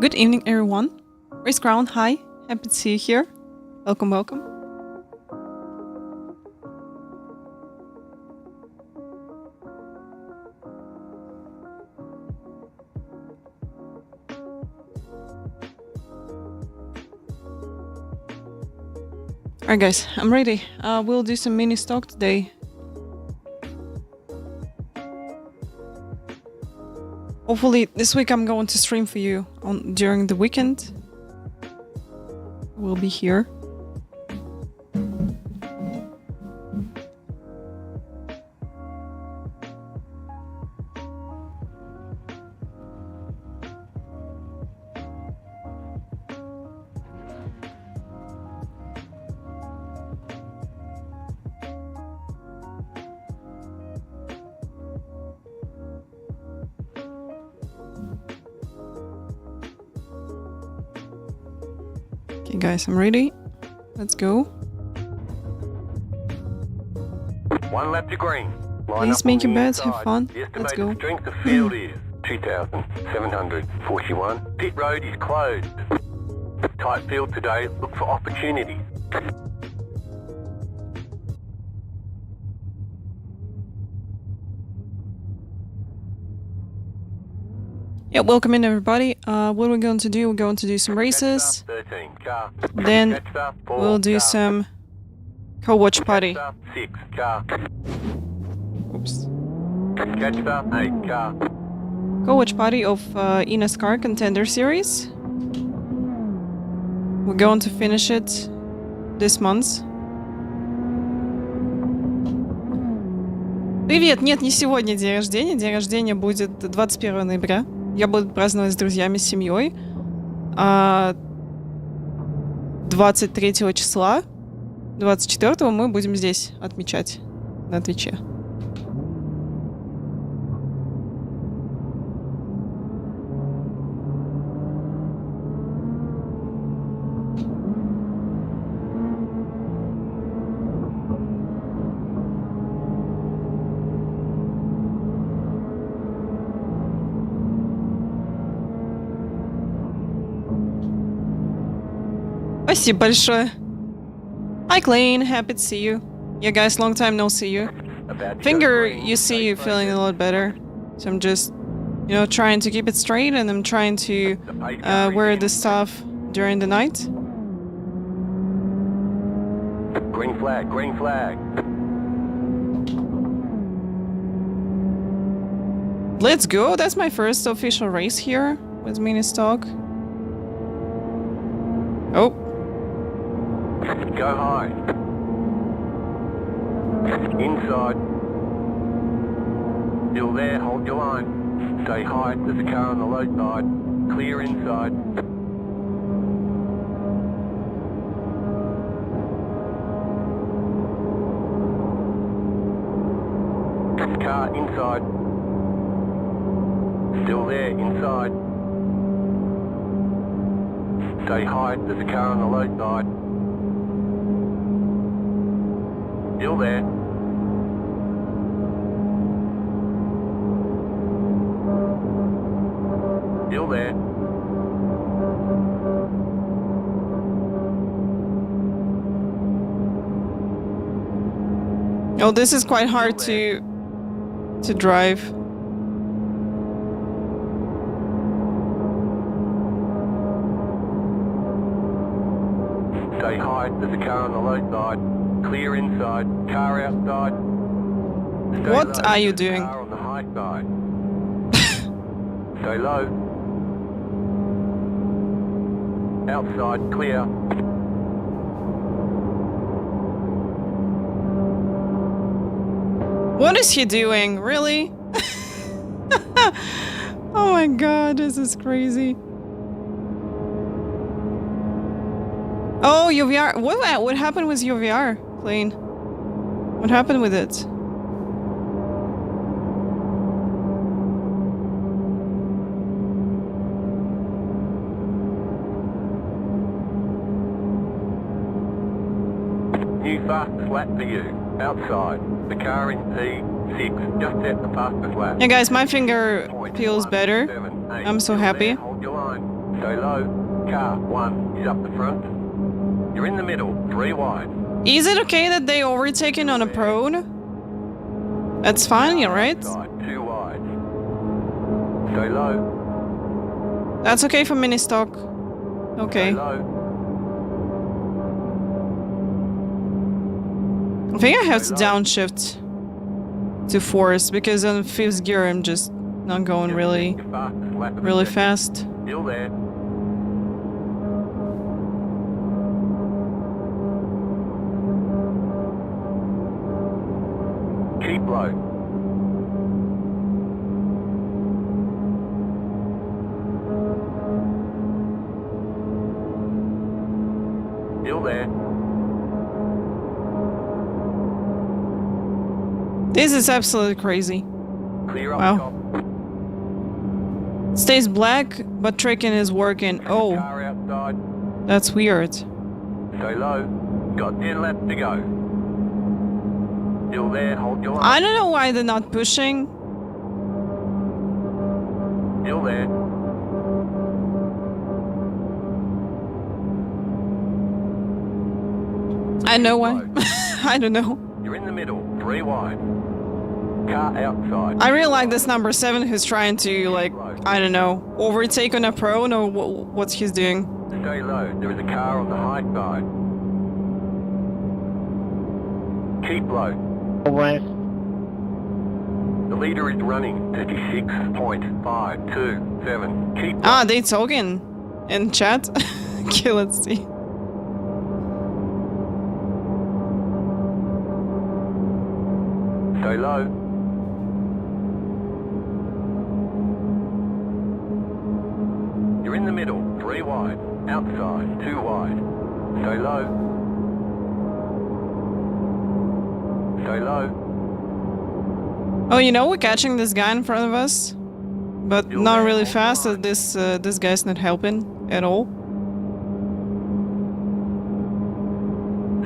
Good evening, everyone. Race Ground, hi. Happy to see you here. Welcome, welcome. Alright guys, I'm ready. We'll do some mini stock today. Hopefully this week I'm going to stream for you during the weekend. We'll be here. Okay guys, I'm ready. Let's go. One lap to green. Please make your bets, have fun. Let's go. Strength of field is 2,741. Pit road is closed. Tight field today. Look for opportunities. Yeah, welcome in everybody. What we're going to do, we're going to do some races. Then we'll do some co-watch party. Oops. Co-watch party of eNASCAR Contender series. We're going to finish it this month. Привет! Нет, не сегодня день рождения. День рождения будет 21 ноября. Я буду праздновать с друзьями, с семьей. 23 числа, 24 мы будем здесь отмечать на Твиче. Спасибо большое. Hi Clayne, happy to see you. Yeah guys, long time no see you. Finger, you see you feeling a lot better. So I'm just, you know, trying to keep it straight and I'm trying to wear this stuff during the night. Green flag, green flag. Let's go, that's my first official race here with mini stock. Oh. Go high. Inside. Still there, hold your line. Stay high, there's a car on the low side. Clear inside. Car inside. Still there, inside. Stay high, there's a car on the low side. Still there. Still there. Oh, this is quite hard to drive. Stay high, there's a car on the low side. Clear inside, car outside. Stay What low, are you doing? Car on the high side. Stay low. Outside, clear. What is he doing? Really? Oh my god, this is crazy. Oh, your VR. What happened with your VR, Clayne? What happened with it? New fastest lap for you. Outside. The car in P6. Just set the fastest lap. Yeah, guys, my finger feels better. I'm so happy. Hold your line. Stay low. Car 1 is up the front. You're in the middle, 3 wide. Is it okay that they overtaken on a prone? That's fine, yeah, right? 2 wide. Stay low. That's okay for mini stock. Okay. Stay low. I think I have to downshift to force because on 5th gear I'm just not going really fast. Still there. Keep low. Still there. This is absolutely crazy. Clear up Wow. top. Stays black, but tracking is working. Oh, Car outside. that's weird. Stay low. Got 10 left to go. Still there, hold your line. I don't know why they're not pushing. Still there. I know why. I don't know. You're in the middle, 3 wide. Car outside. I really like this number 7 who's trying to, like, I don't know, overtake on a prone or what he's doing. Stay low, there is a car on the high side. Keep low. West. The leader is running 36.527. Keep low. Ah, they talking in chat. Okay, let's see. Stay low. You're in the middle, 3 wide. Outside, 2 wide. Stay low. Stay low. Oh, you know, we're catching this guy in front of us, but not really fast. As this guy's not helping at all.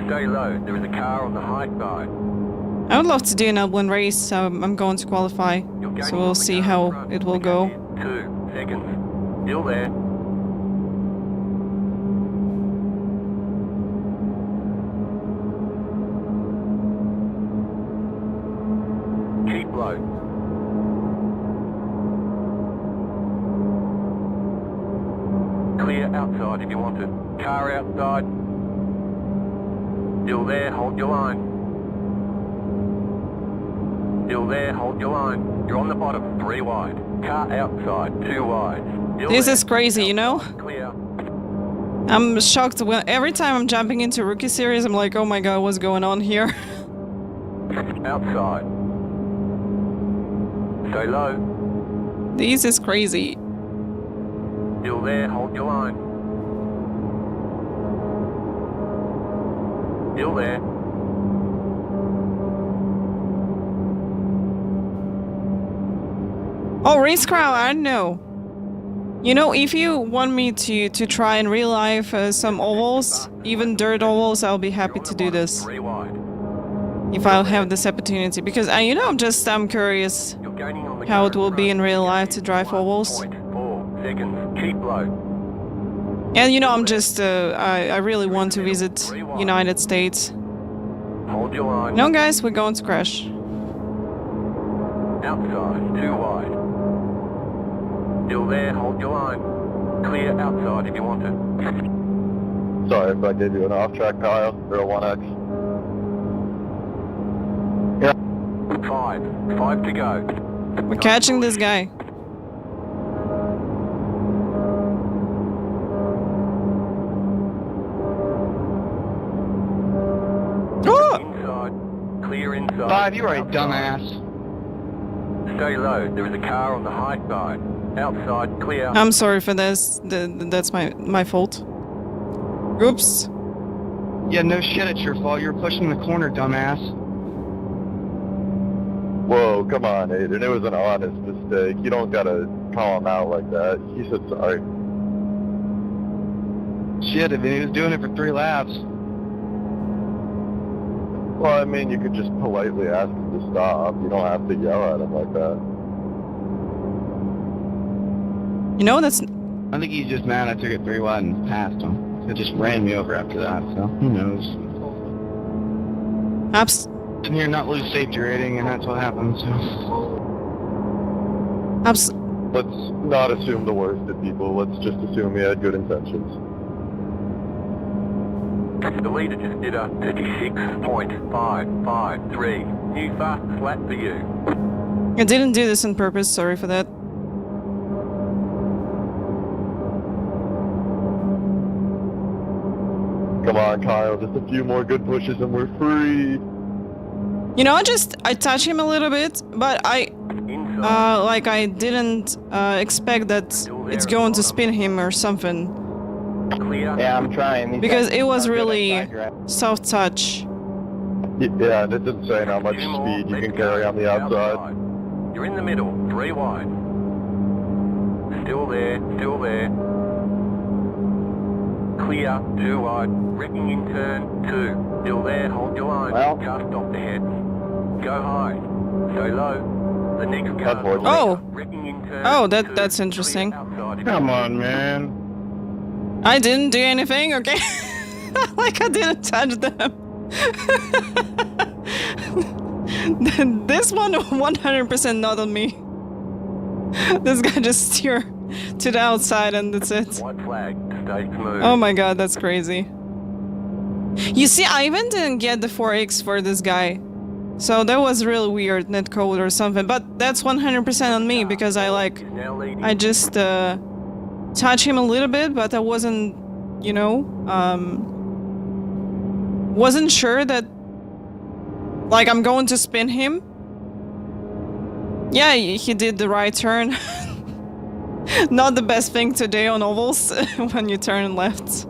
Stay low, there is a car on the high side. I would love to do an upland race, so I'm going to qualify. So we'll see how it will go. 2 seconds. Still there. Keep low. Clear outside if you want it. Car outside. Still there, hold your line. Still there, hold your line. You're on the bottom, 3 wide. Car outside, 2 wide. Still This there. is crazy, you know? Clear. I'm shocked when every time I'm jumping into Rookie Series, I'm like, oh my god, what's going on here? Outside. Stay low. This is crazy. Still there, hold your line. Still there. Oh, race crowd, I don't know. You know, if you want me to try in real life some ovals, even dirt ovals, I'll be happy to do this. 3 wide. If I'll have this opportunity, because you know, I'm curious You're gaining on the how car it will be in real life to drive ovals. 1.4 seconds. Keep low. And you know, I'm just, I really want to visit United States. Hold your line. No guys, we're going to crash. Outside, 2 wide. Still there, hold your line. Clear outside if you want it. Sorry if I gave you an off-track Kyle, or a 1X. 5 to go. We're catching this guy. Oh! Inside. Clear inside. 5, you are a Outside. dumbass. Stay low. There is a car on the high side. Outside, clear. I'm sorry for this. That's my fault. Oops. Yeah, no shit, it's your fault. You're pushing the corner, dumbass. Whoa, come on, Aiden. It was an honest mistake. You don't gotta call him out like that. He said sorry. Shit, I mean, he was doing it for 3 laps. Well, I mean, you could just politely ask him to stop. You don't have to yell at him like that. You know, that's I think he's just mad I took it 3 wide and passed him. It just ran me over after that, so who knows. And here not lose safety rating, and that's what happened, so. Let's not assume the worst of people. Let's just assume he had good intentions. The leader just did a 36.553. New fastest lap for you. I didn't do this on purpose, sorry for that. Come on, Kyle, just a few more good pushes and we're free. You know, I touch him a little bit, but I didn't expect that it's going to spin him or something. Yeah, I'm trying. Because it was really soft touch. Yeah, and it didn't say how much speed you can carry on the outside. You're in the middle, 3 wide. Still there, still there. Clear, 2 wide. Wrecking in turn 2. Still there, hold your line. Well. Just off the head. Go high. Stay low. The next car. Oh. Wrecking in turn Oh, 2. that's interesting. Come on, man. I didn't do anything, okay? Like I didn't touch them. This one 100% not on me. This guy just steered to the outside and that's it. White flag, stay smooth. Oh my god, that's crazy. You see, I even didn't get the 4X for this guy. So that was really weird, netcode or something. But that's 100% on me because I just touch him a little bit, but I wasn't, you know, wasn't sure that, like, I'm going to spin him. Yeah, he did the right turn. Not the best thing to do on ovals when you turn left.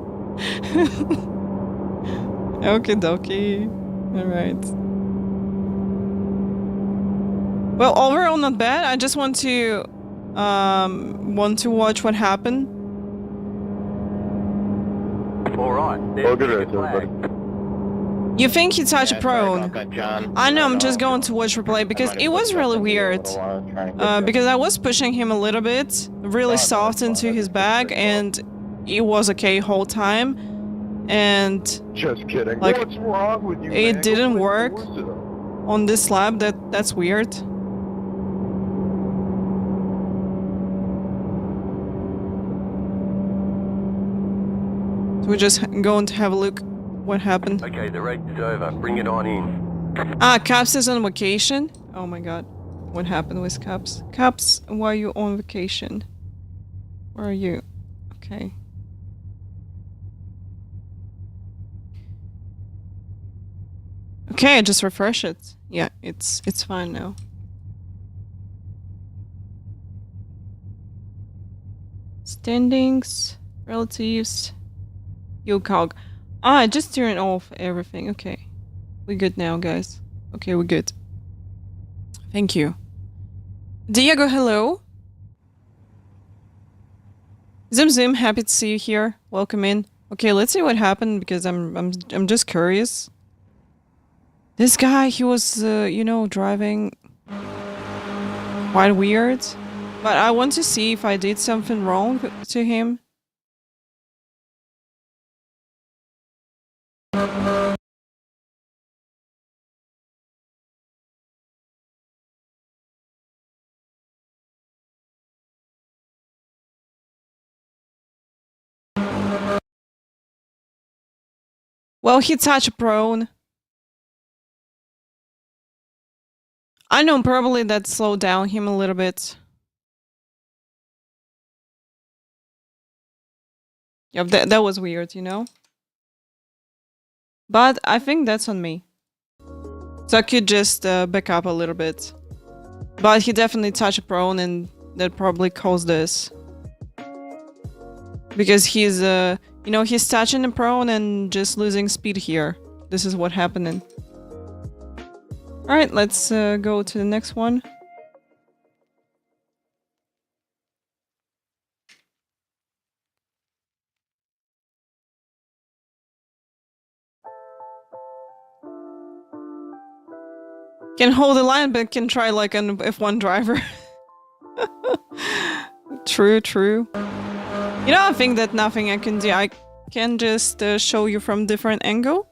Okie dokie. Alright. Well, overall not bad. I just want to watch what happened. Alright, Oh, good race, everybody. You think he touched a prone? John. I know, I'm just going to watch replay because it was really weird. Because I was pushing him a little bit, really soft into his bag, and it was okay whole time. And Just kidding. like, What's wrong with you, it man? didn't Go work. force it. on this lap, that's weird. So we're just going to have a look what happened. Okay, the race is over. Bring it on in. Ah, Caps is on vacation? Oh my god. What happened with Caps? Caps, why are you on vacation? Where are you? Okay. Okay, I just refresh it. Yeah, it's fine now. Standings, relatives, Yocog. Ah, I just turned off everything. Okay. We're good now, guys. Okay, we're good. Thank you. Diego, hello. Zim Zim, happy to see you here. Welcome in. Okay, let's see what happened because I'm just curious. This guy, he was, you know, driving quite weird. But I want to see if I did something wrong to him. Well, he touch prone. I know probably that slowed down him a little bit. Yeah, that was weird, you know? But I think that's on me. So I could just back up a little bit. But he definitely touched prone and that probably caused this. Because he's, you know, he's touching the prone and just losing speed here. This is what happening. Alright, let's go to the next one. Can hold the line, but can try like an F1 driver. True, true. You know, I think that nothing I can do. I can just show you from different angle.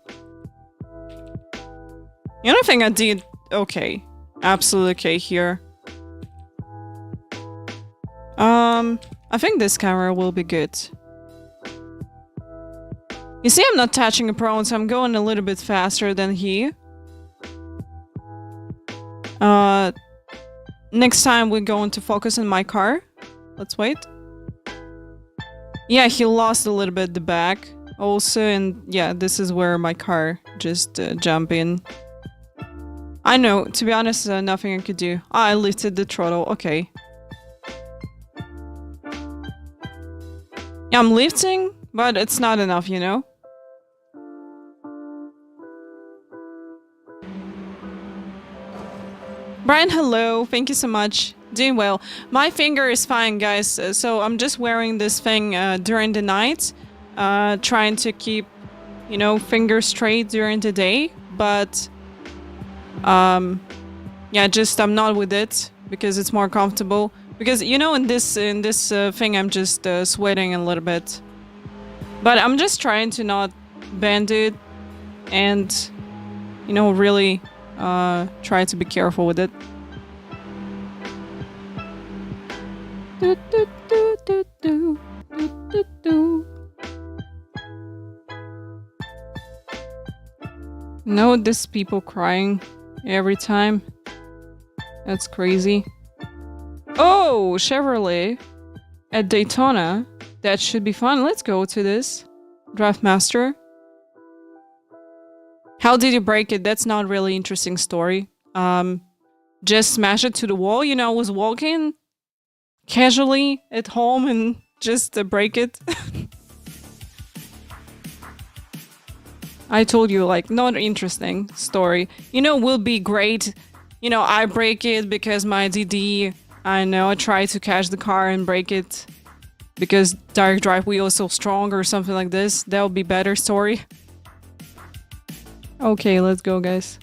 You know, I think I did okay. Absolutely okay here. I think this camera will be good. You see, I'm not touching a prone, so I'm going a little bit faster than he. Next time we're going to focus on my car. Let's wait. Yeah, he lost a little bit the back also, and yeah, this is where my car just jump in. I know, to be honest, nothing I could do. I lifted the throttle, okay. Yeah, I'm lifting, but it's not enough, you know? Brian, hello. Thank you so much. Doing well. My finger is fine, guys. So I'm just wearing this thing during the night. Trying to keep, you know, finger straight during the day. But, yeah, just I'm not with it because it's more comfortable. Because, you know, in this thing, I'm just sweating a little bit. But I'm just trying to not bend it and, you know, really try to be careful with it. No, there's people crying every time. That's crazy. Oh, Chevrolet at Daytona. That should be fun. Let's go to this. Draftmaster. How did you break it? That's not really interesting story. Just smash it to the wall. You know, I was walking casually at home and just break it. I told you, like, not interesting story. You know, will be great. You know, I break it because my DD, I know, I try to catch the car and break it because direct drive wheel is so strong or something like this. That would be better story. Okay, let's go, guys.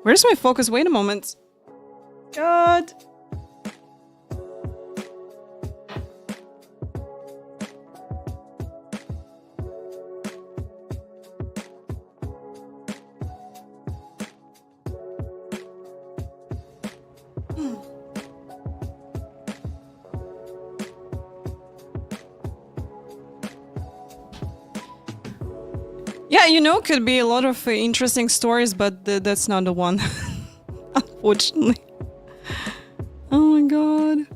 Where's my focus? Wait a moment. God. Yeah, you know, could be a lot of interesting stories, but that's not the one. Unfortunately. Oh my god.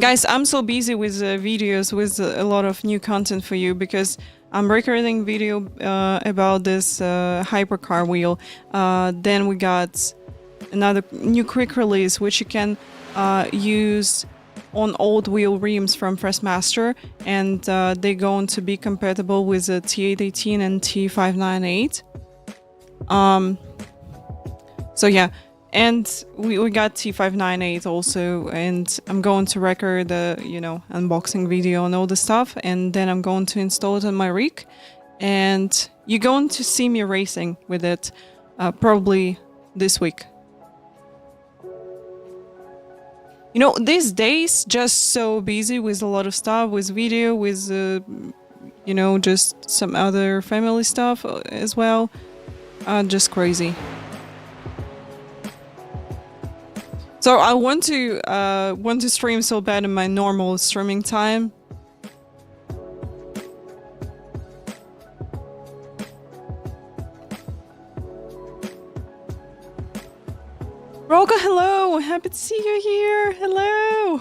Guys, I'm so busy with videos, with a lot of new content for you, because I'm recording video about this hypercar wheel. Then we got another new quick release, which you can use on old wheel rims from Freshmaster, and they're going to be compatible with the T818 and T598. So yeah, and we got T598 also, and I'm going to record the, you know, unboxing video and all the stuff, and then I'm going to install it on my rig, and you're going to see me racing with it probably this week. You know, these days, just so busy with a lot of stuff, with video, with, you know, just some other family stuff as well. Just crazy. So I want to stream so bad in my normal streaming time. Roga, hello! Happy to see you here! Hello!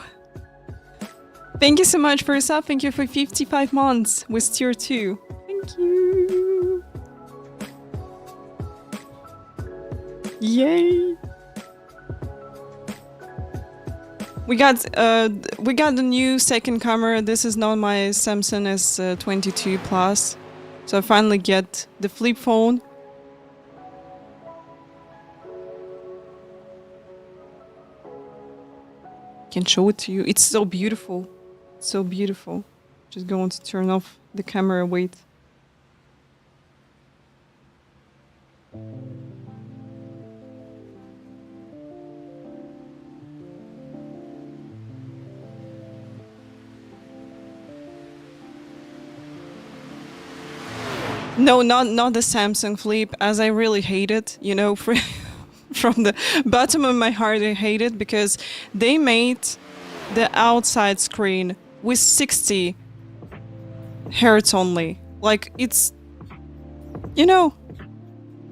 Thank you so much for your sub. Thank you for 55 months with tier 2. Thank you! Yay! We got the new second camera. This is not my Samsung S22 Plus. So I finally get the flip phone. Can show it to you. It's so beautiful. So beautiful. Just going to turn off the camera. Wait. No, not the Samsung Flip, as I really hate it. You know, from the bottom of my heart, I hate it because they made the outside screen with 60 hertz only. Like, it's, you know,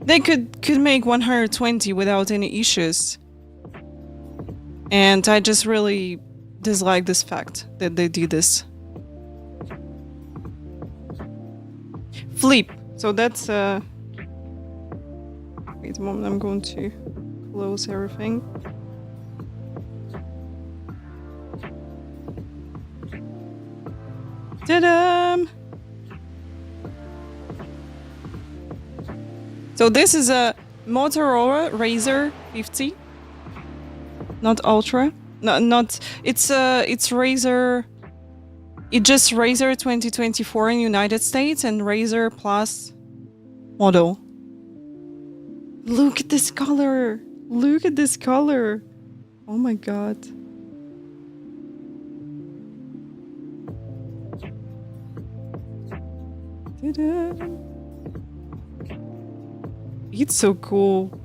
they could make 120 without any issues. And I just really dislike this fact that they did this. Flip. So that's wait a moment, I'm going to close everything. Ta-da! So this is a Motorola Razr 50, not Ultra. No, not it's Razr. It just Razr 2024 in United States and Razr Plus model. Look at this color! Look at this color! Oh my god. Ta-da! It's so cool.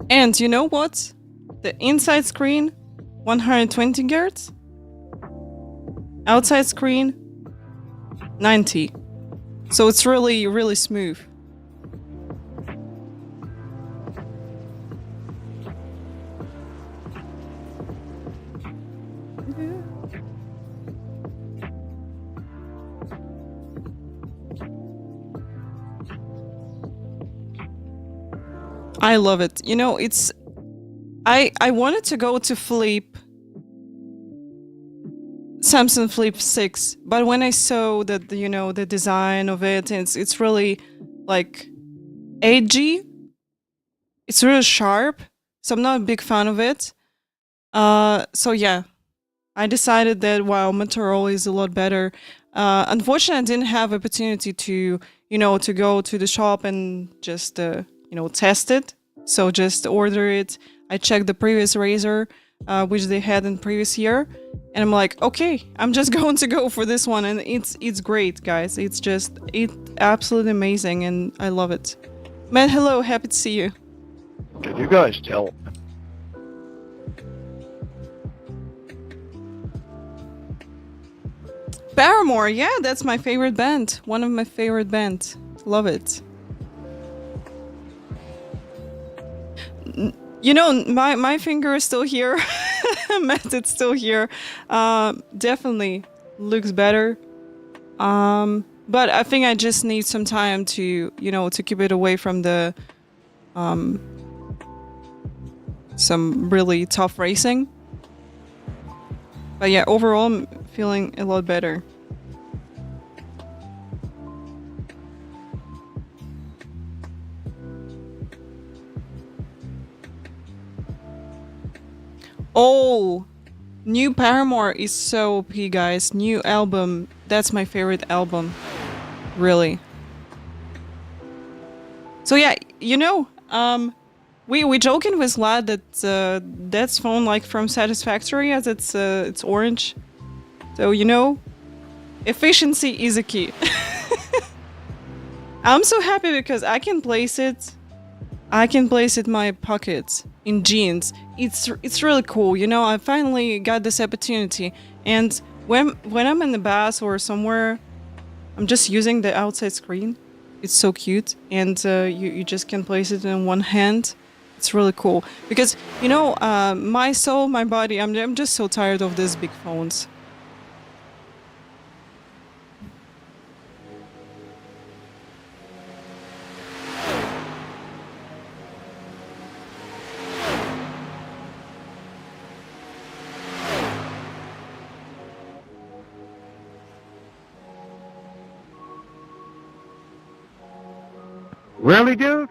And you know what? The inside screen, 120 Hz. Outside screen, 90. So it's really, really smooth. I love it. You know, it's... I wanted to go to Flip... Samsung Flip 6, but when I saw that, you know, the design of it, it's really, like, edgy. It's really sharp, so I'm not a big fan of it. So yeah, I decided that, wow, Motorola is a lot better. Unfortunately, I didn't have opportunity to, you know, to go to the shop and just, you know, test it. So just order it. I checked the previous Razr, which they had in previous year, and I'm like, okay, I'm just going to go for this one, and it's great, guys. It's absolutely amazing, and I love it. Man, hello, happy to see you. Can you guys tell? Paramore, yeah, that's my favorite band. One of my favorite bands. Love it. You know, my finger is still here. Matt, it's still here. Definitely looks better. But I think I just need some time to, you know, to keep it away from the some really tough racing. But yeah, overall I'm feeling a lot better. Oh, new Paramore is so OP, guys. New album. That's my favorite album. Really. So yeah, you know, we joking with Vlad that that's phone like from Satisfactory as it's orange. So you know, efficiency is a key. I'm so happy because I can place it in my pockets, in jeans. It's really cool, you know. I finally got this opportunity, and when I'm in the bus or somewhere, I'm just using the outside screen. It's so cute, and you just can place it in one hand. It's really cool because, you know, my soul, my body. I'm just so tired of these big phones. Really, dude?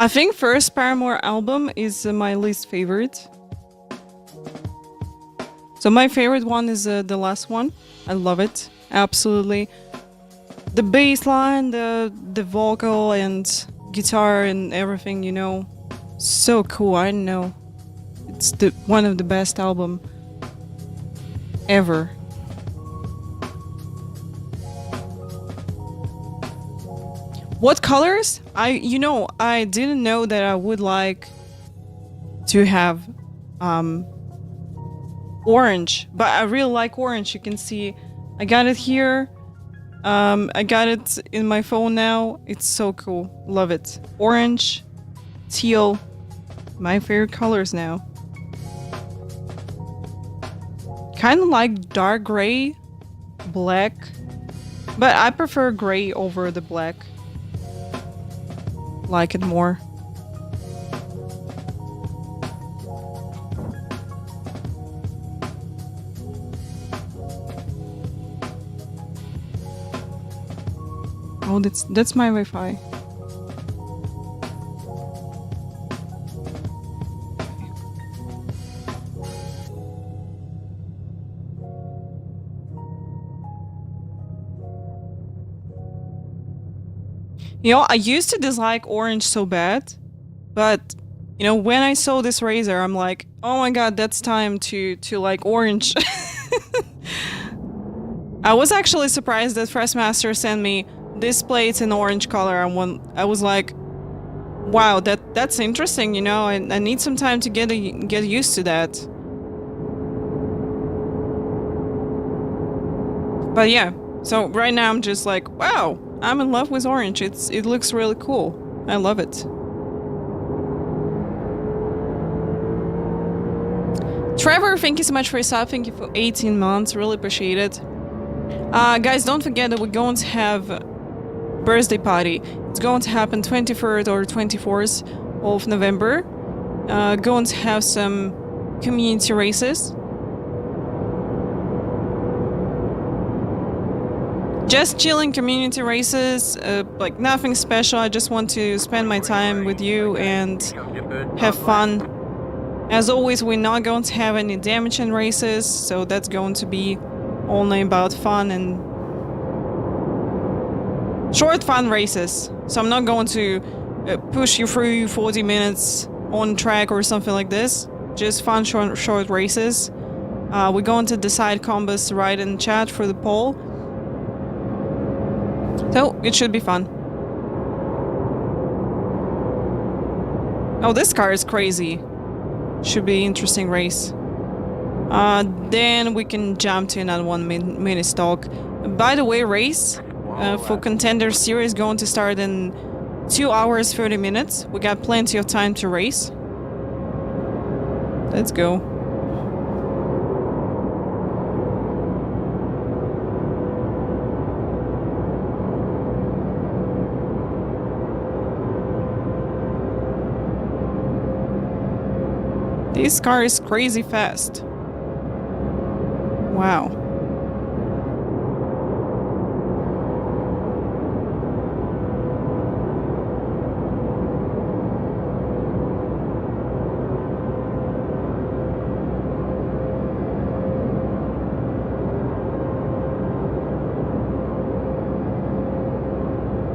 I think first Paramore album is my least favorite. So my favorite one is the last one. I love it. Absolutely. The bass line, the vocal and guitar and everything, you know. So cool, I know. It's one of the best album ever. What colors? I didn't know that I would like to have orange, but I really like orange. You can see I got it here. I got it in my phone now. It's so cool. Love it. Orange, teal, my favorite colors now. Kind of like dark gray, black, but I prefer gray over the black. Like it more. Oh, that's my Wi-Fi. You know, I used to dislike orange so bad, but you know, when I saw this razor, I'm like, oh my god, that's time to like orange. I was actually surprised that Freshmaster sent me this plate in orange color. I was like, wow, that's interesting. You know, I need some time to get used to that. But yeah, so right now I'm just like, wow. I'm in love with orange. It looks really cool. I love it. Trevor, thank you so much for your sub. Thank you for 18 months. Really appreciate it. Guys, don't forget that we're going to have a birthday party. It's going to happen 23rd or 24th of November. Going to have some community races. Just chilling community races, like nothing special. I just want to spend my time with you and have fun. As always, we're not going to have any damaging races, so that's going to be only about fun and short fun races. So I'm not going to push you through 40 minutes on track or something like this. Just fun short races. We're going to decide combos right in chat for the poll. So, it should be fun. Oh, this car is crazy. Should be an interesting race. Then we can jump to another one mini stock. By the way, race for Contender series going to start in 2 hours 30 minutes. We got plenty of time to race. Let's go. This car is crazy fast. Wow.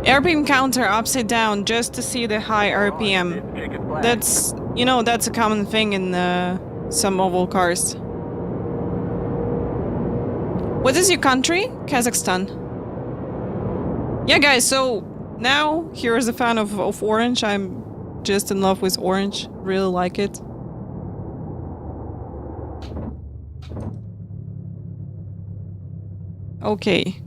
RPM counter upside down just to see the high RPM. That's, you know, that's a common thing in some oval cars. What is your country? Kazakhstan. Yeah, guys, so now here's a fan of orange. I'm just in love with orange. Really like it. Okay.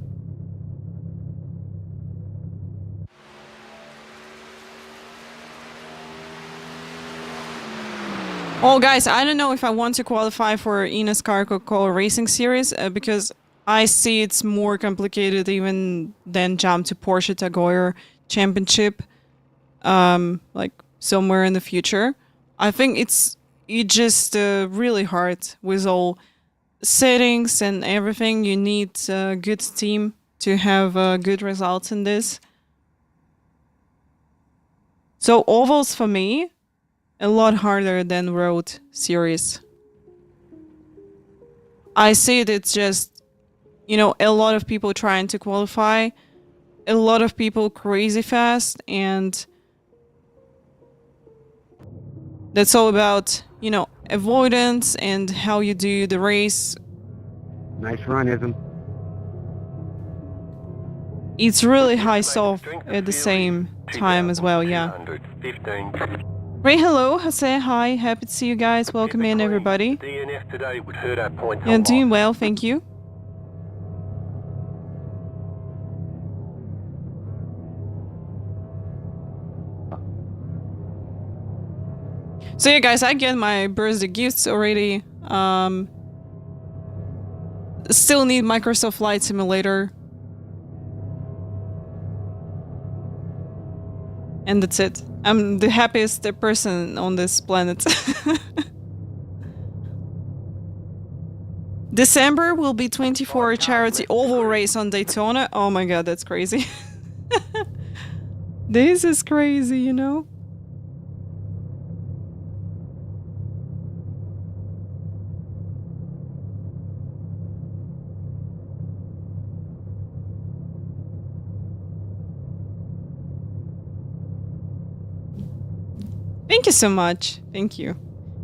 Oh, guys, I don't know if I want to qualify for eNASCAR Coca-Cola Racing Series because I see it's more complicated even than jump to Porsche Tagore Championship, like somewhere in the future. I think it's just really hard with all settings and everything. You need a good team to have good results in this. So ovals for me, a lot harder than road series. I see it, it's just, you know, a lot of people trying to qualify, a lot of people crazy fast, and that's all about, you know, avoidance and how you do the race. Nice run, Ism. It's really high soft at the same time as well, yeah. Ray, hello, Jose, hi, happy to see you guys. Welcome in, everybody. Yeah, doing well, thank you. So yeah, guys, I get my birthday gifts already. Still need Microsoft Flight Simulator. And that's it. I'm the happiest person on this planet. December will be 24 charity oval race on Daytona. Oh my god, that's crazy. This is crazy, you know? Thank you so much. Thank you.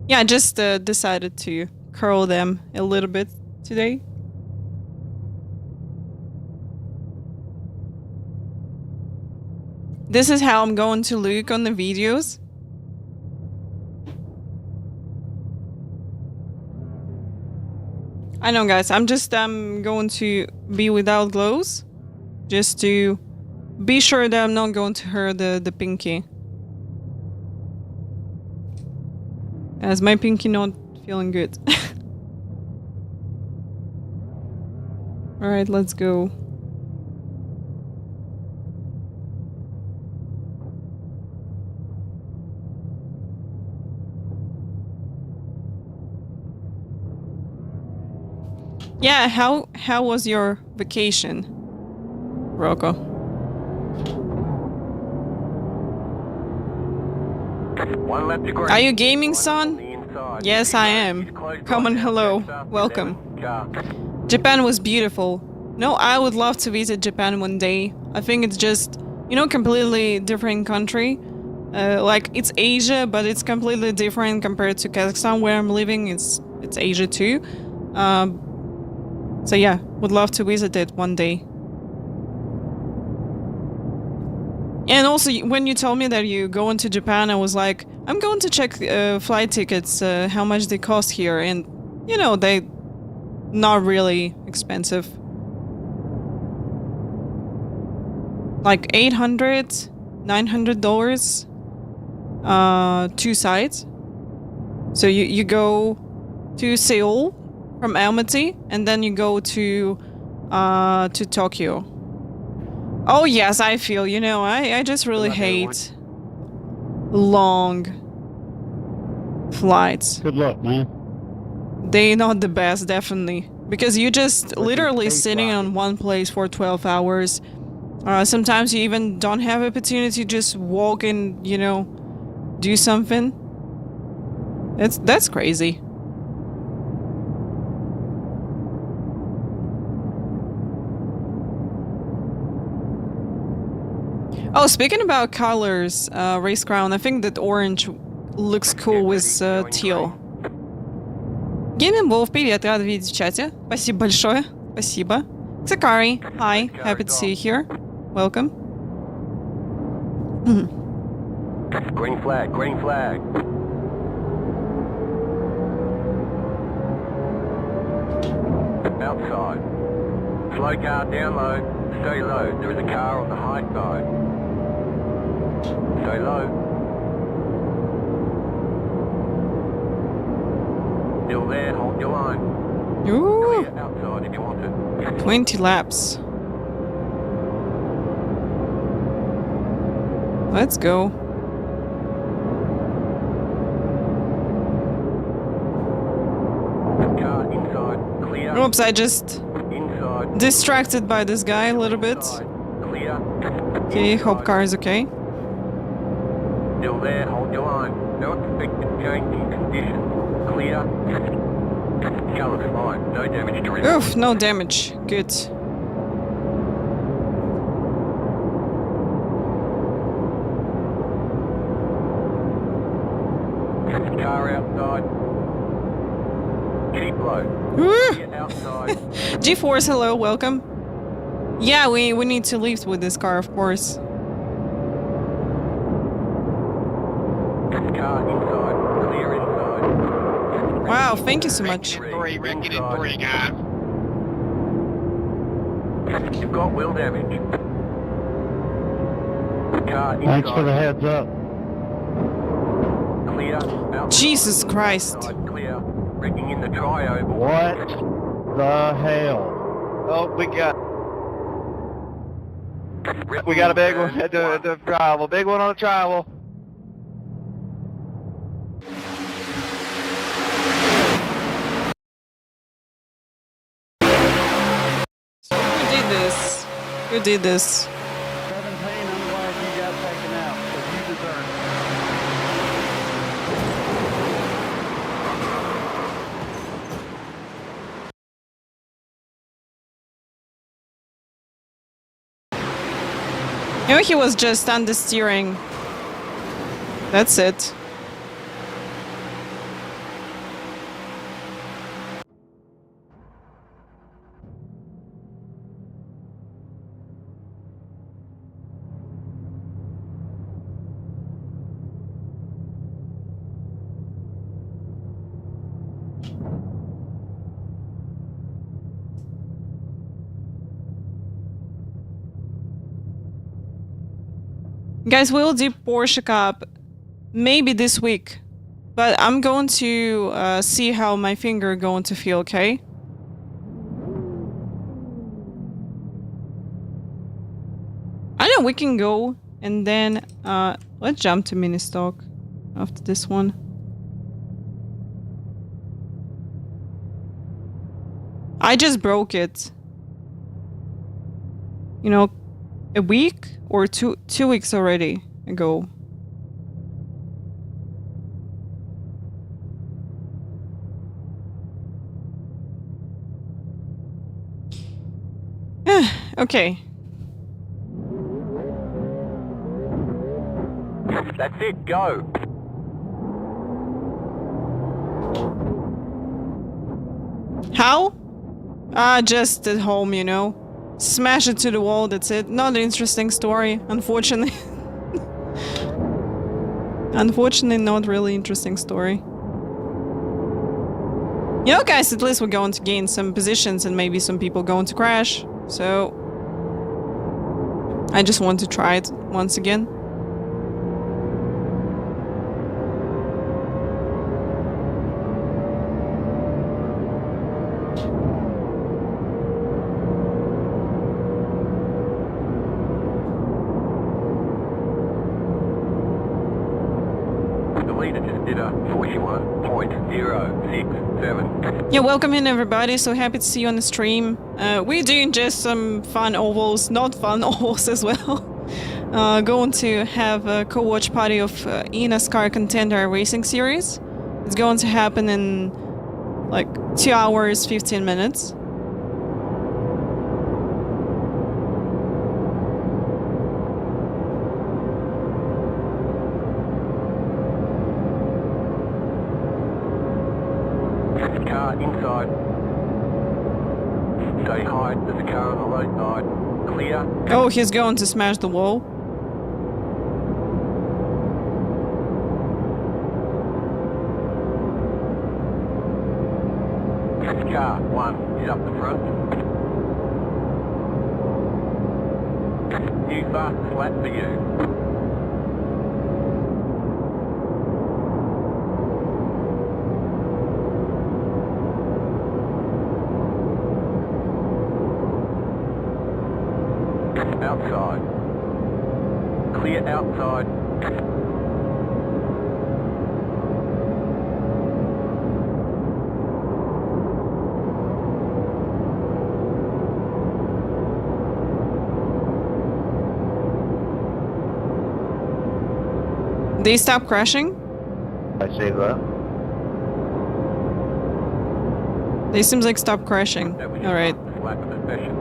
Yeah, I just decided to curl them a little bit today. This is how I'm going to look on the videos. I know, guys, I'm going to be without gloves just to be sure that I'm not going to hurt the pinky. As my pinky not feeling good. Alright, let's go. Yeah, how was your vacation, Rocco? Are you gaming, son? Yes, I am. Come on, hello. Welcome. Japan was beautiful. No, I would love to visit Japan one day. I think it's just, you know, completely different country. Like, it's Asia, but it's completely different compared to Kazakhstan, where I'm living. It's Asia too. So yeah, would love to visit it one day. And also, when you told me that you going to Japan, I was like, I'm going to check flight tickets, how much they cost here, and you know, they not really expensive. Like $800, $900, 2 sides. So you go to Seoul from Almaty, and then you go to Tokyo. Oh yes, I feel, you know, I just really hate long flights. Good luck, man. They're not the best, definitely. Because you're just literally sitting on one place for 12 hours. Sometimes you even don't have opportunity to just walk and, you know, do something. That's crazy. Oh, speaking about colors, Race Crown, I think that orange looks cool with teal. Gaming Wolf, привет, рад видеть в чате. Спасибо большое. Спасибо. Sakari, hi, happy to see you here. Welcome. Green flag, green flag. Outside. Slow car down low. Stay low. There is a car on the high side. Stay low. Still there, hold your line. Ooh, Clear outside if you want to. 20 laps. Let's go. Car inside, clear. Oops, I just Inside. distracted by this guy a little bit. Inside, clear. Okay, hope Inside. car is okay. Still there, hold your line. No expected change in conditions. Clear. Colour's fine, no damage to it. Oof, no damage. Good. Car outside. Keep low. Woo! Clear outside. G-Force, hello, welcome. Yeah, we need to leave with this car, of course. Car inside. Clear inside. Wow, thank you so much. Three, Ricky, three, guys. You've got wheel damage. Car inside. Thanks for the heads up. Clear. Outside. Jesus Christ. Outside, clear. Wrecking in the tri-oval. What the hell? Oh, Wrecking we got a in big one turn at the travel. Big one on the travel. Who did this? Who did this? 17, I'm glad you got taken out, because you deserve it. You know, he was just understeering. That's it. Guys, we'll do Porsche Cup maybe this week, but I'm going to see how my finger going to feel, okay? I know we can go and then let's jump to mini stock after this one. I just broke it. You know, a week or two weeks already ago. Okay. That's it, go. How? Just at home, you know. Smash it to the wall, that's it. Not an interesting story, unfortunately. Unfortunately, not really interesting story. You know, guys, at least we're going to gain some positions and maybe some people going to crash. So, I just want to try it once again. Yeah, welcome in everybody, so happy to see you on the stream. We're doing just some fun ovals, not fun ovals as well. Going to have a co-watch party of eNASCAR Contender Racing Series. It's going to happen in like 2 hours, 15 minutes. Inside. Stay high, there's a car on the low side. Clear. Oh, he's going to smash the wall. Car 1 is up the front. New fast flat for you. outside. Clear outside. They stop crashing? I say that. They seems like stop crashing. Alright. Lack of possession.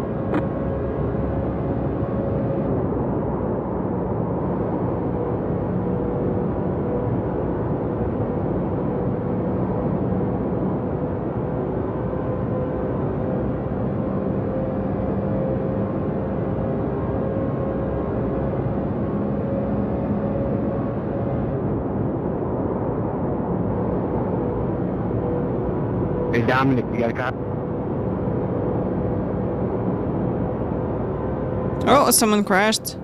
Hey, Dominic, you got a car? Oh, someone crashed.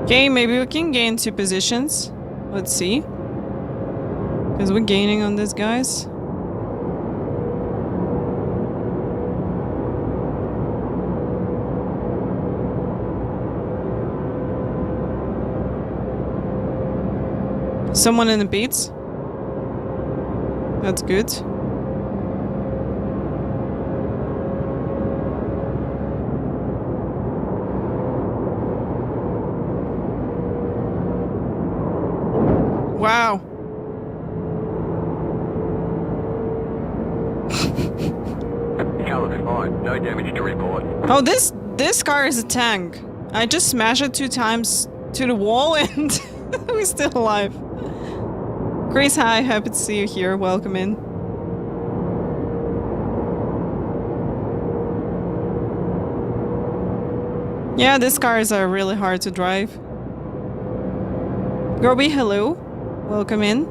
Okay, maybe we can gain 2 positions. Let's see. Because we're gaining on this, guys. Someone in the beats. That's good. Wow. Color's fine. No damage to report. Oh, this car is a tank. I just smashed it 2 times to the wall and we're still alive. Grace, hi. Happy to see you here. Welcome in. Yeah, these cars are really hard to drive. Groby, hello. Welcome in.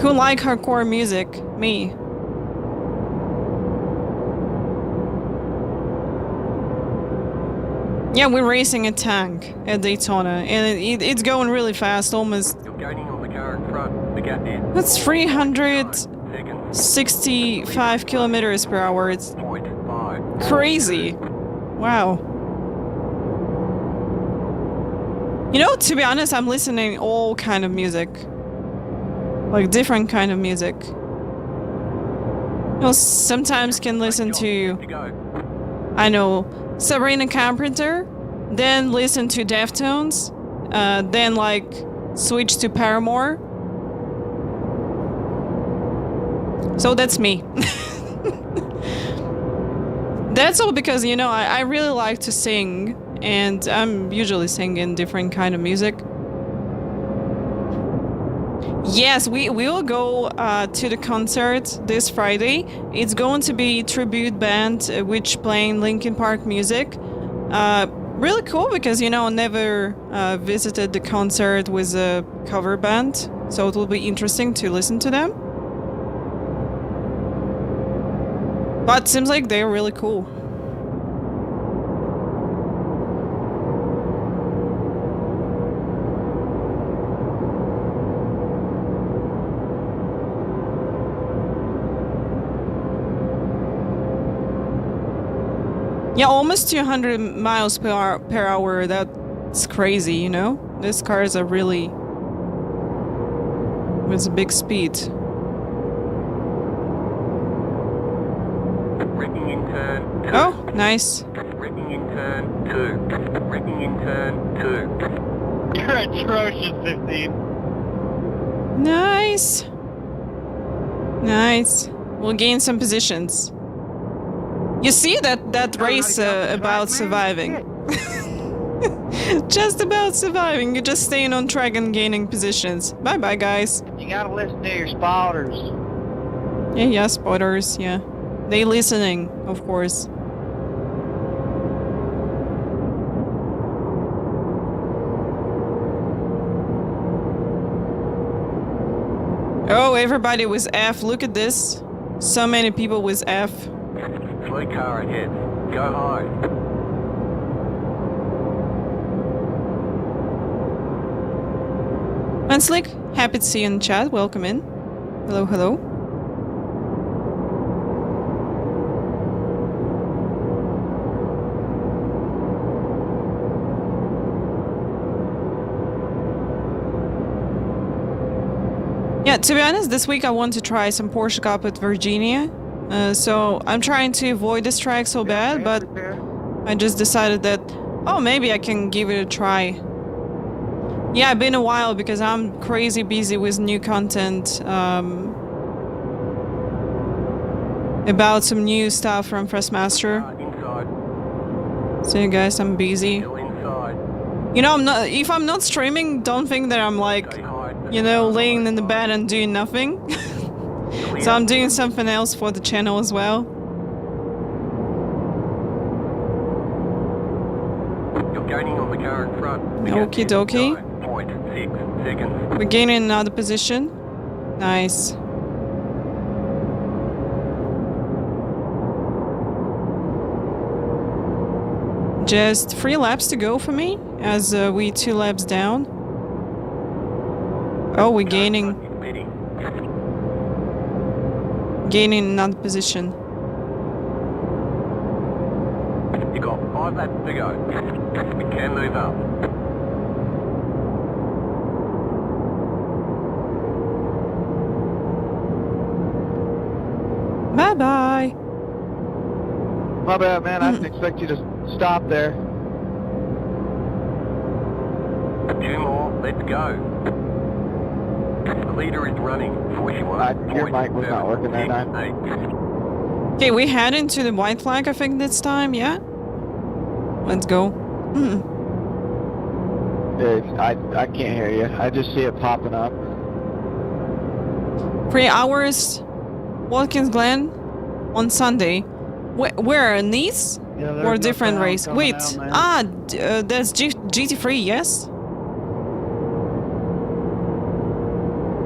Who like hardcore music? Me. Yeah, we're racing a tank at Daytona, and it's going really fast, almost... You're gaining on the car in front. The gap is... That's 365 kilometers per hour. It's 0.5. crazy. Wow. You know, to be honest, I'm listening all kind of music. Like different kind of music. You know, sometimes can listen to, I know, Sabrina Carpenter, then listen to Deftones, then like switch to Paramore. So that's me. That's all because, you know, I really like to sing, and I'm usually singing different kind of music. Yes, we will go to the concert this Friday. It's going to be tribute band which playing Linkin Park music. Really cool because, you know, I never visited the concert with a cover band, so it will be interesting to listen to them. But seems like they're really cool. Yeah, almost 200 miles per hour. That's crazy, you know? These cars are really... with a big speed. Braking in turn 2. Oh, nice. Braking in turn 2. Braking in turn 2. You're atrocious, 15. Nice. Nice. We'll gain some positions. You see that race about surviving. Just about surviving. You're just staying on track and gaining positions. Bye bye, guys. You gotta listen to your spotters. Yeah, spoilers, yeah. They listening, of course. Oh, everybody with F. Look at this. So many people with F. Slow car ahead. Go high. Manslick, happy to see you in the chat. Welcome in. Hello, hello. Yeah, to be honest, this week I want to try some Porsche Cup at Virginia. So I'm trying to avoid this track so bad, but I just decided that, oh, maybe I can give it a try. Yeah, it's been a while because I'm crazy busy with new content about some new stuff from Frostmaster. Inside. So you guys, I'm busy. Still inside. You know, if I'm not streaming, don't think that I'm like, Stay high. you know, laying in the bed and doing nothing. So I'm doing something else for the channel as well. You're gaining on the car in front. Okie dokie. 0.6 seconds. We're gaining another position. Nice. Just 3 laps to go for me, as we 2 laps down. Oh, we're gaining another position. You got 5 laps to go. We can move up. Bye bye. My bad, man. I didn't expect you to stop there. 2 more. Let's go. The leader is running. 41. Your mic was not working that time. Okay, we head into the white flag, I think, this time, yeah? Let's go. I can't hear you. I just see it popping up. 3 hours, Watkins Glen, on Sunday. Where, Nice? Yeah, there's Or no different sound race? coming Wait, out, man. that's GT3, yes?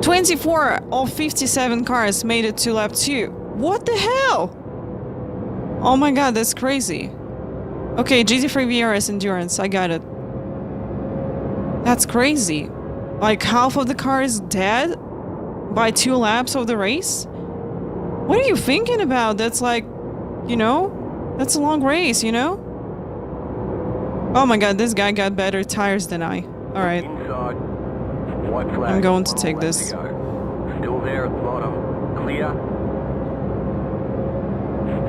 24 of 57 cars made it to lap 2. What the hell? Oh my god, that's crazy. Okay, GT3 VRS Endurance, I got it. That's crazy. Like, half of the car is dead by 2 laps of the race? What are you thinking about? That's like, you know, that's a long race, you know? Oh my god, this guy got better tires than I. Alright. Inside. White flag. I'm going to 1 take lap this. to go. Still there at the bottom. Clear.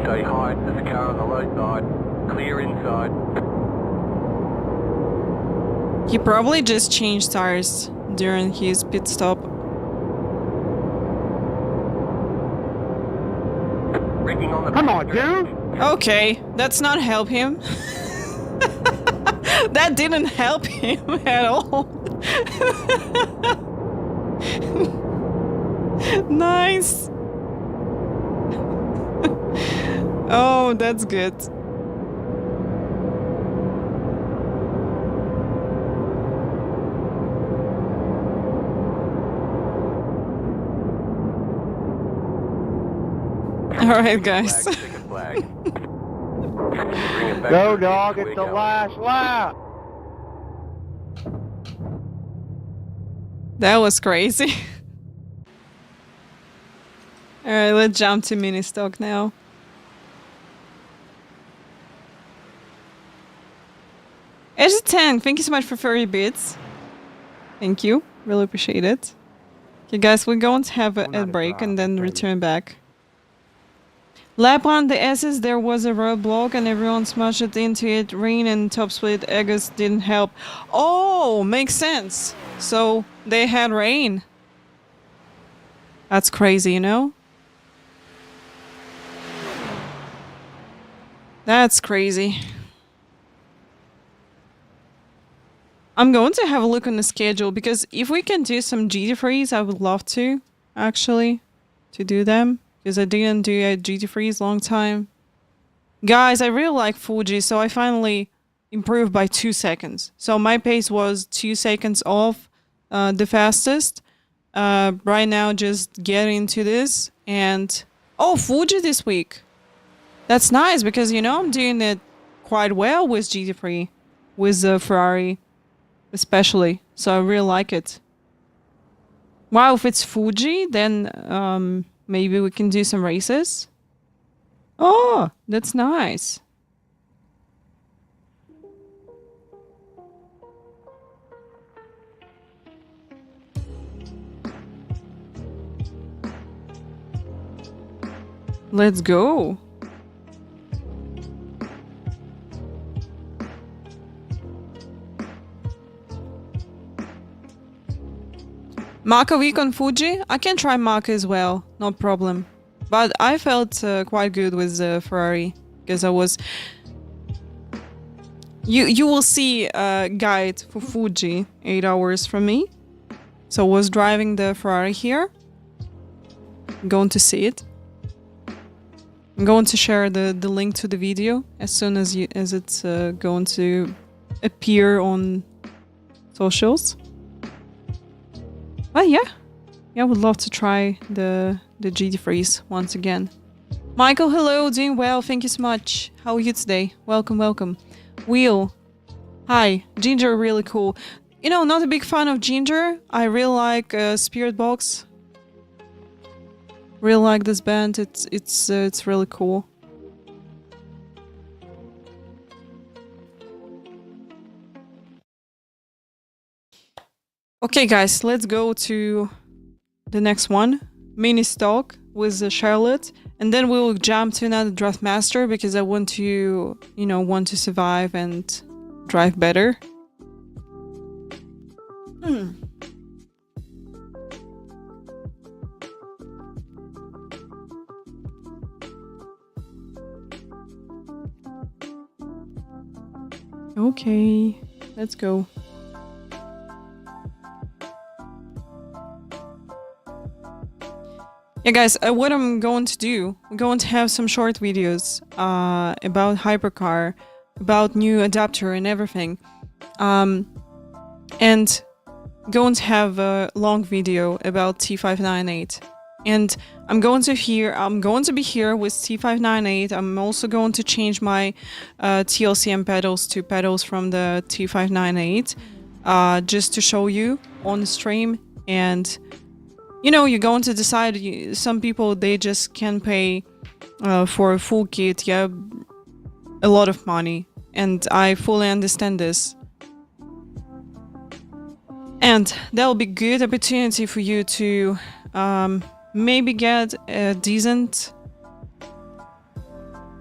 Stay high. There's a car on the low side. Clear inside. He probably just changed tires during his pit stop. Wrecking on the Come on, back. dude! Okay, that's not help him. That didn't help him at all. Nice. Oh, that's good. Alright, guys. Flag, second flag. Bring it back Go, to dog! before It's we the go. last lap! That was crazy. Alright, let's jump to mini stock now. Edge 10, thank you so much for 30 bits. Thank you, really appreciate it. Okay guys, we're going to have a break and then return back. Lap on the S's, there was a roadblock and everyone smashed it into it. Rain and top split eggs didn't help. Oh, makes sense. So they had rain. That's crazy, you know? That's crazy. I'm going to have a look on the schedule because if we can do some GT3s, I would love to, actually, to do them. because I didn't do a GT3's long time. Guys, I really like Fuji, so I finally improved by 2 seconds. So my pace was 2 seconds off the fastest. Right now, just getting into this. And, oh, Fuji this week. That's nice, because, you know, I'm doing it quite well with GT3, with Ferrari, especially. So I really like it. Wow, if it's Fuji, then maybe we can do some races. Oh, that's nice. Let's go. Maka week on Fuji? I can try Maka as well, no problem. But I felt quite good with Ferrari, because I was... You will see a guide for Fuji 8 hours from me. So I was driving the Ferrari here. I'm going to see it. I'm going to share the link to the video as soon as it's going to appear on socials. But yeah, I would love to try the GT3s once again. Michael, hello, doing well, thank you so much. How are you today? Welcome, welcome. Wheel, hi. Ginger, really cool. You know, not a big fan of Ginger. I really like Spirit Box. Really like this band. It's really cool. Okay, guys, let's go to the next one. Mini stock with Charlotte, and then we'll jump to another Draft Master, because I want to, you know, want to survive and drive better. Okay, let's go. Yeah, guys, what I'm going to do, I'm going to have some short videos about hypercar, about new adapter and everything. And going to have a long video about T598. And I'm going to be here with T598. I'm also going to change my TLCM pedals to pedals from the T598, just to show you on the stream. And you know, you're going to decide. Some people, they just can pay for a full kit, yeah, a lot of money, and I fully understand this. And that'll be good opportunity for you to maybe get a decent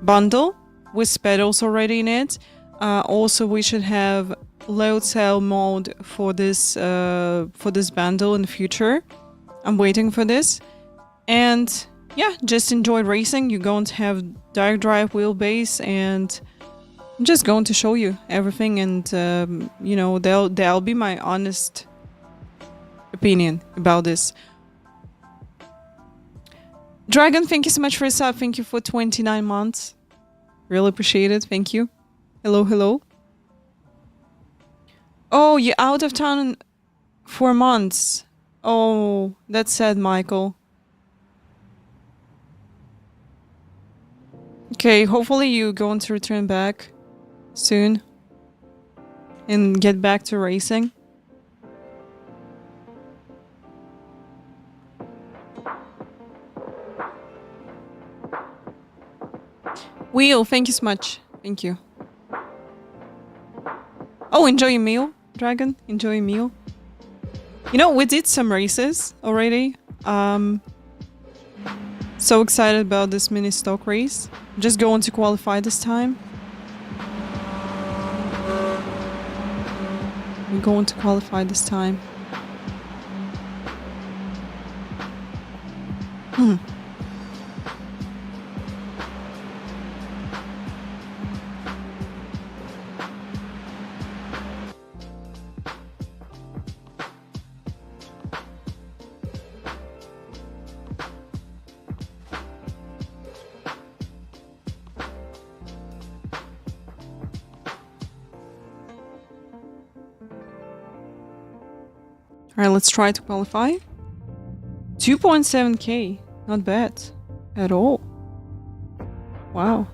bundle with pedals already in it. Also, we should have load cell mode for this bundle in the future. I'm waiting for this. And yeah, just enjoy racing. You're going to have direct drive wheelbase, and I'm just going to show you everything. And you know, that'll be my honest opinion about this. Dragon, thank you so much for a sub. Thank you for 29 months. Really appreciate it. Thank you. Hello, hello. Oh, you're out of town in 4 months. Oh, that's sad, Michael. Okay, hopefully you're going to return back soon and get back to racing. Wheel, thank you so much. Thank you. Oh, enjoy your meal, Dragon. Enjoy your meal. You know, we did some races already. So excited about this mini stock race. Just going to qualify this time. We're going to qualify this time. Alright, let's try to qualify. 2.7k. Not bad. At all. Wow.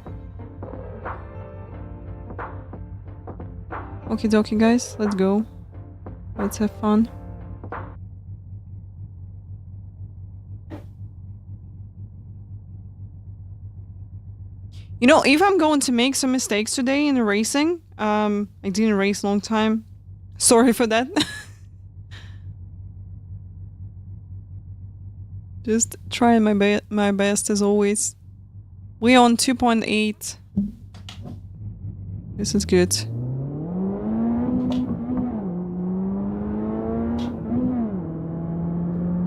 Okie dokie, guys. Let's go. Let's have fun. You know, if I'm going to make some mistakes today in the racing, I didn't race a long time. Sorry for that. Just trying my best as always. We on 2.8. This is good.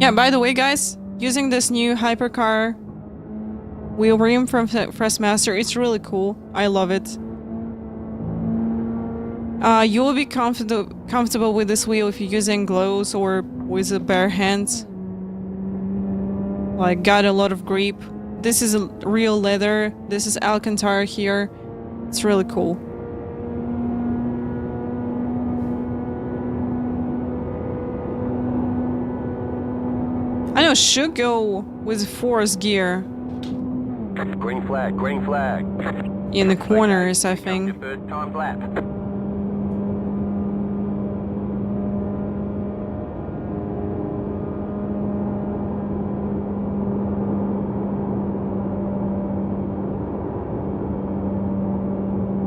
Yeah, by the way, guys, using this new hypercar wheel rim from Freshmaster, it's really cool. I love it. You will be comfortable with this wheel if you're using gloves or with a bare hand. Like, got a lot of grip. This is a real leather. This is Alcantara here. It's really cool. I know, should go with force gear. Green flag, green flag. In the corners, I think. First time lap.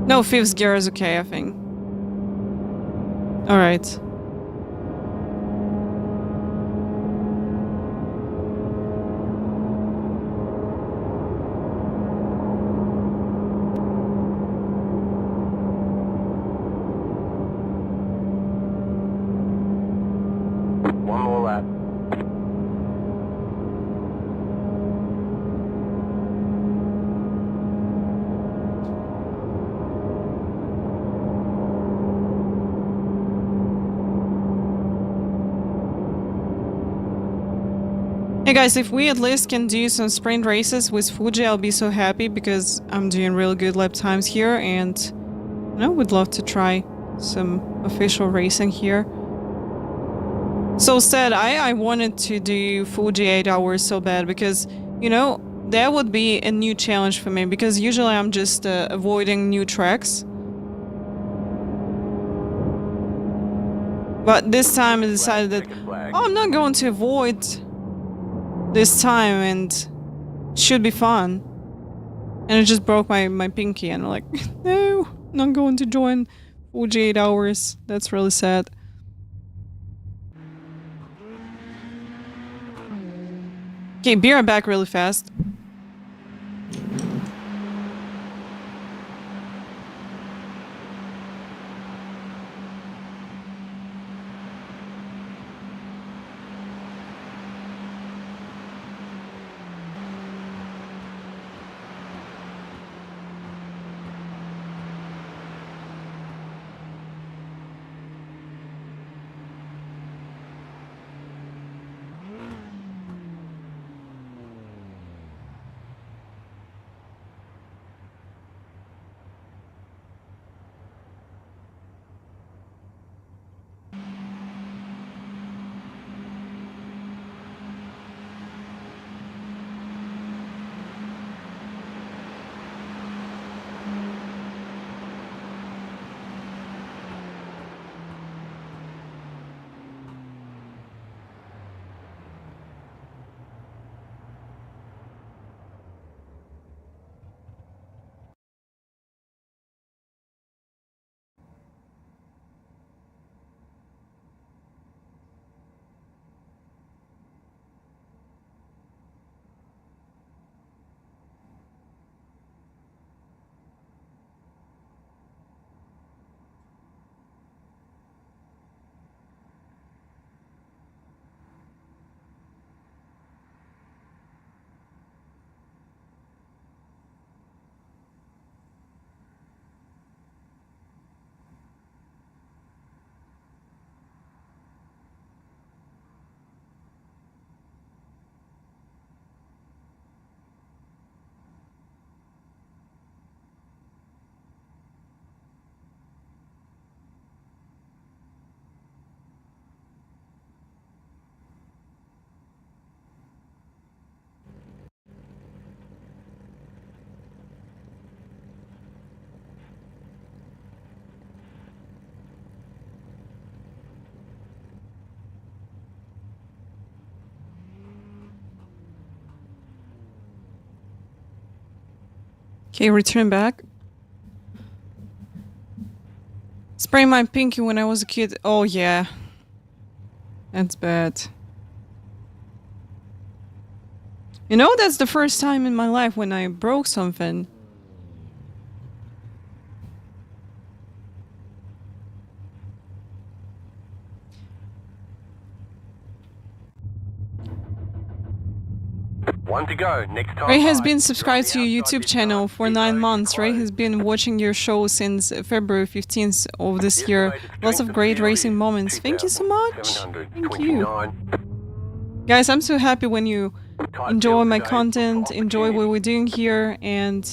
No, fifth gear is okay, I think. Alright. One more lap. Hey guys, if we at least can do some sprint races with Fuji, I'll be so happy because I'm doing really good lap times here and I would love to try some official racing here. So sad, I wanted to do Fuji 8 hours so bad because, you know, that would be a new challenge for me because usually I'm just avoiding new tracks. But this time I decided that, oh, I'm not going to avoid this time and should be fun. And it just broke my pinky and I'm like, no, not going to join Fuji 8 hours. That's really sad. Okay, be right back really fast. Okay, return back. Sprained my pinky when I was a kid. Oh yeah. That's bad. You know, that's the first time in my life when I broke something. One to go. Next time. Ray has right. been subscribed to your YouTube channel for 9 months. Ray has been watching your show since February 15th of this year. Lots of great racing moments. Thank you so much. Thank you. Guys, I'm so happy when you enjoy my content, enjoy what we're doing here, and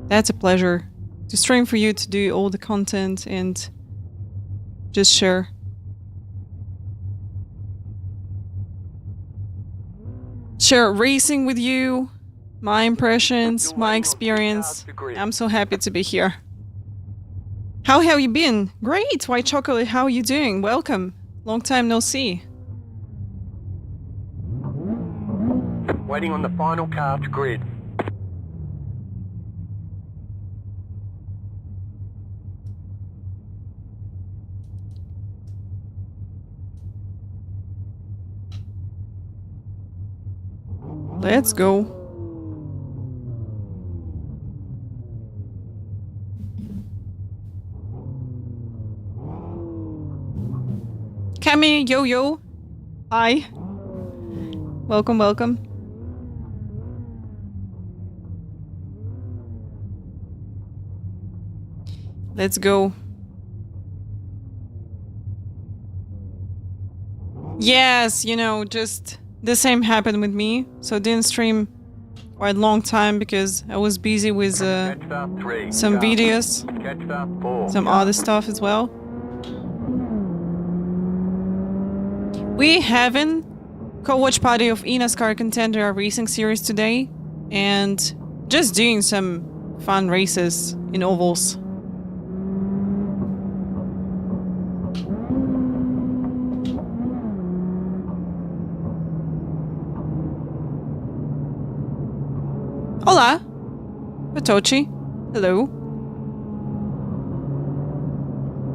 that's a pleasure to stream for you, to do all the content and just share. Share racing with you, my impressions, my experience. I'm so happy to be here. How have you been? Great, White Chocolate, how are you doing? Welcome. Long time no see. Waiting on the final car to grid. Let's go. Cami, yo. Hi. Welcome, welcome. Let's go. Yes, you know, just the same happened with me. So didn't stream quite a long time because I was busy with some videos, some other stuff as well. We having co-watch party of eNASCAR Contender iRacing series today, and just doing some fun races in ovals. Hola, Patochi. Hello.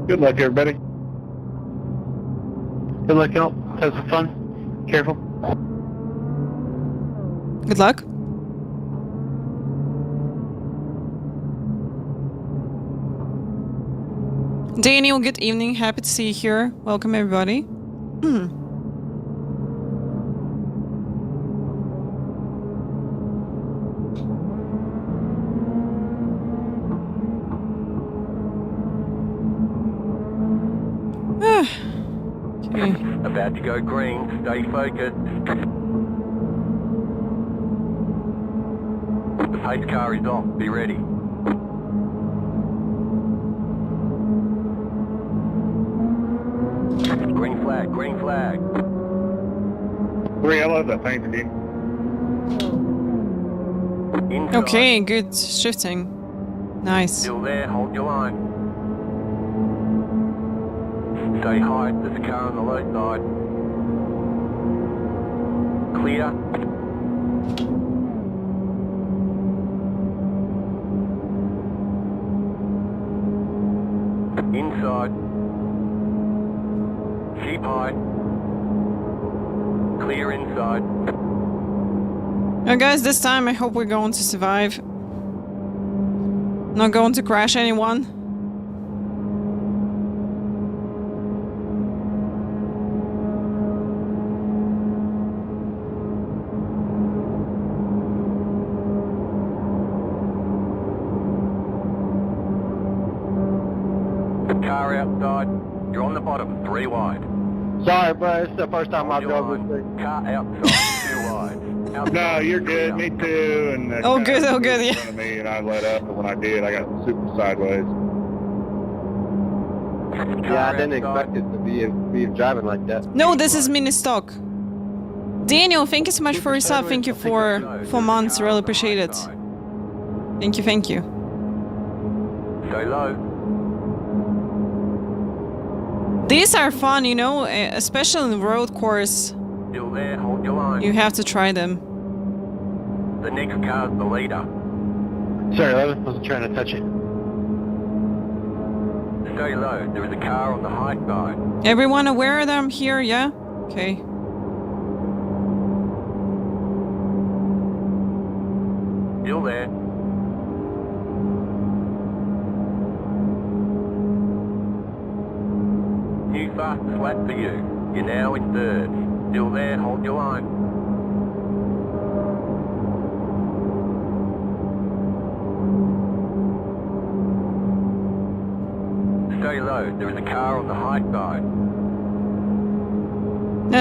Good luck, everybody. Good luck, y'all. Have some fun. Careful. Good luck. Daniel, good evening. Happy to see you here. Welcome, everybody. Okay. About to go green. Stay focused. The pace car is off. Be ready. Green flag. Green flag. I love that paint, dude. Inside. Okay, good shifting. Nice. Still there. Hold your line. Stay high. There's a car on the low side. Clear. Inside. Keep high. Clear inside. Now guys, this time I hope we're going to survive. Not going to crash anyone. Car outside. You're on the bottom. 3 wide. Sorry, bro. It's the first time I've drove this thing. Car outside. 2 wide. Outside. No, you're good. Me too. And Oh, good, oh, good, yeah. In front of me, and I let up, but when I did, I got super sideways. Car I didn't outside. expect it to be driving like that. No, this is mini stock. Daniel, thank you so much for your sub. Thank you for 4 months. Really appreciate it. Thank you, thank you. Stay low. These are fun, you know, especially in the road course. Still there. Hold your line. You have to try them. The next car's the leader. Sorry, I wasn't trying to touch it. Stay low. There is a car on the high side. Everyone aware that I'm here, yeah? Okay. Still there. New fast flat for you. You're now in third. Still there, hold your line. Stay low, there is a car on the high side.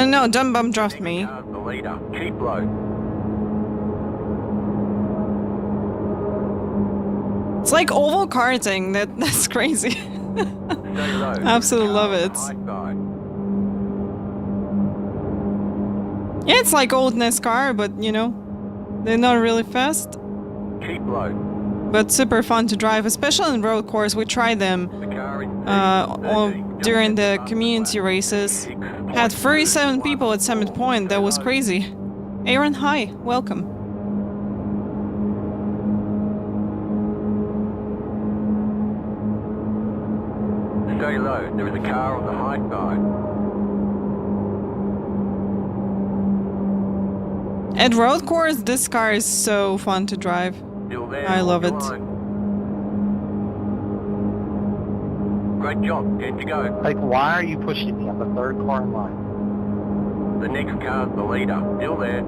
No, Dumb Bum dropped me. Car's the leader. Keep low. It's like oval karting, that's crazy. Stay low. Absolutely love it. Yeah, it's like old NASCAR, but you know, they're not really fast, Keep low. but super fun to drive, especially in road course. We tried them The car is during the community races. Had 37 people at Summit Point. That was crazy. Aaron, hi, welcome. Stay low, there is a car on the high side. At road course, this car is so fun to drive. Still there, I love hold it. your line. Great job, good to go. Like, why are you pushing me? I'm the third car in line. The next car's the leader. Still there.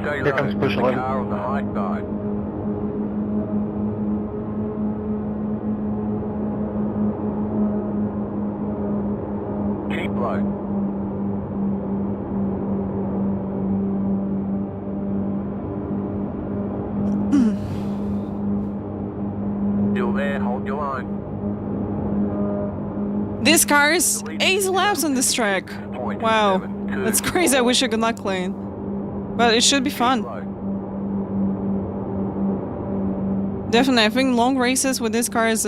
Stay Here low, comes push there's a 11. car on the high side. Keep low. Still there, hold your line. This car is 8 laps on this track. Point Wow, 7, that's 2, crazy. I wish I could not clean. But it should be fun. low. Definitely, I think long races with this car is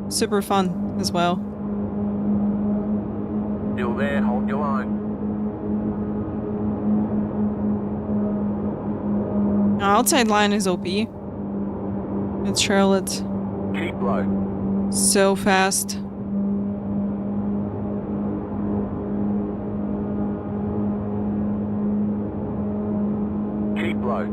super fun as well. Still there, hold your line. Outside line is OP. It's Charlotte. Keep low. So fast. Keep low.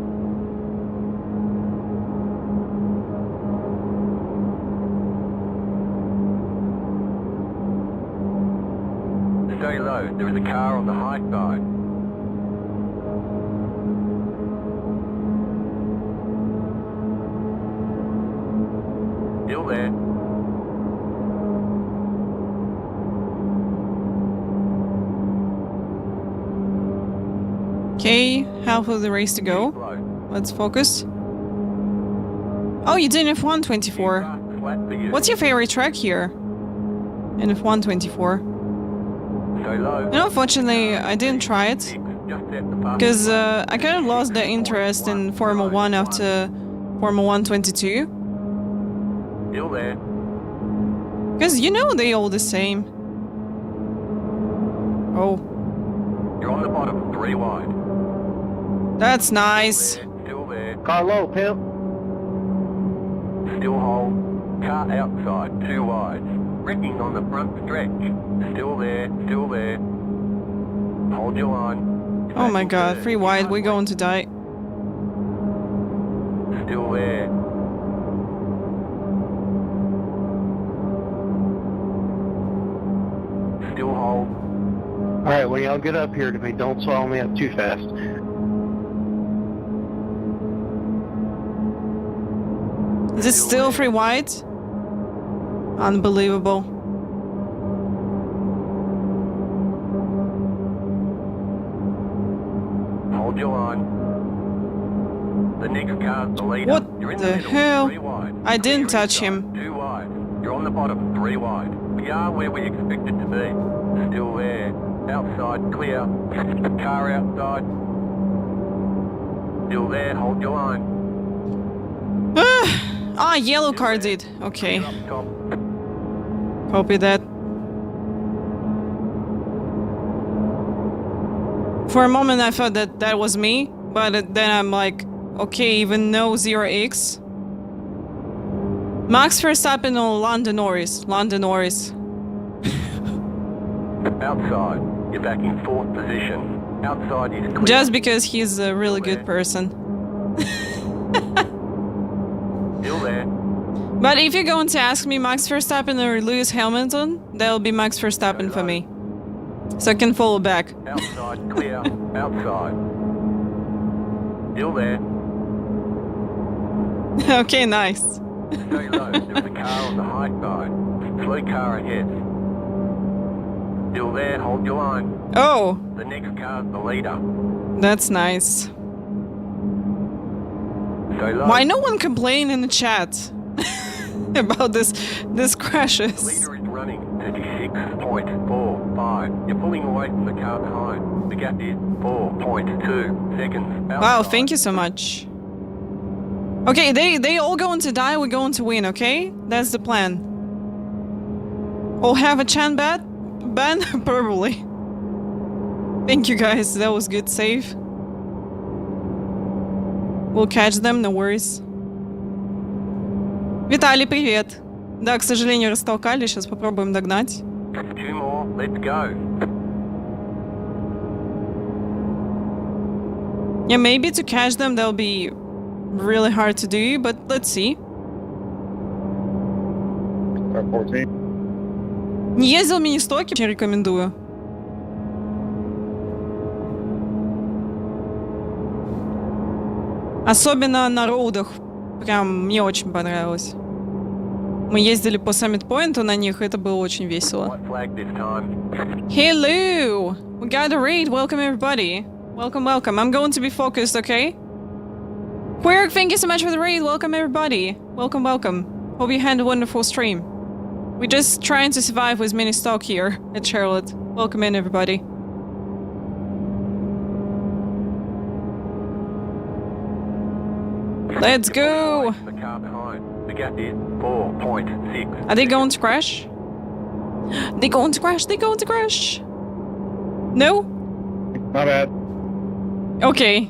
Stay low, there is a car on the high side. Still there. Okay, half of the race to Keep go. low. Let's focus. Oh, you did F1 24. Fast flat for you. What's your favorite track here? In F1 24. Stay low. No, unfortunately, I didn't try it. Just set the path. Because I kind of lost the interest in Formula 1 after Formula 1 22. Still there. Because you know they all the same. Oh, You're on the bottom, 3 wide. that's nice. Still there. Car low, pimp. Still hold. Car outside, 2 wide. Wrecking on the front stretch. Still there, still there. Hold your line. Oh my god, 3 wide, we're going to die. Still there. Still hold. Alright, when y'all get up here to me, don't swallow me up too fast. Is it still 3 wide? Unbelievable. Hold your line. The next car's the leader. What You're in the the middle, hell? 3 wide. I didn't Clear touch inside, him. 2 wide. You're on the bottom, 3 wide. We are where we expected to be. Still there. Outside, clear. Car outside. Still there, hold your line. Ah, yellow car did. Okay, Up top. copy that. For a moment I thought that that was me, but then I'm like, okay, even no 0x. Max Verstappen or Lando Norris? Lando Norris. Outside, you're back in 4th position. Outside is clear. Just because he's a really good person. Still there. But if you're going to ask me Max Verstappen or Lewis Hamilton, that'll be Max Verstappen for me. So I can follow back. Outside, clear. Outside. Still there. Okay, nice. Stay low. There's a car on the high side. Slow car ahead. Still there. Hold your line. Oh, The next car's the leader. that's nice. Stay low. Why no one complain in the chat about this crashes? Leader is running 36.45. You're pulling away from the car behind. The gap is 4.2 seconds. Wow, Outside. thank you so much. Okay, they all going to die, we're going to win, okay? That's the plan. All have a Chan ban? Probably. Thank you guys, that was good save. We'll catch them, no worries. Виталий, привет. Да, к сожалению, растолкали, сейчас попробуем догнать. 2 more. Let's go. Yeah, maybe to catch them that'll be really hard to do, but let's see. Start 14. Не ездил в Министоке, очень рекомендую. Особенно на роудах. Прям мне очень понравилось. Мы ездили по Summit Point на них, это было очень весело. White flag this time. Hello! We got a raid, welcome everybody. Welcome, welcome. I'm going to be focused, okay? Quirk, thank you so much for the raid, welcome everybody. Welcome, welcome. Hope you had a wonderful stream. We're just trying to survive with mini stock here at Charlotte. Welcome in everybody. Let's go! The car behind. The gap is 4.6. Are they going to crash? They going to crash, they going to crash! No? Not bad. Okay.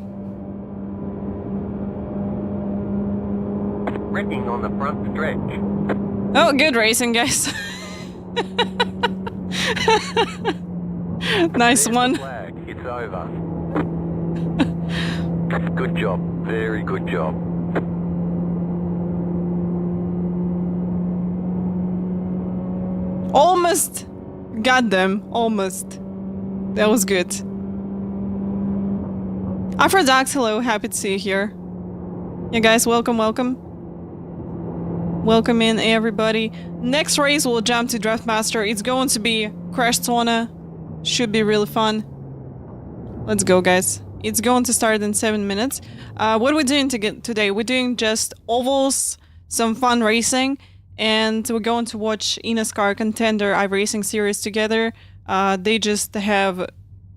Wrecking on the front stretch. Oh, good racing, guys. Nice There's the one. flag. It's over. Good job. Very good job. Almost got them. Almost. That was good. Aphrodax, hello. Happy to see you here. Yeah, guys, welcome, welcome. Welcome in, everybody. Next race, we'll jump to Draftmaster. It's going to be Crash Sauna. Should be really fun. Let's go, guys. It's going to start in 7 minutes. What are we doing today? We're doing just ovals, some fun racing, and we're going to watch eNASCAR Contender iRacing series together. They just have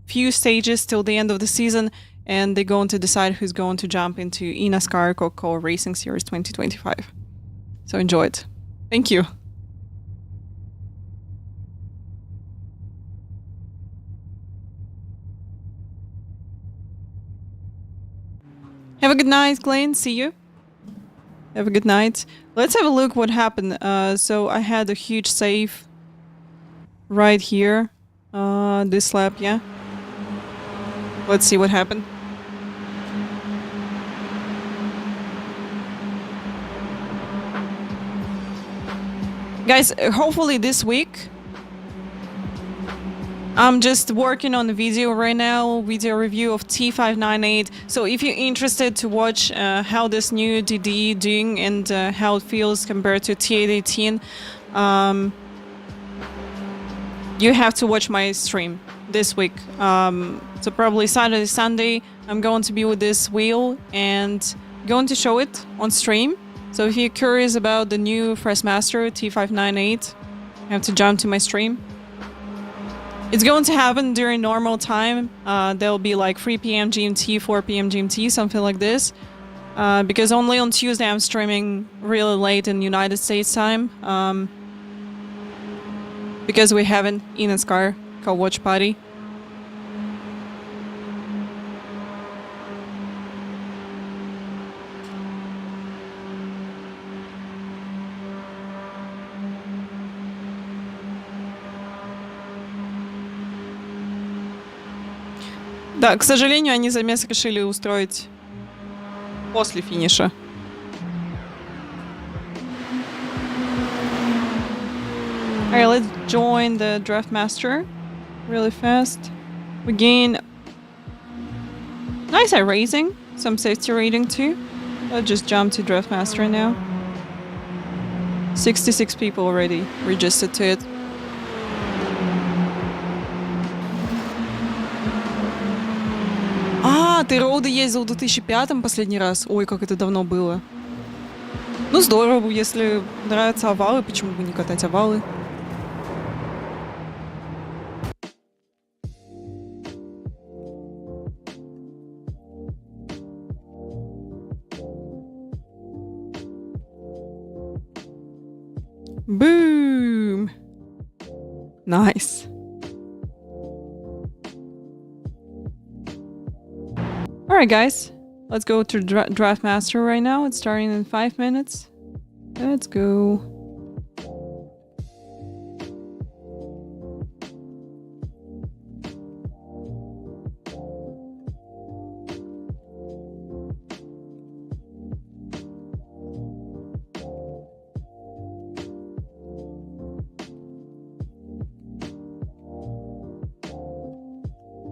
few stages till the end of the season, and they're going to decide who's going to jump into eNASCAR Coca-Cola Racing Series 2025. So enjoy it. Thank you. Have a good night, Glenn. See you. Have a good night. Let's have a look what happened. So I had a huge save right here. This lap, yeah. Let's see what happened. Guys, hopefully this week. I'm just working on the video right now, video review of T598. So if you're interested to watch how this new DD doing and how it feels compared to T818, you have to watch my stream this week. So probably Saturday, Sunday, I'm going to be with this wheel and going to show it on stream. So if you're curious about the new Freshmaster T598, you have to jump to my stream. It's going to happen during normal time. There'll be like 3 p.m. GMT, 4 p.m. GMT, something like this. Because only on Tuesday I'm streaming really late in United States time. Because we have an eNASCAR co-watch party. Да, к сожалению, они замес решили устроить после финиша. Alright, let's join the Draft Master really fast. We gain nice iRacing, some safety rating too. I'll just jump to Draft Master now. 66 people already registered to it. А, ты роуды ездил в 2005-м последний раз? Ой, как это давно было. Ну здорово, если нравятся овалы, почему бы не катать овалы? Boom! Nice. Alright guys, let's go to Draft Master right now. It's starting in 5 minutes. Let's go.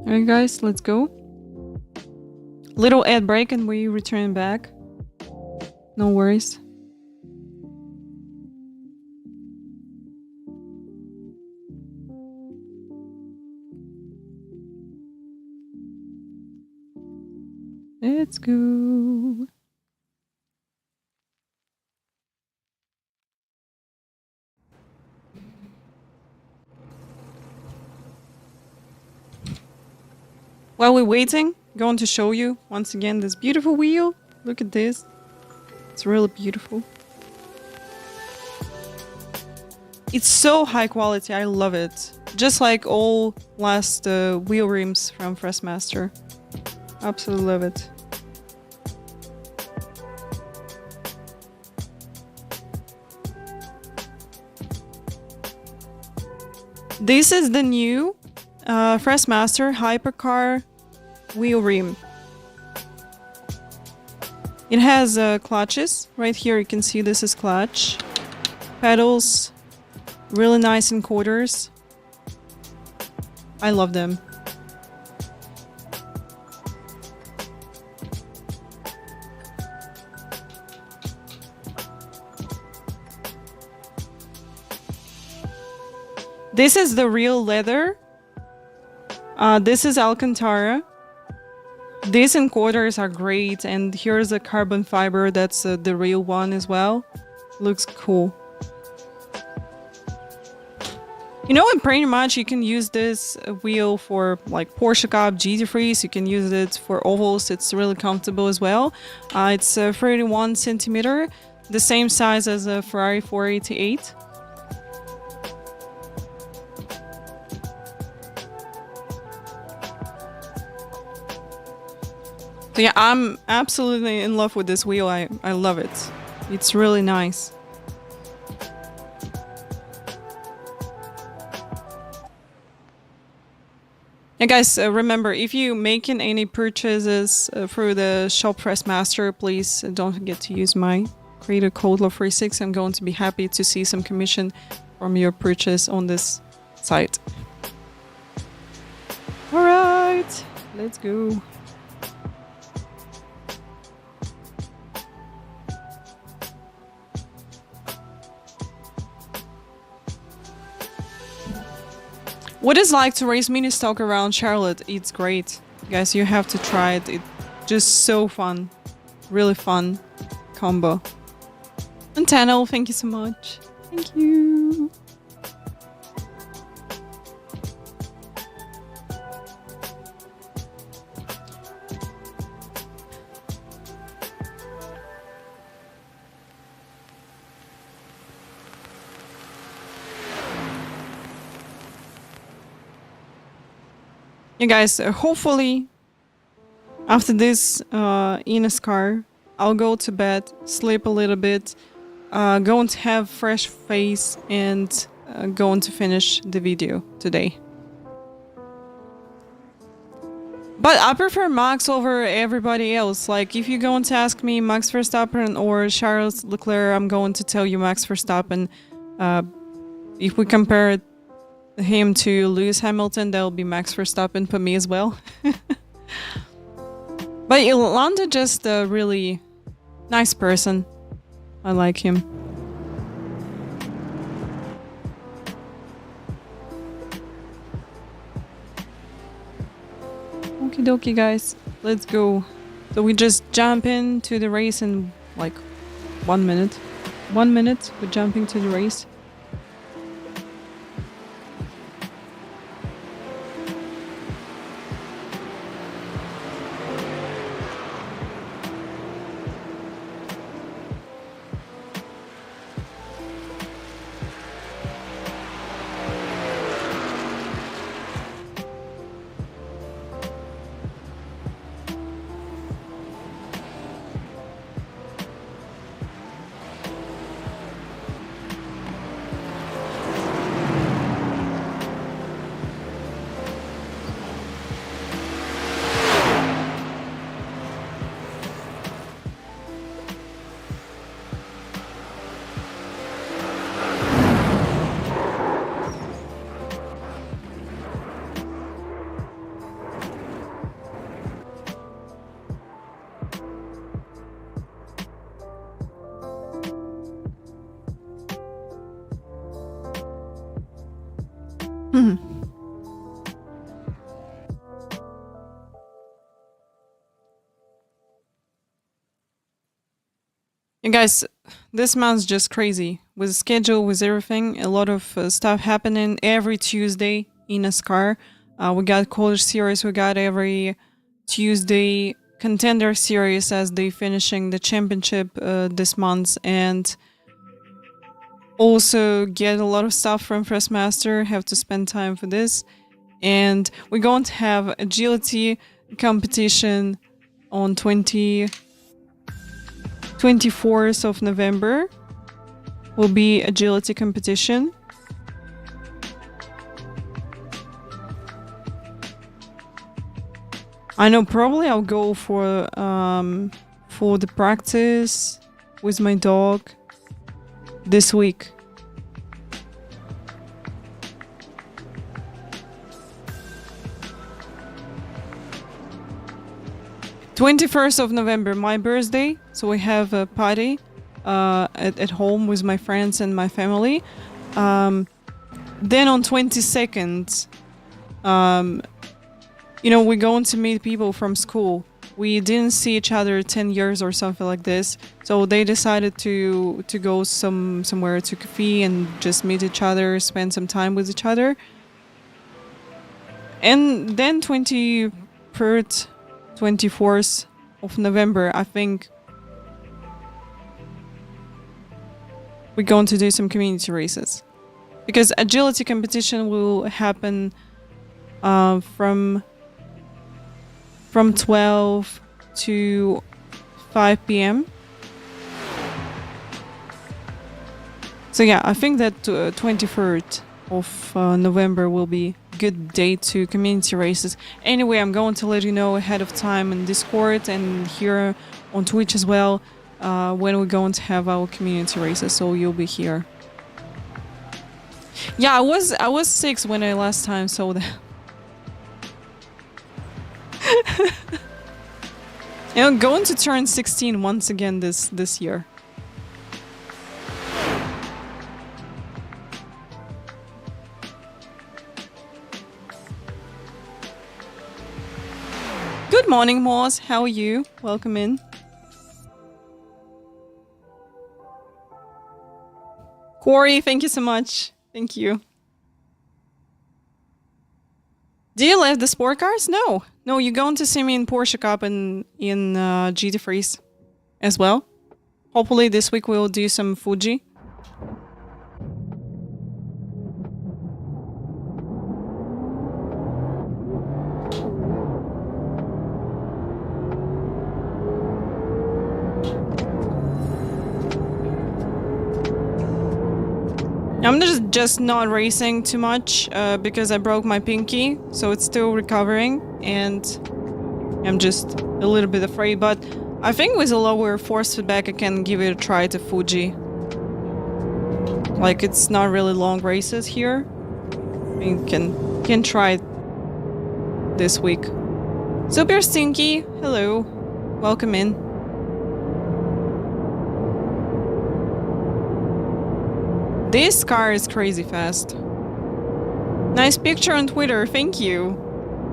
Alright guys, let's go. Little ad break and we return back. No worries. Let's go. While we're waiting, going to show you once again this beautiful wheel. Look at this. It's really beautiful. It's so high quality. I love it. Just like all last wheel rims from Freshmaster. Absolutely love it. This is the new Freshmaster Hypercar wheel rim. It has clutches. Right here you can see this is clutch. Pedals. Really nice encoders. I love them. This is the real leather. This is Alcantara. These encoders are great, and here's a carbon fiber that's the real one as well. Looks cool. You know, and pretty much you can use this wheel for like Porsche Cup, GT3s. You can use it for ovals. It's really comfortable as well. It's 31 centimeter, the same size as a Ferrari 488. So yeah, I'm absolutely in love with this wheel. I love it. It's really nice. Yeah, guys, remember, if you making any purchases through the shop Freshmaster, please don't forget to use my creator code LoveFortySix. I'm going to be happy to see some commission from your purchase on this site. All right, let's go. What it's like to race mini stock around Charlotte? It's great. Guys, you have to try it. It's just so fun. Really fun combo. And Tannel, thank you so much. Thank you. Yeah, guys, hopefully after this eNASCAR, I'll go to bed, sleep a little bit, going to have fresh face, and going to finish the video today. But I prefer Max over everybody else. Like, if you're going to ask me Max Verstappen or Charles Leclerc, I'm going to tell you Max Verstappen. If we compare him to Lewis Hamilton, that'll be Max Verstappen for me as well. But Yolanda just a really nice person. I like him. Okie dokie, guys. Let's go. So we just jump into the race in like 1 minute. 1 minute, we're jumping to the race. And guys, this month's just crazy. With the schedule, with everything, a lot of stuff happening every Tuesday in eNASCAR. We got college series, we got every Tuesday Contender series as they finishing the championship this month, and also get a lot of stuff from First Master, have to spend time for this. And we're going to have agility competition on 24th of November. Will be agility competition. I know, probably I'll go for the practice with my dog this week. #21st of November, my birthday, so we have a party at home with my friends and my family. Then on 22nd, you know, we're going to meet people from school. We didn't see each other 10 years or something like this, so they decided to go somewhere to cafe and just meet each other, spend some time with each other. And then 23rd, 24th of November, I think we're going to do some community races, because agility competition will happen from 12 to 5 p.m. So yeah, I think that 23rd of November will be a good date to community races. Anyway, I'm going to let you know ahead of time in Discord and here on Twitch as well when we're going to have our community races, so you'll be here. Yeah, I was 6 when I last time saw that. You know, going to turn 16 once again this year. Good morning, Moss. How are you? Welcome in. Corey, thank you so much. Thank you. Do you love the sport cars? No. No, you're going to see me in Porsche Cup and in GT Freeze as well. Hopefully this week we'll do some Fuji. I'm just not racing too much because I broke my pinky, so it's still recovering, and I'm just a little bit afraid, but I think with a lower force feedback I can give it a try to Fuji. Like, it's not really long races here. You can try it this week. Super Stinky, hello. Welcome in. This car is crazy fast. Nice picture on Twitter, thank you.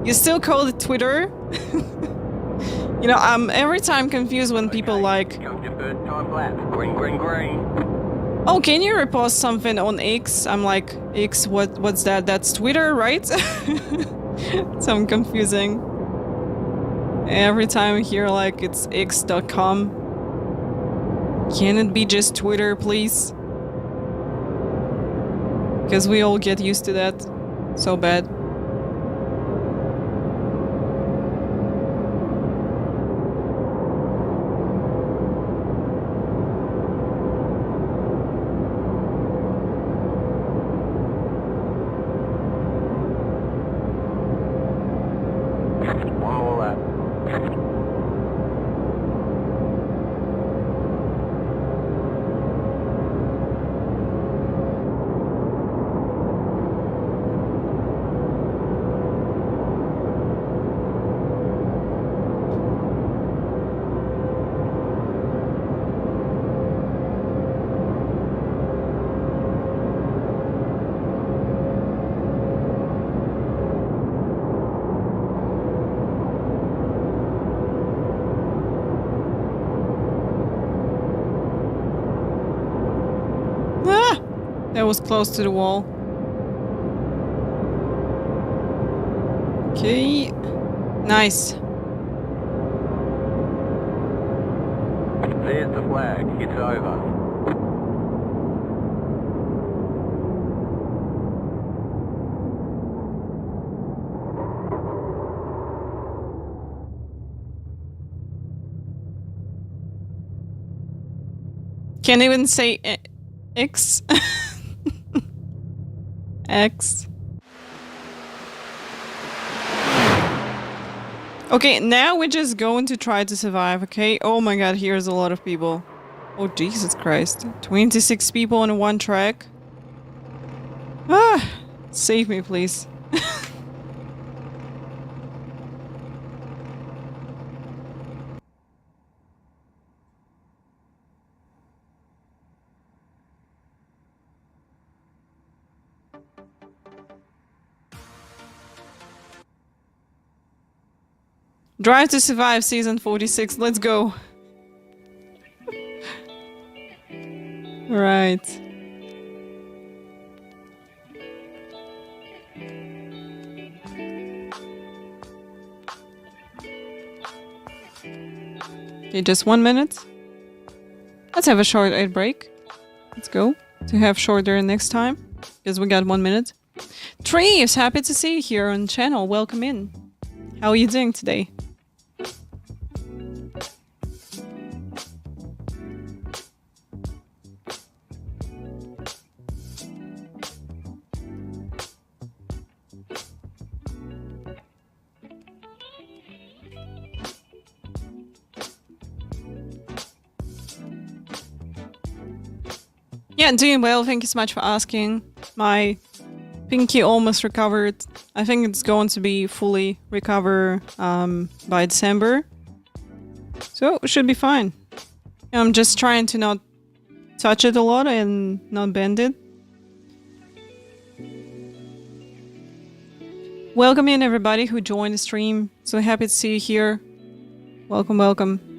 You still call it Twitter? You know, I'm every time confused when people like... Green, green, green. Oh, can you repost something on X? I'm like, X, what's that? That's Twitter, right? So confusing. Every time I hear like it's x.com. Can it be just Twitter, please? Because we all get used to that so bad. One more lap. That was close to the wall. Okay. Nice. There's the flag. It's over. Can't even say X. X. Okay, now we're just going to try to survive, okay? Oh my god, here's a lot of people. Oh, Jesus Christ. 26 people on one track. Ah! Save me, please. Drive to Survive season 46, let's go. Right. Okay, just 1 minute. Let's have a short ad break. Let's go. To have shorter next time. Because we got 1 minute. Trees, happy to see you here on the channel. Welcome in. How are you doing today? Yeah, doing well. Thank you so much for asking. My pinky almost recovered. I think it's going to be fully recover by December. So it should be fine. I'm just trying to not touch it a lot and not bend it. Welcome in everybody who joined the stream. So happy to see you here. Welcome, welcome.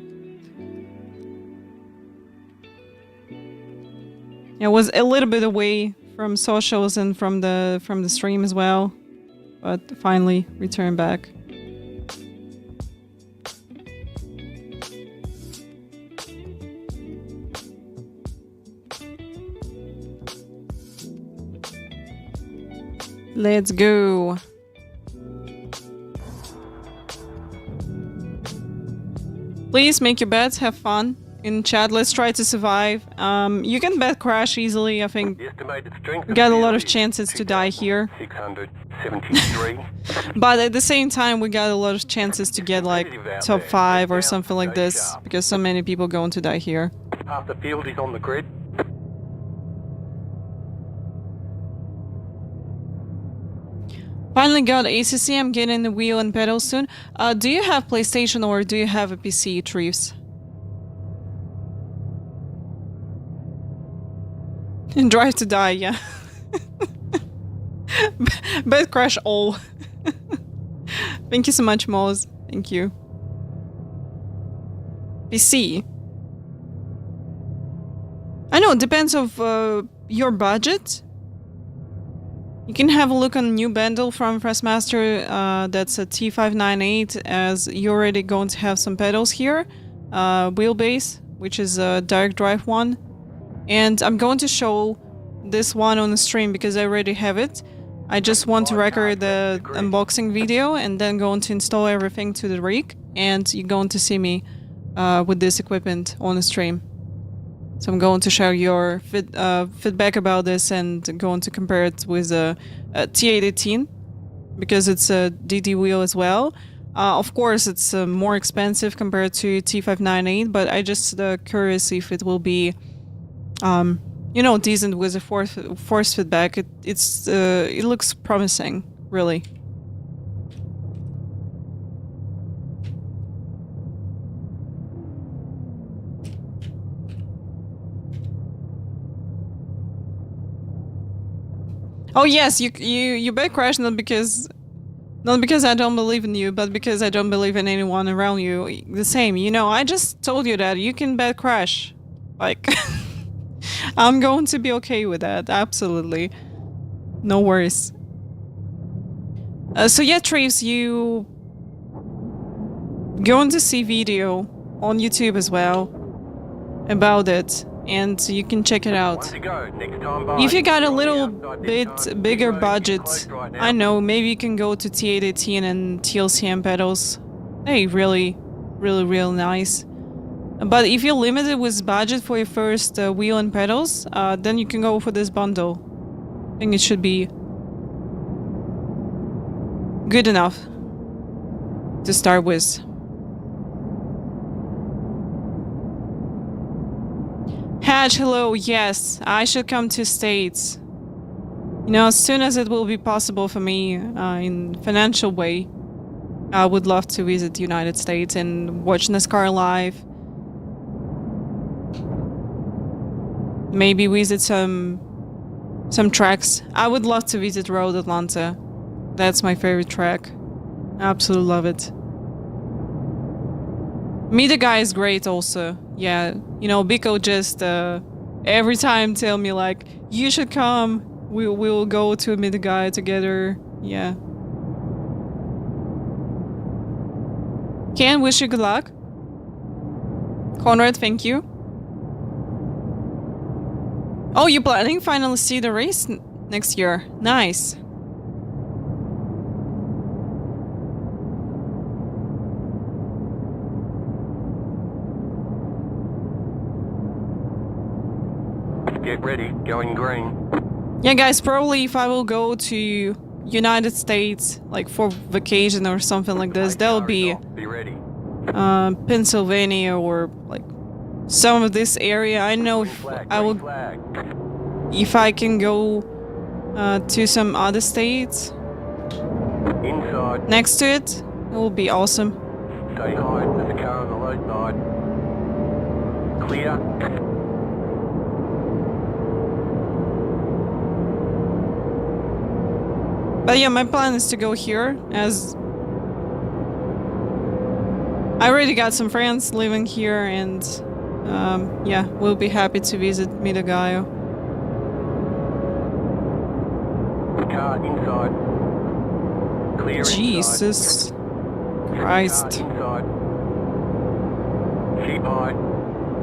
I was a little bit away from socials and from the stream as well, but finally returned back. Let's go. Please make your bets, have fun. in chat. Let's try to survive. You can bed crash easily. I think The estimated strength we got a lot of field is chances to die here. 673. But at the same time, we got a lot of chances to get like top 5 or something like this, because so many people going to die here. Half the field is on the grid. Finally got ACC. I'm getting the wheel and pedal soon. Do you have PlayStation or do you have a PC, Treves? Drive to die, yeah. Bed crash all. Thank you so much, Moz. Thank you. PC. I know, it depends of your budget. You can have a look on a new bundle from Freshmaster, that's a T598, as you're already going to have some pedals here. Wheelbase, which is a direct drive one. And I'm going to show this one on the stream because I already have it. I just want to record the unboxing video and then going to install everything to the rig. And you're going to see me with this equipment on the stream. So I'm going to share your feedback about this and going to compare it with a T818 because it's a DD wheel as well. Of course, it's more expensive compared to T598, but I just curious if it will be, you know, decent with a force feedback. It looks promising, really. Oh yes, you bed crash not because I don't believe in you, but because I don't believe in anyone around you. The same, you know. I just told you that you can bed crash, like I'm going to be okay with that. Absolutely, no worries. So yeah, Trace, you going to see video on YouTube as well about it. And you can check it out. If you got a little bit bigger budget, I know, maybe you can go to T818 and TLCM pedals. Hey, really nice. But if you're limited with budget for your first wheel and pedals, then you can go for this bundle. I think it should be good enough to start with. Hatch, hello, yes, I should come to States. You know, as soon as it will be possible for me, in financial way, I would love to visit the United States and watch NASCAR live. Maybe visit some tracks. I would love to visit Road Atlanta. That's my favorite track. I absolutely love it. Meet the guy is great also. Yeah, you know, Biko just every time tell me like, you should come, we'll go to meet the guy together. Yeah. Ken, wish you good luck. Conrad, thank you. Oh, you're planning finally see the race next year. Nice. Get ready, going green. Yeah, guys, probably if I will go to United States, like for vacation or something like this, that'll be ready. Pennsylvania or like some of this area. I know if I will, if I can go to some other states Inside. next to it, it will be awesome. Stay high, there's a car on the low side. Clear. But yeah, my plan is to go here, as I already got some friends living here, and yeah, we'll be happy to visit Midagayo. Car inside. Clear Jesus Christ. inside. Keep high.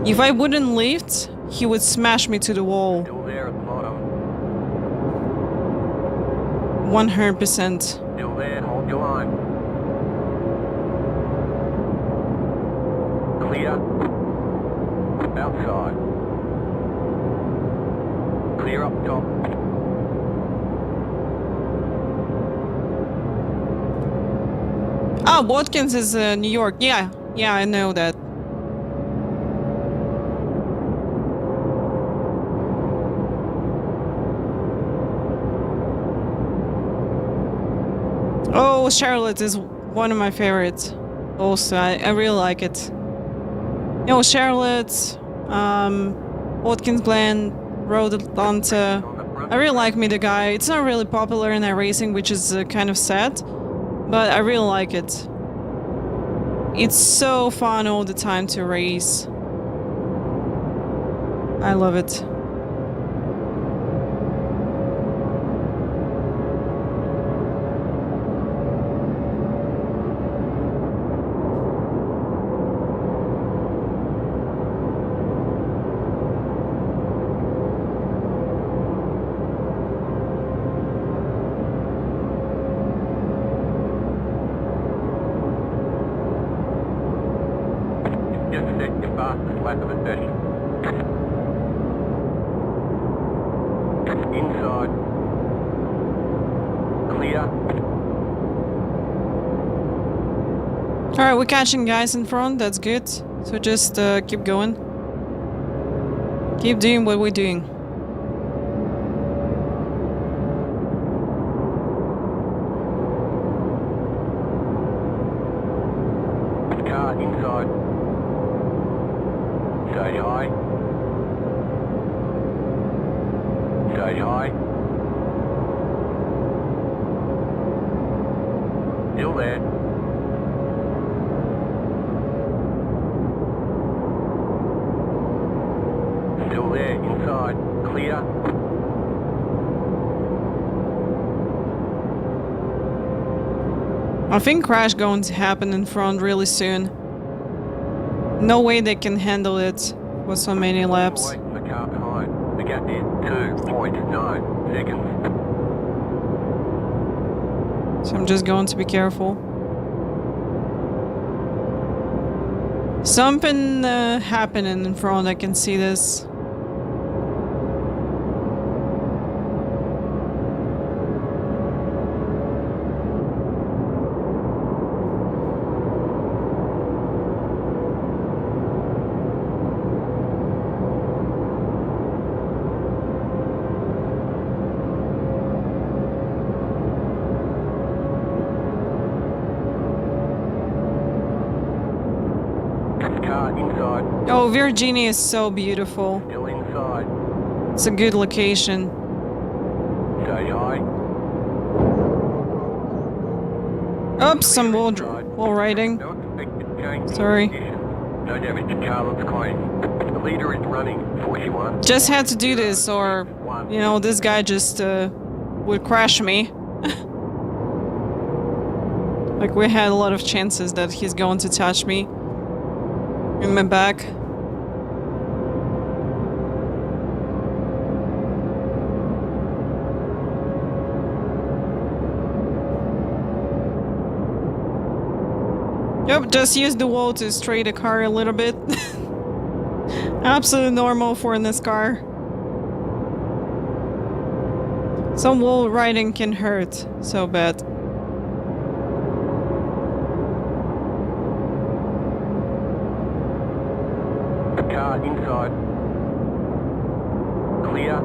If I wouldn't lift, he would smash me to the wall. Still there at the bottom. 100%. Still there, hold your line. Clear. Outside. Clear up top. Ah, Watkins is New York. Yeah, I know that. Oh, Charlotte is one of my favorites. Also, I really like it. You know, Charlotte, Watkins Glen, Road Atlanta. I really like Me the Guy. It's not really popular in iRacing, which is kind of sad, but I really like it. It's so fun all the time to race. I love it. Just set your fastest lap of the session. Inside. Clear. Alright, we're catching guys in front, that's good. So just keep going. Keep doing what we're doing. Car inside. Stay high. Stay high. Still there. Still there, inside. Clear. I think crash going to happen in front really soon. No way they can handle it for so many laps. Away from the car behind. The gap is 2.9 seconds. So I'm just going to be careful. Something happening in front, I can see this. Car inside. Oh, Virginia is so beautiful. Still inside. It's a good location. Stay high. Oops, some wall riding. No expected change in Sorry. conditions. No damage to car looks clean. The leader is running 41. Just had to do this, or, you know, this guy just would crash me. Like, we had a lot of chances that he's going to touch me in my back. Yep, just use the wall to stray the car a little bit. Absolutely normal for NASCAR. Some wall riding can hurt so bad. Car inside. Clear.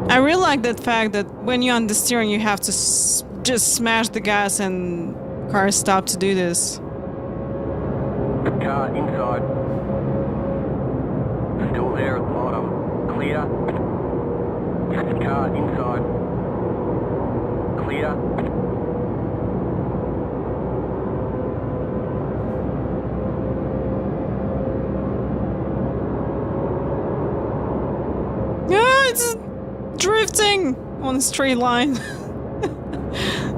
I really like that fact that when you're on the steering, you have to just smash the gas and cars stop to do this. Car inside. Still there at the bottom. Clear. Car inside. Clear. Ah, it's drifting on a straight line.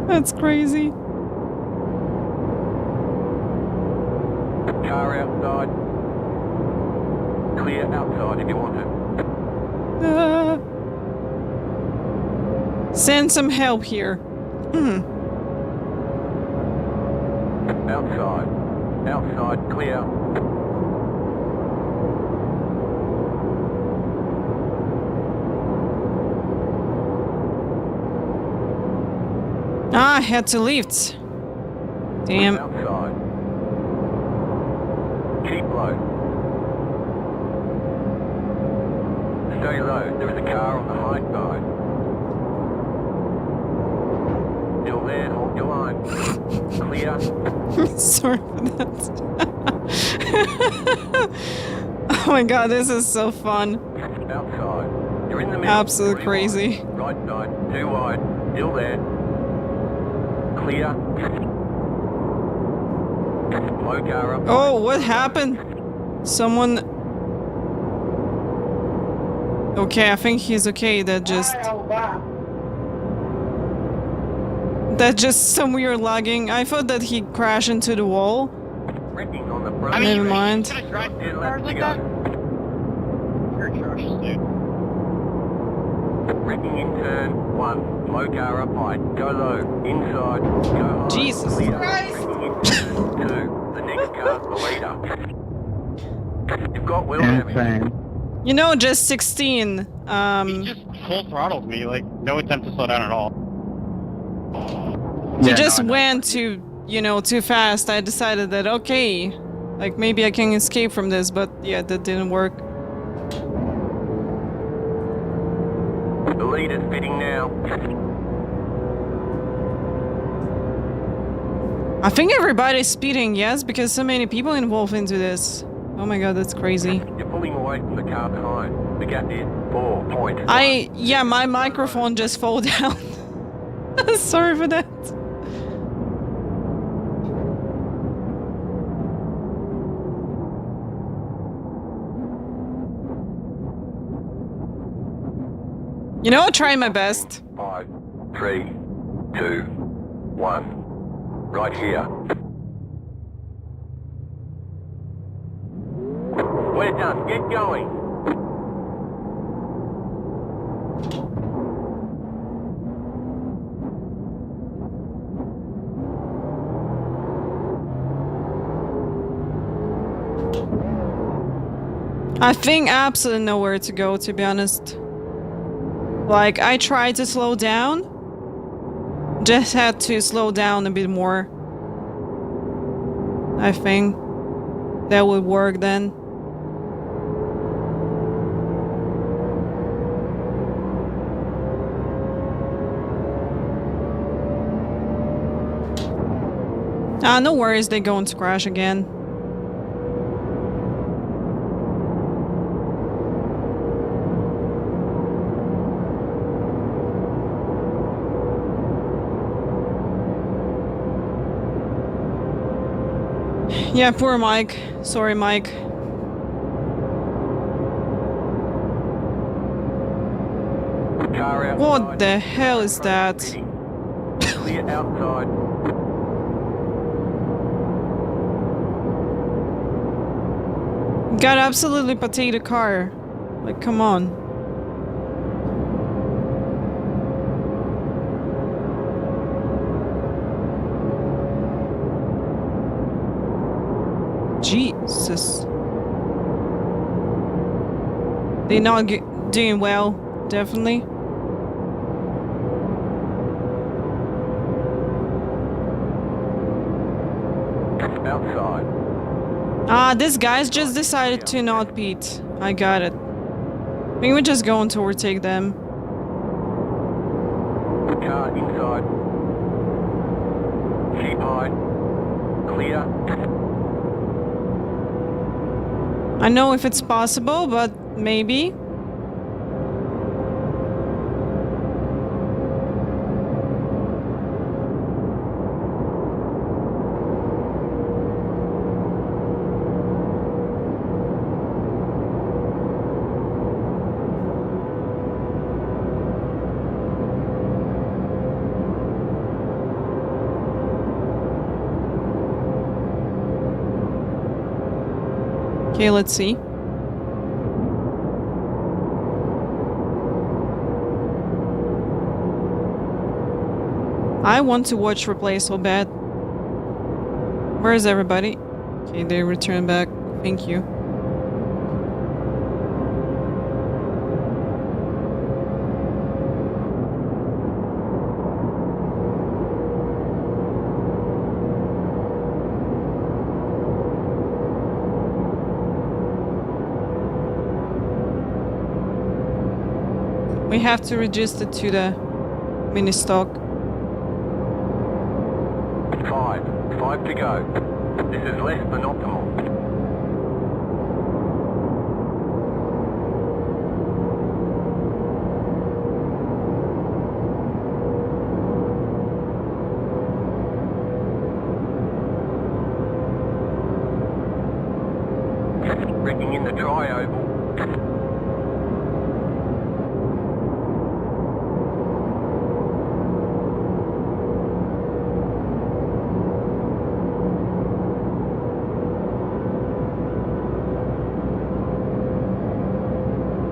That's crazy. Car outside. Clear outside if you want it. Send some help here. Outside. Outside, clear. Ah, I had to lift. Damn. Outside. Keep low. Stay low. There is a car on the high side. Still there. Hold your line. Clear. Sorry for that. Oh my god, this is so fun. Outside. You're in the middle. Absolutely 3 crazy. wide. Right side. 2 wide. Still there. Clear. Low car up. Oh, what happened? Someone... Okay, I think he's okay. That just some weird lagging. I thought that he crashed into the wall. Wrecking on the front. Never mind. Ten laps to go. You're atrocious, dude. Wrecking in turn 1. Low car up high. Go low. Inside. Go high. Jesus Clear. Christ. Wrecking in turn 2. The next car's the leader. You've got wheel damage. Insane. You know, just 16. He just full throttled me, like, no attempt to slow down at all. You just went too, you know, too fast. I decided that, okay, like maybe I can escape from this, but yeah, that didn't work. The leader's fitting now. I think everybody's speeding, yes, because so many people involved into this. Oh my god, that's crazy. You're pulling away from the car behind. The gap is 4.5. Yeah, my microphone just fell down. Sorry for that. You know, I'll try my best. 5, 3, 2, 1. Right here. We're done. Get going. I think absolutely nowhere to go, to be honest. Like, I tried to slow down. Just had to slow down a bit more. I think that would work then. Ah, no worries, they're going to crash again. Yeah, poor Mike. Sorry, Mike. Car outside. What the hell is that? Clear outside. Got absolutely potato car. Like, come on. Jesus. They're not doing well, definitely. Outside. Ah, this guy's just decided to not pit. I got it. I think we're just going to overtake them. Car inside. Keep high. Clear. I know if it's possible, but maybe. Okay, let's see. I want to watch replay so bad. Where is everybody? Okay, they return back. Thank you. We have to register to the mini stock. 5 to go. This is less than optimal. Bringing in the tri-oval.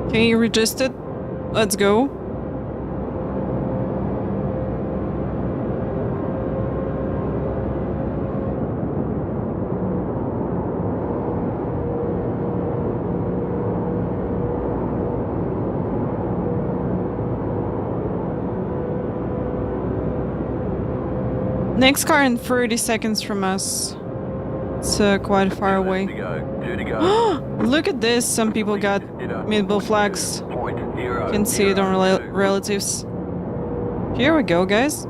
Okay, you registered. Let's go. Next car in 30 seconds from us. It's quite far away. 2 to go. Look at this. Some people got mid-bull flags. You can see it on relatives. Here we go, guys.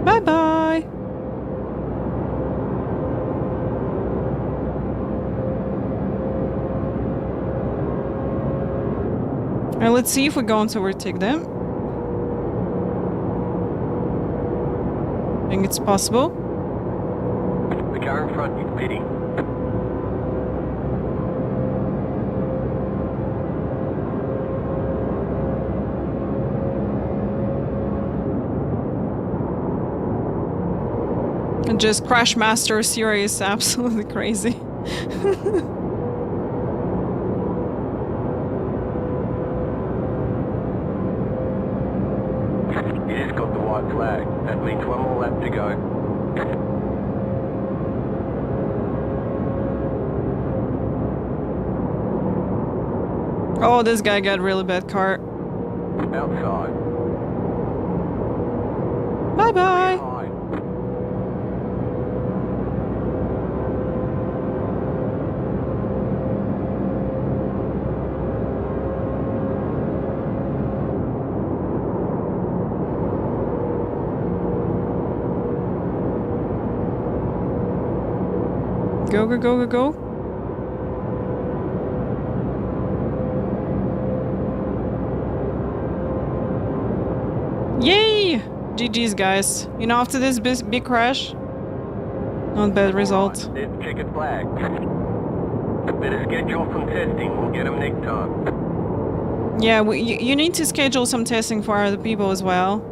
Bye-bye. Alright, let's see if we're going to overtake them. I think it's possible. The car in front is pitting. And just Crash Master series, absolutely crazy. It has got the white flag. That means one more lap to go. Oh, this guy got really bad car. Outside. Bye-bye. High. Go, go, go, go, go. Yay! GG's, guys. You know, after this big crash, not bad result. Right, there's the checkered flag. Better schedule some testing. We'll get them next time. Yeah, you need to schedule some testing for other people as well.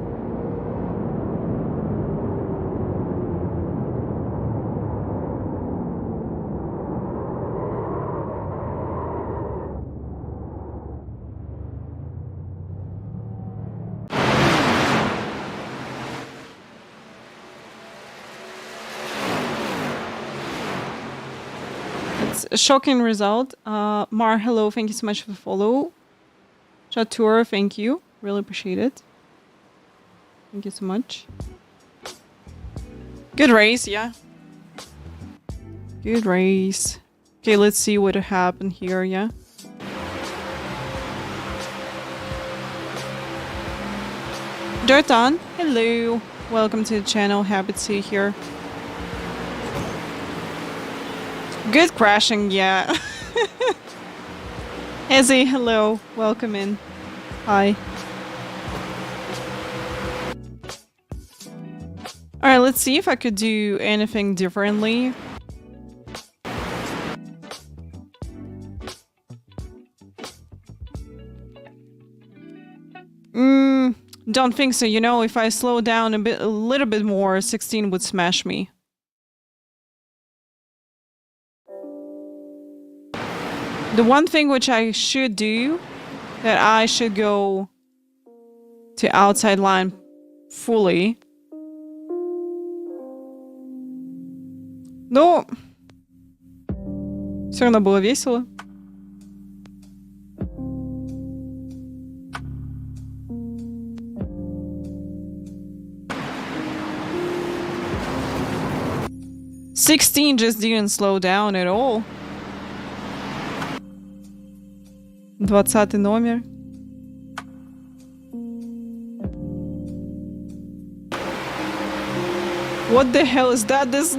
A shocking result. Mar, hello, thank you so much for the follow. Chatur, thank you. Really appreciate it. Thank you so much. Good race, yeah. Good race. Okay, let's see what happened here, yeah. Dirton, hello. Welcome to the channel. Happy to see you here. Good crashing, yeah. Ezzy, hello. Welcome in. Hi. Alright, let's see if I could do anything differently. Don't think so. You know, if I slow down a little bit more, 16 would smash me. The one thing which I should do, that I should go to outside line fully. Но все равно было весело. "16 just didn't slow down at all." 20-й номер. What the hell is that? This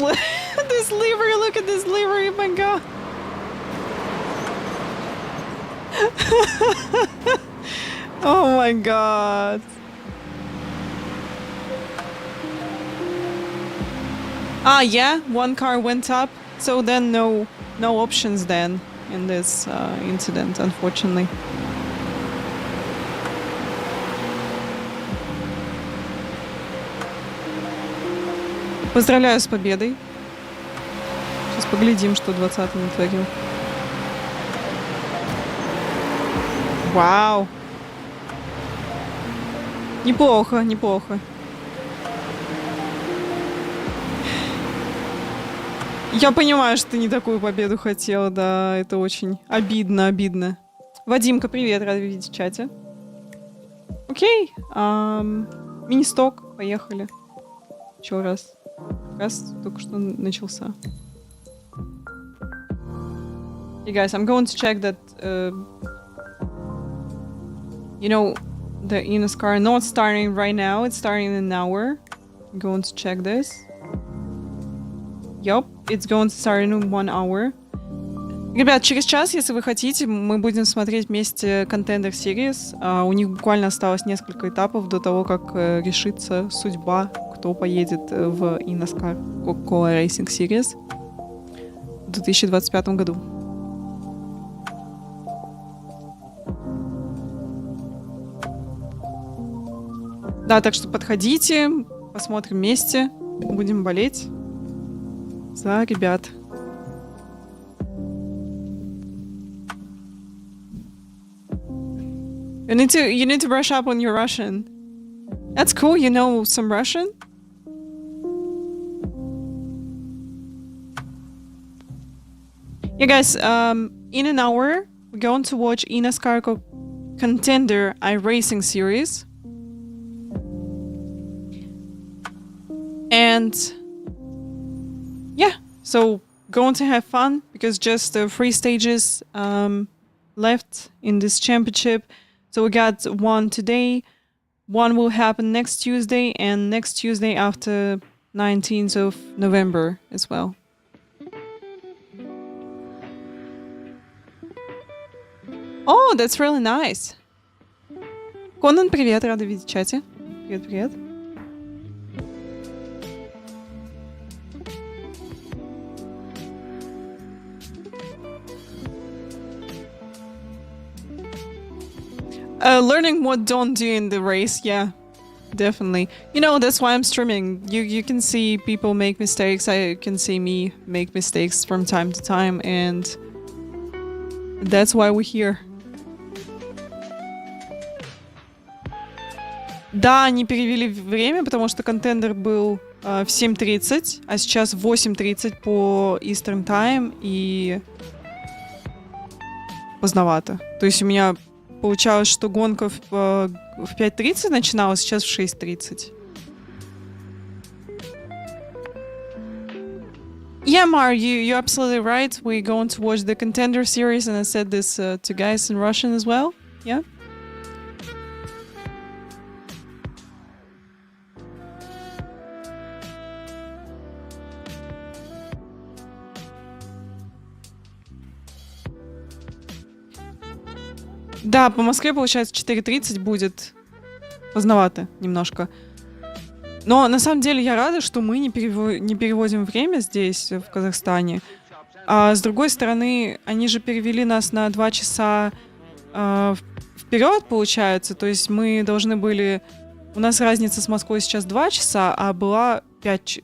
livery, look at this livery, my god. Oh my god. Ah, yeah, one car went up, so then no options then in this incident, unfortunately. Поздравляю с победой. Сейчас поглядим, что 20-й натворил. Вау. Неплохо, неплохо. Я понимаю, что ты не такую победу хотел, да, это очень обидно. Вадимка, привет, рад видеть в чате. Окей, мини-сток, поехали. Еще раз. Раз только что начался. Hey guys, I'm going to check that, you know, the eNASCAR not starting right now, it's starting in an hour. I'm going to check this. Yup, it's going to start in 1 hour. Ребят, через час, если вы хотите, мы будем смотреть вместе Contender Series. У них буквально осталось несколько этапов до того, как решится судьба, кто поедет в eNASCAR Coca-Cola Racing Series в 2025 году. Да, так что подходите, посмотрим вместе, будем болеть за ребят. You need to brush up on your Russian. That's cool, you know some Russian? Yeah, guys, in an hour, we're going to watch eNASCAR Contender iRacing series. And yeah, so going to have fun because just 3 stages left in this championship. So we got 1 today, 1 will happen next Tuesday, and next Tuesday after 19th of November as well. Oh, that's really nice. Конан, привет, рада видеть в чате. Привет. Learning what don't do in the race, yeah, definitely. You know, that's why I'm streaming. You can see people make mistakes. I can see me make mistakes from time to time, and that's why we're here. Да, они перевели время, потому что Contender был в 7:30, а сейчас 8:30 по Eastern Time, и поздновато. То есть у меня получалось, что гонка в 5:30 начиналась, сейчас в 6:30. Yeah, Mar, you're absolutely right. We're going to watch the Contender series, and I said this to guys in Russian as well. Yeah. Да, по Москве, получается, 4:30 будет. Поздновато немножко. Но на самом деле я рада, что мы не переводим время здесь, в Казахстане. А с другой стороны, они же перевели нас на 2 часа вперед, получается. То есть мы должны были... У нас разница с Москвой сейчас 2 часа, а была 5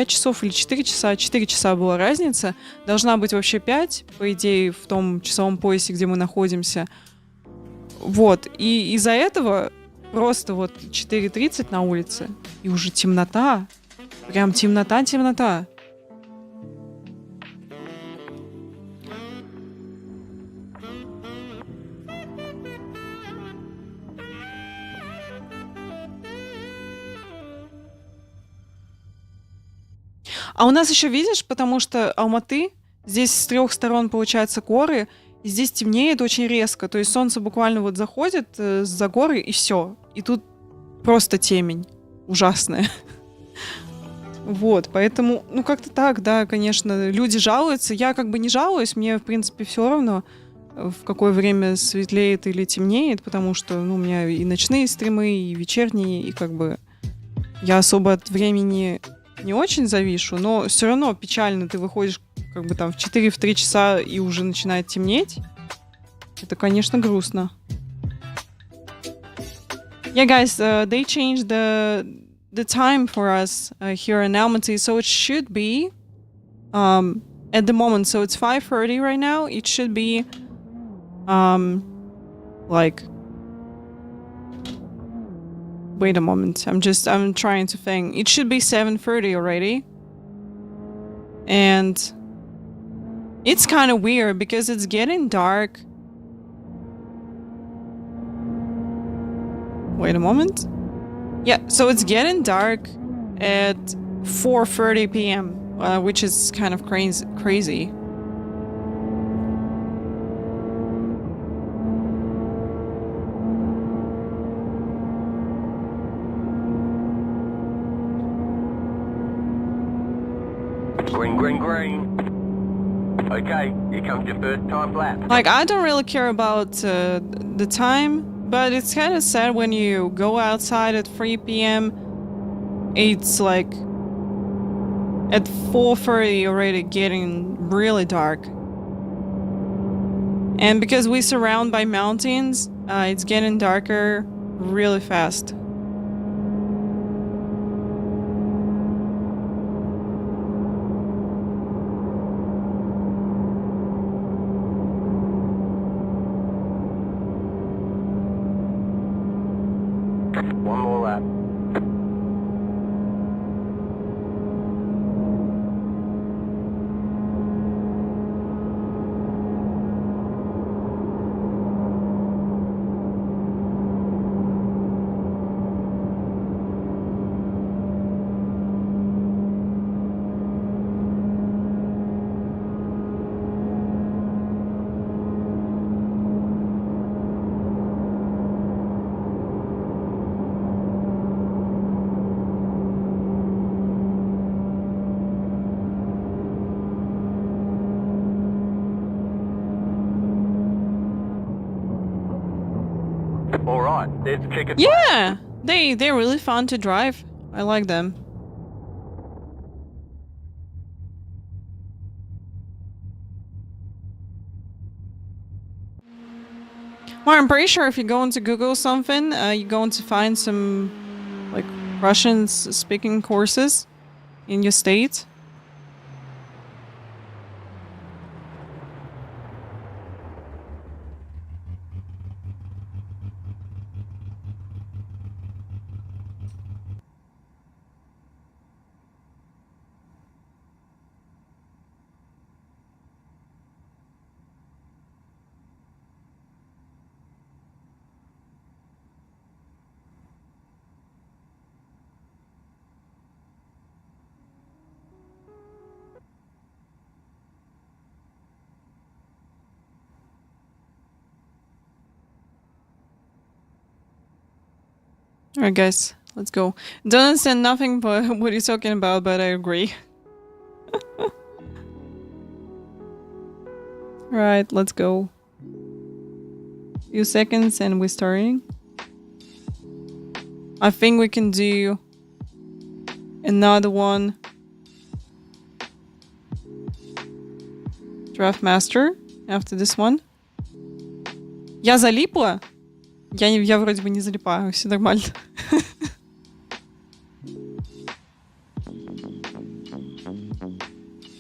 часов или 4 часа. 4 часа была разница. Должна быть вообще 5, по идее, в том часовом поясе, где мы находимся. Вот, и из-за этого просто вот 4:30 на улице, и уже темнота. Прям темнота. А у нас еще, видишь, потому что Алматы, здесь с 3 сторон, получается, горы, и здесь темнеет очень резко. То есть солнце буквально вот заходит за горы, и все. И тут просто темень. Ужасная. Вот, поэтому, ну, как-то так, да, конечно, люди жалуются. Я как бы не жалуюсь, мне, в принципе, все равно, в какое время светлеет или темнеет, потому что, ну, у меня и ночные стримы, и вечерние, и как бы я особо от времени не очень завишу, но все равно печально, ты выходишь как бы там в 4-3 часа и уже начинает темнеть. Это, конечно, грустно. Yeah, guys, they changed the time for us here in Almaty, so it should be at the moment, so it's 5:30 right now. It should be like, wait a moment, I'm trying to think. It should be 7:30 already. And it's kind of weird because it's getting dark. Wait a moment. Yeah, so it's getting dark at 4:30 p.m., which is kind of crazy. Green. Okay, here comes your first time lap. Like, I don't really care about the time, but it's kind of sad when you go outside at 3 p.m. It's like at 4:30 already getting really dark. And because we surround by mountains, it's getting darker really fast. One more lap. All right, there's the checkered flag. Yeah, they're really fun to drive. I like them. Well, I'm pretty sure if you go into Google something, you're going to find some like Russian speaking courses in your state. Alright guys, let's go. Don't understand nothing but what you're talking about, but I agree. Alright, let's go. Few seconds and we're starting. I think we can do another one. Draft Master after this one. Я залипла? Я вроде бы не залипаю, все нормально.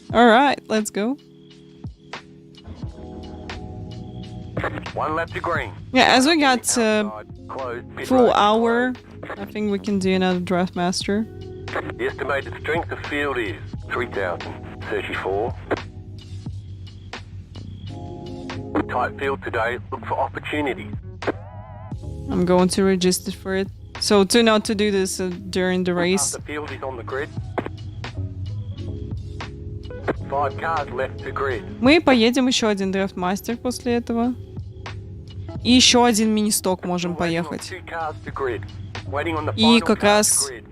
Alright, let's go. 1 lap to green. Yeah, as we got Outside, closed, pit full road. hour, I think we can do another draft master. The estimated strength of field is 3,034. Tight field today. Look for opportunities. I'm going to register for it. So to not to do this during the race. The field is on the grid. 5 cars left to grid. Мы поедем еще один дрифт-мастер после этого. И еще один мини-сток можем поехать. 2 cars to grid. Waiting on the И final как car раз... to grid.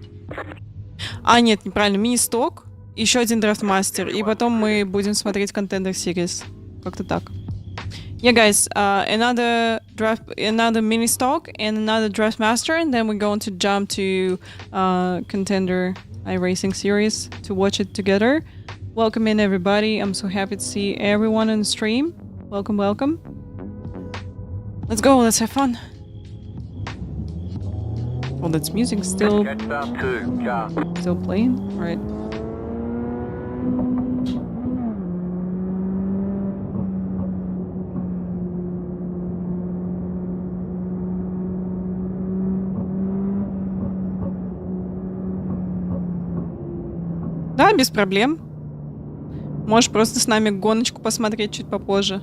А, нет, неправильно, мини-сток, еще один дрифт-мастер, и потом мы будем смотреть Contender Series. Как-то так. Yeah, guys, another mini stock and another draft master, and then we're going to jump to Contender iRacing series to watch it together. Welcome in, everybody. I'm so happy to see everyone on the stream. Welcome, welcome. Let's go. Let's have fun. Oh, that's music still Catch up 2 car. still playing. All right. Да, без проблем. Можешь просто с нами гоночку посмотреть чуть попозже.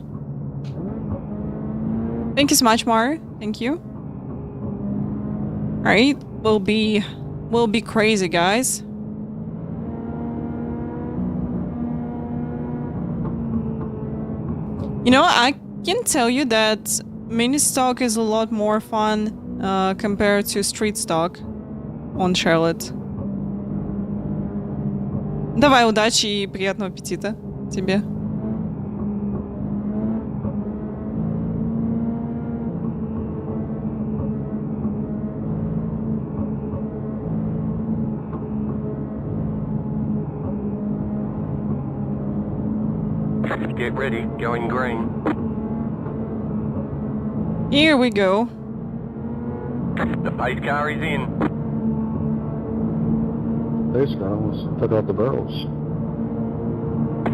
Thank you so much, Mar. Thank you. Alright, we'll be crazy, guys. You know, I can tell you that mini stock is a lot more fun compared to street stock on Charlotte. Давай, удачи и приятного аппетита тебе. Get ready, going green. Here we go. The pace car is in. This guy almost took out the barrels.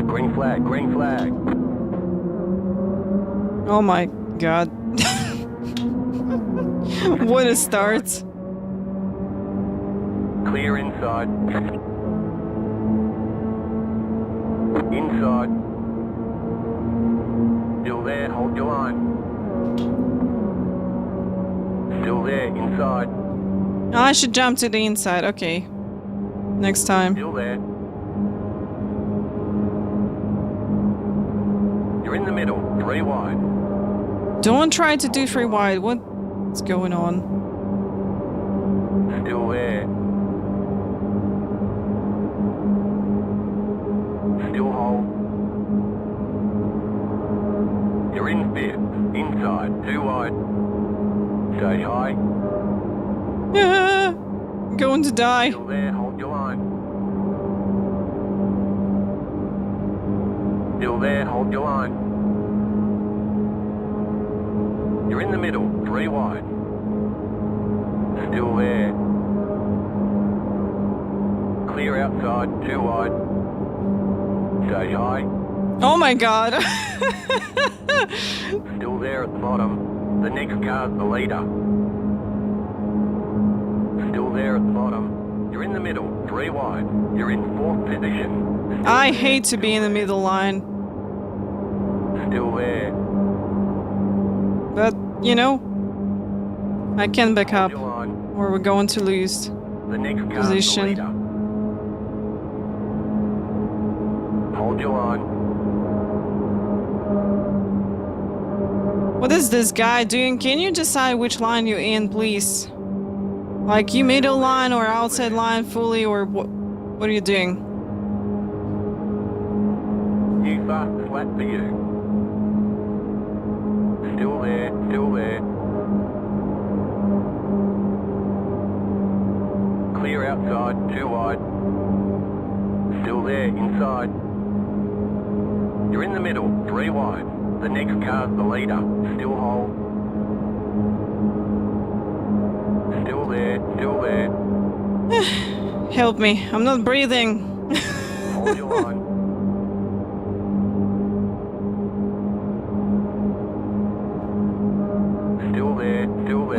Green flag, green flag. Oh my god. What a start. Clear inside. Inside. Still there, hold your line. Still there, inside. I should jump to the inside, okay. Next time. Still there. You're in the middle, 3 wide. Don't try to do 3 wide. What's going on? Still there. Still hold. You're in 5th, inside, 2 wide. Stay high. Ah, I'm going to die. Still there, hold your line. Still there, hold your line. You're in the middle, 3 wide. Still there. Clear outside, 2 wide. Stay high. Oh my god. Still there at the bottom. The next car's the leader. Still there at the bottom. You're in the middle, 3 wide. You're in 4th position. I hate to be in the middle line. Still there. But, you know, I can back up Hold your line. or we're going to lose. The next car's Position. the leader. Hold your line. What is this guy doing? Can you decide which line you're in, please? Like, you middle line or outside line fully, or what are you doing? New fastest lap for you. Still there, still there. Clear outside, 2 wide. Still there, inside. You're in the middle, 3 wide. The next car's the leader. Still hold. Still there, still there. Help me, I'm not breathing. Hold your line.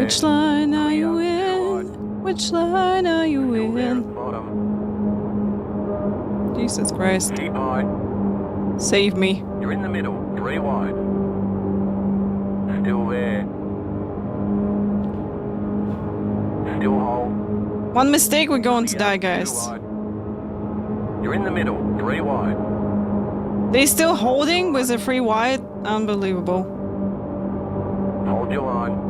Which line are you Clear, too in? Which line are you Still there at the in? bottom. Jesus Christ. Keep high. Save me. You're in the middle. 3 wide. Still there. Still hold. One mistake, we're going to die, Clear, 2 guys. wide. You're in the middle. 3 wide. They still holding with a free wide? Unbelievable. Hold your line.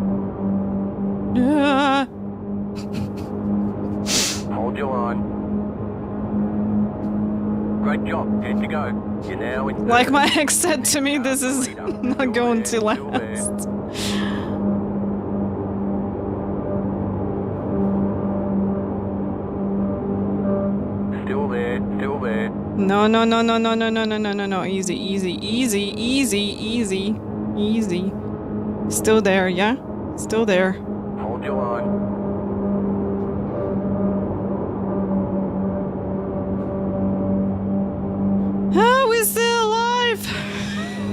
Ah. Hold your line. Great job. Head to go. You're now in Like third. my ex said to me, this is not going to last. Still there. Still there. No, no, no, no, no, no, no, no, no, no, no. Easy, easy, easy, easy, easy, easy. Still there, yeah? Still there. Hold your line. Ah, we're still alive!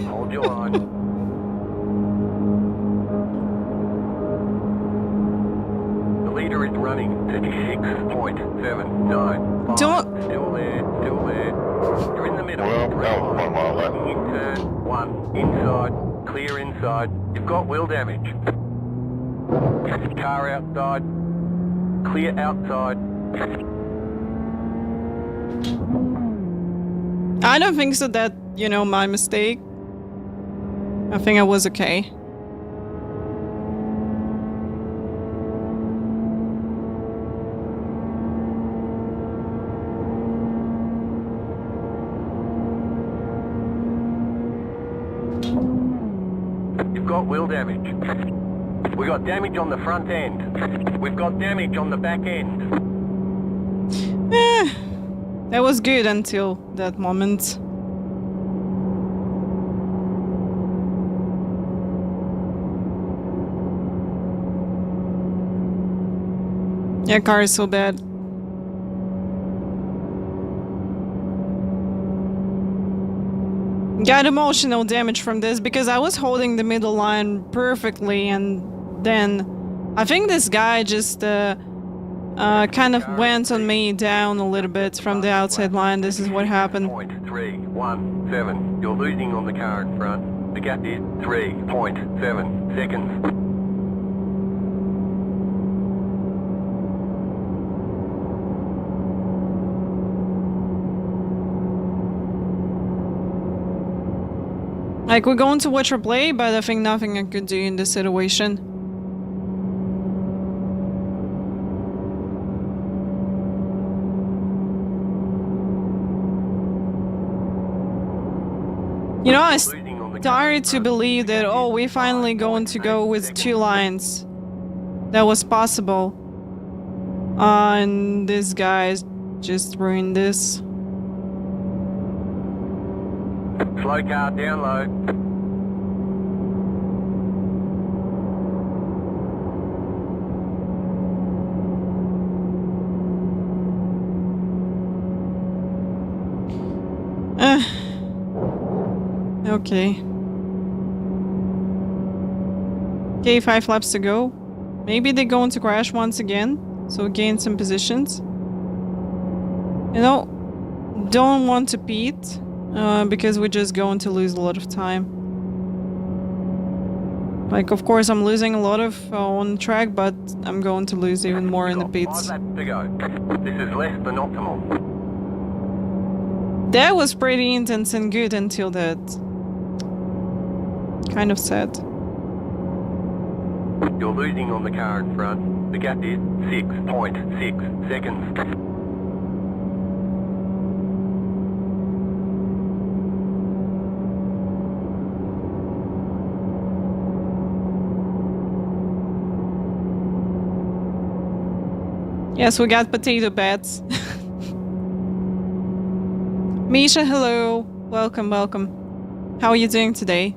Hold your line. The leader is running 36.79. Don't- Still there. Still there. You're in the middle. Well, 3 that was 1 mile wide. left. In turn 1. Inside. Clear inside. You've got wheel damage. Car outside. Clear outside. I don't think so that, you know, my mistake. I think I was okay. You've got wheel damage. We've got damage on the front end. We've got damage on the back end. Eh, that was good until that moment. Yeah, car is so bad. Got emotional damage from this because I was holding the middle line perfectly, and then I think this guy just kind of went on me down a little bit from the outside line. This is what happened. 3.17. You're losing on the car in front. The gap is 3.7 seconds. Like, we're going to watch replay, but I think nothing I could do in this situation. You know, I started to believe that, oh, we're finally going to go with 2 lines. That was possible. And this guy's just ruined this. Slow car down low. Okay. Okay, 5 laps to go. Maybe they're going to crash once again, so gain some positions. You know, don't want to pit, because we're just going to lose a lot of time. Like, of course, I'm losing a lot of on track, but I'm going to lose even more in the pits. 5 laps to go. This is less than optimal. That was pretty intense and good until that. Kind of sad. You're losing on the car in front. The gap is 6.6 seconds. Yes, we got potato bats. Misha, hello. Welcome, welcome. How are you doing today?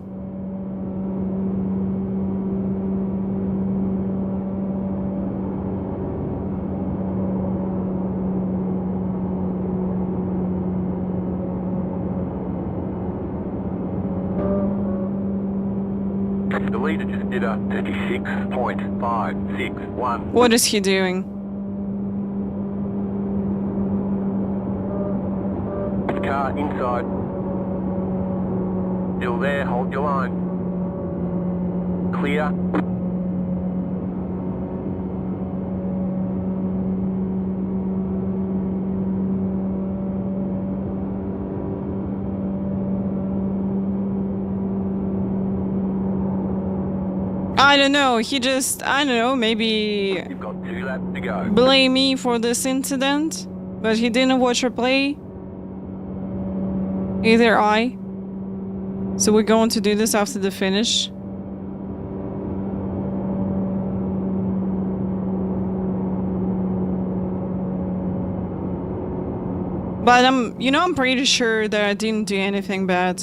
The leader just did a 36.561. What is he doing? Car inside. Still there, hold your line. Clear. I don't know, he just, I don't know, maybe You've got 2 laps to go. blame me for this incident, but he didn't watch her play. Either I. So we're going to do this after the finish. But I'm pretty sure that I didn't do anything bad.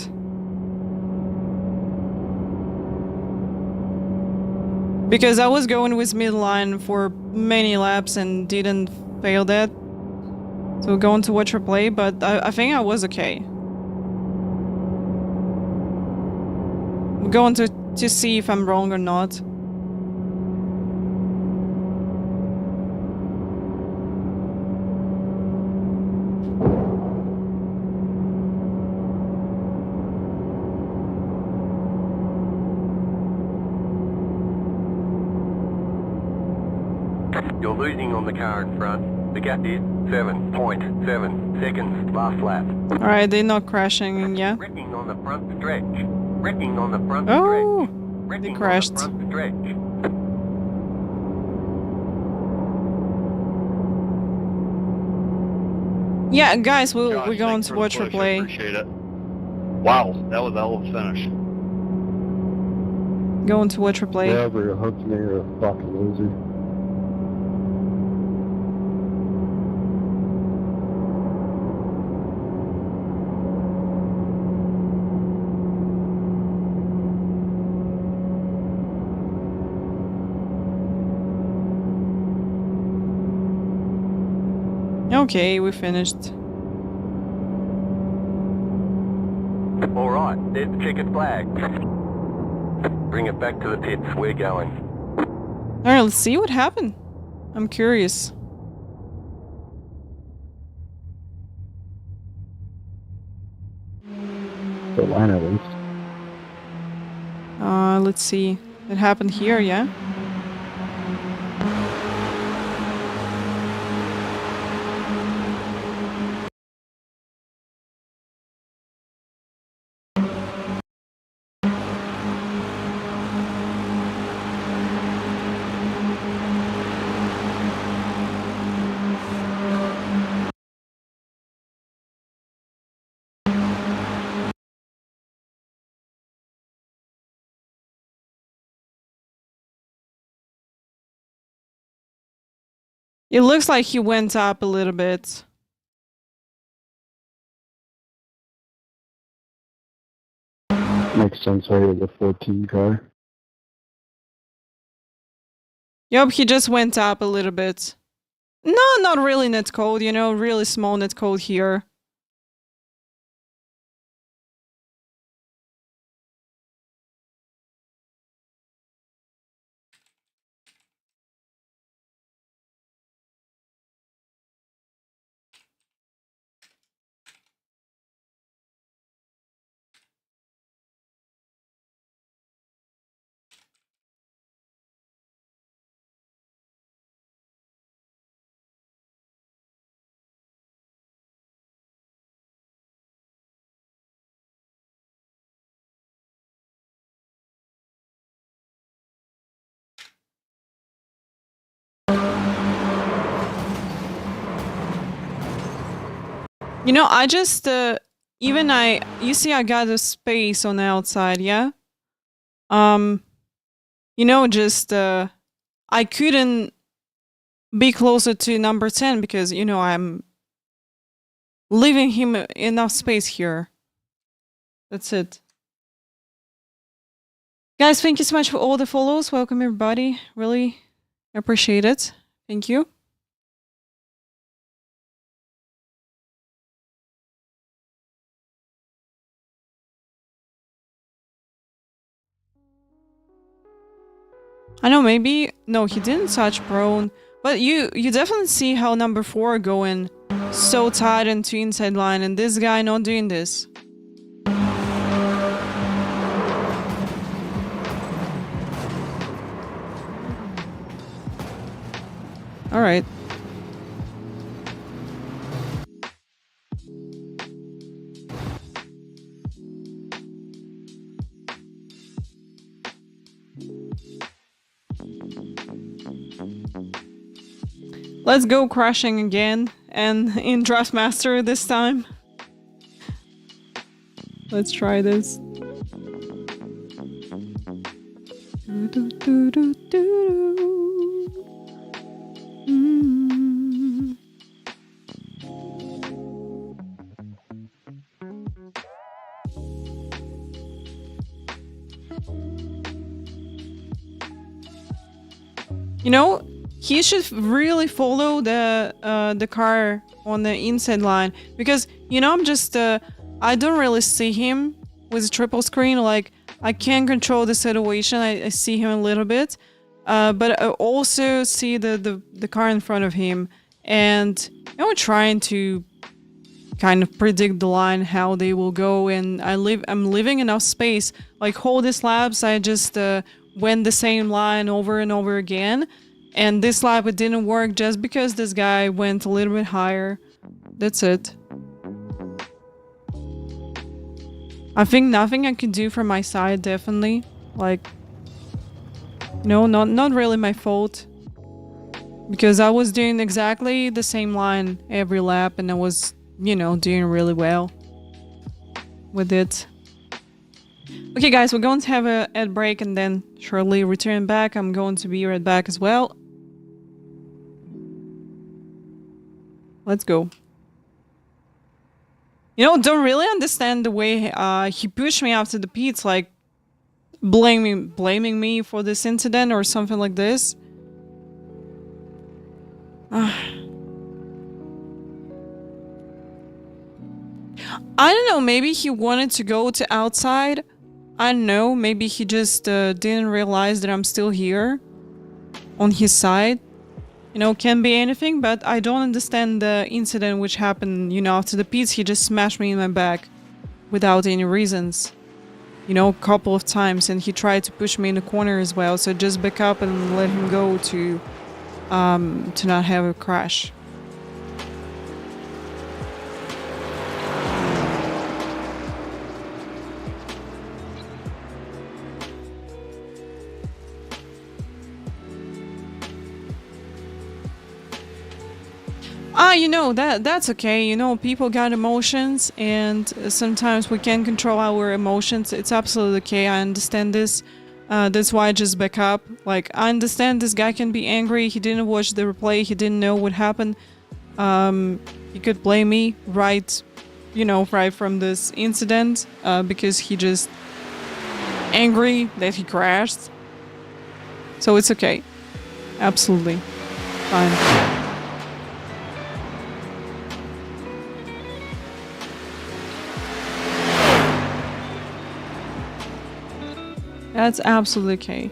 Because I was going with midline for many laps and didn't fail that. So we're going to watch her play, but I think I was okay. We're going to see if I'm wrong or not. You're losing on the car in front. The gap is 7.7 seconds. Last lap. Alright, they're not crashing, yeah? Wrecking on the front stretch. Wrecking on the front Oh, stretch. Wrecking they crashed. on the front stretch. Yeah, guys, we're Josh, going thanks to for the watch her push, I play. appreciate it. Wow, that was a hell of a finish. Going to watch her play. Whoever hooked me are a fucking loser. Okay, we finished. Alright, there's the checkered flag. Bring it back to the pits. We're going. Alright, let's see what happened. I'm curious. The line at least. Let's see. It happened here, yeah? It looks like he went up a little bit. Makes sense why you're the 14 car. Yup, he just went up a little bit. No, not really netcode, you know, really small netcode here. You know, I just, you see I got a space on the outside, yeah? You know, just, I couldn't be closer to number 10 because, you know, I'm leaving him enough space here. That's it. Guys, thank you so much for all the follows. Welcome everybody. Really appreciate it. Thank you. I know, maybe... No, he didn't touch prone. But you definitely see how number 4 going so tight into inside line, and this guy not doing this. Alright. Let's go crashing again, and in Draftmaster this time. Let's try this. You know, he should really follow the car on the inside line, because, you know, I'm just I don't really see him with a triple screen. Like, I can control the situation. I see him a little bit, but I also see the car in front of him, and you know, trying to kind of predict the line, how they will go, and I'm leaving enough space. Like, whole these laps, I just went the same line over and over again. And this lap, it didn't work just because this guy went a little bit higher. That's it. I think nothing I could do from my side, definitely. Like, no, not really my fault. Because I was doing exactly the same line every lap, and I was, you know, doing really well with it. Okay, guys, we're going to have a ad break and then shortly return back. I'm going to be right back as well. Let's go. You know, don't really understand the way he pushed me after the pits, like blaming me for this incident or something like this. I don't know, maybe he wanted to go to outside. I don't know, maybe he just didn't realize that I'm still here on his side. You know, can be anything, but I don't understand the incident which happened, you know, after the pits. He just smashed me in my back without any reasons. You know, a couple of times, and he tried to push me in the corner as well, so just back up and let him go to not have a crash. You know, that's okay. You know, people got emotions, and sometimes we can't control our emotions. It's absolutely okay. I understand this. That's why I just back up. Like, I understand this guy can be angry. He didn't watch the replay. He didn't know what happened. He could blame me right from this incident, because he just angry that he crashed. So it's okay. Absolutely fine. That's absolutely okay.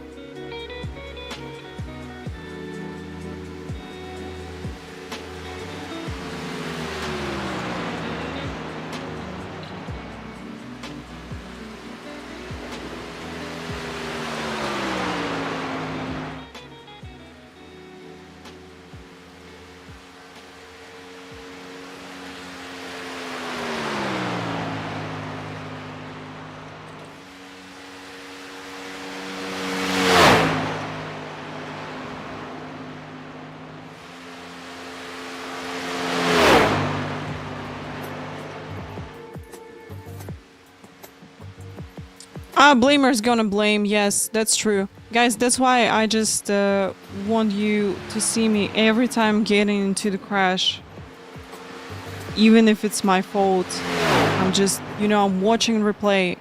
Blamer's gonna blame. Yes, that's true. Guys, that's why I just want you to see me every time getting into the crash. Even if it's my fault. I'm just, I'm watching replay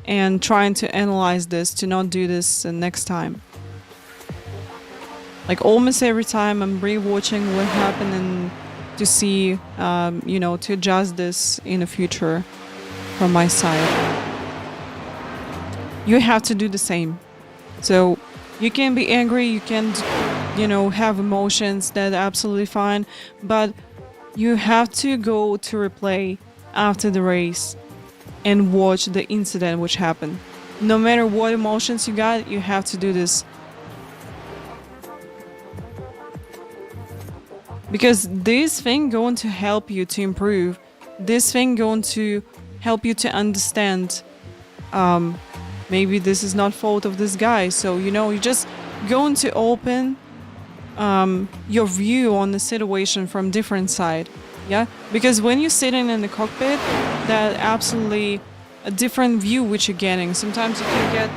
and trying to analyze this to not do this next time. Like, almost every time I'm re-watching what happened and to see, to adjust this in the future from my side. You have to do the same. So, You can be angry, you can, you know, have emotions, that's absolutely fine, but you have to go to replay after the race and watch the incident which happened. No matter what emotions you got, you have to do this. Because this thing going to help you to improve. This thing going to help you to understand maybe this is not fault of this guy. So, you know, you just going to open your view on the situation from different side. Yeah, because when you're sitting in the cockpit, that absolutely a different view which you're getting. Sometimes you can get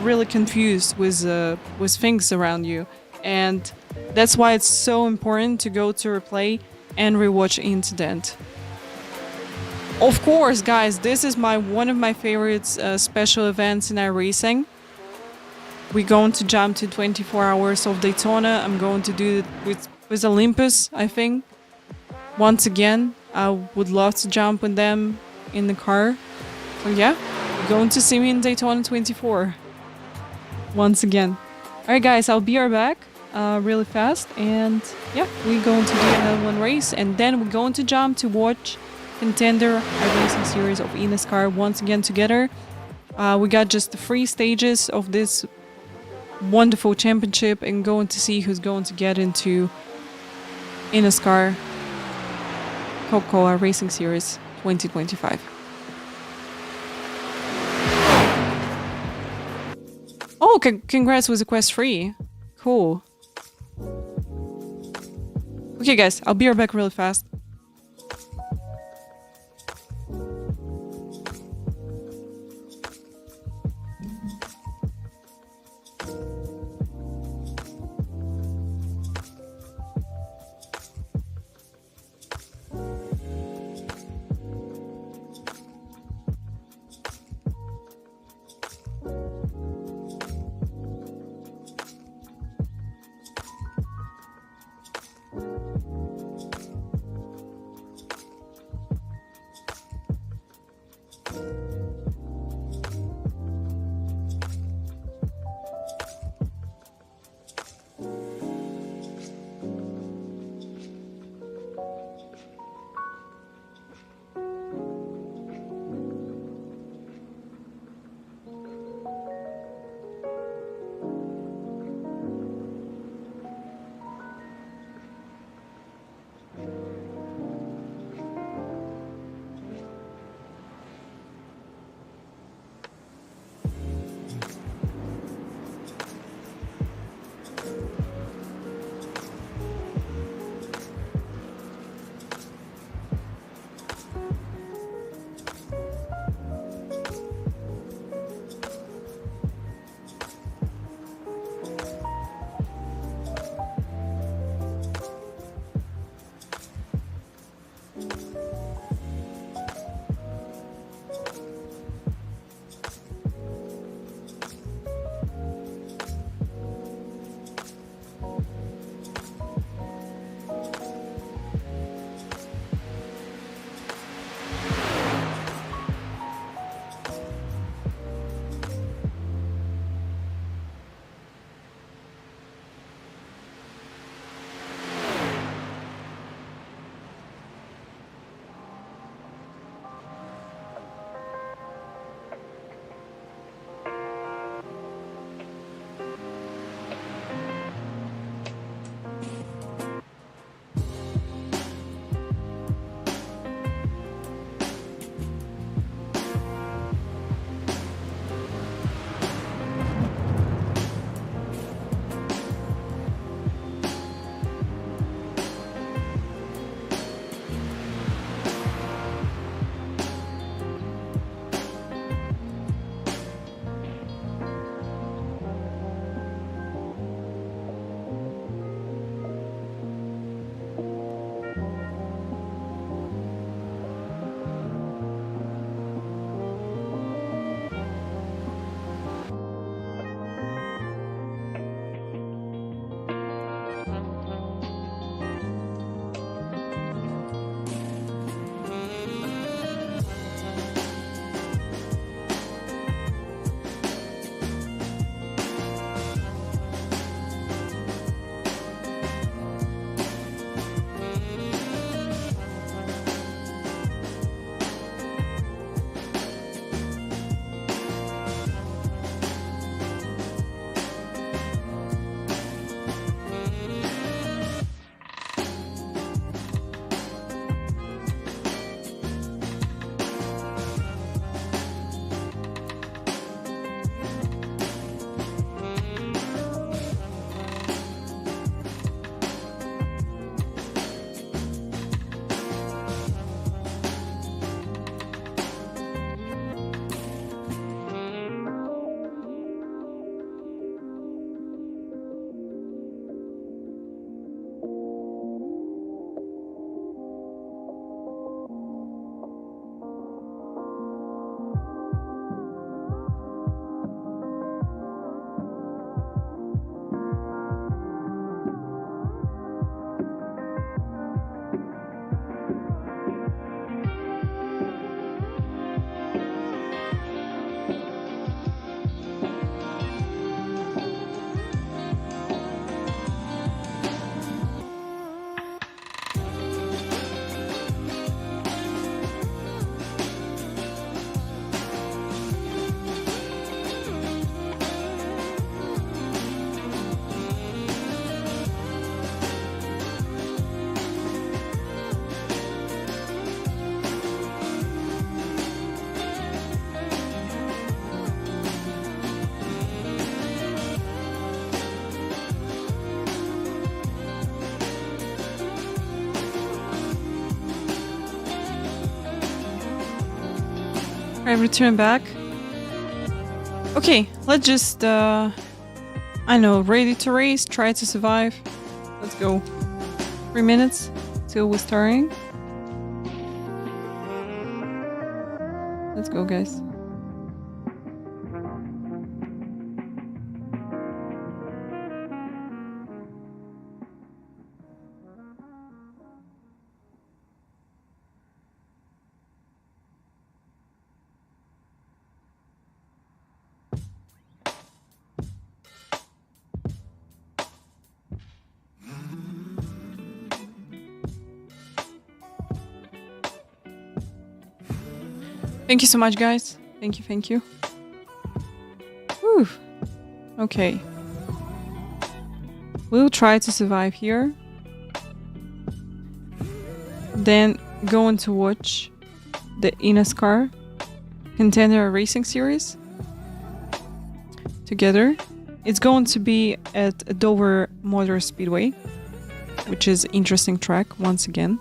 really confused with things around you, and that's why it's so important to go to replay and rewatch incident. Of course, guys, this is one of my favorite special events in iRacing. We're going to jump to 24 hours of Daytona. I'm going to do it with Olympus, I think. Once again, I would love to jump with them in the car. So yeah, you're going to see me in Daytona 24. Once again. Alright guys, I'll be right back really fast. And yeah, we're going to do another one race. And then we're going to jump to watch Contender iRacing series of eNASCAR once again together. We got just the 3 stages of this wonderful championship and going to see who's going to get into eNASCAR Coca-Cola Racing Series 2025. Oh, congrats with the quest 3. Cool. Okay guys, I'll be right back really fast. I return back. Okay, let's just, I know, ready to race, try to survive. Let's go. 3 minutes till we're starting. Let's go, guys. Thank you so much, guys. Thank you, thank you. Whew. Okay. We'll try to survive here. Then going to watch the eNASCAR Contender Racing Series together. It's going to be at Dover Motor Speedway, which is an interesting track once again.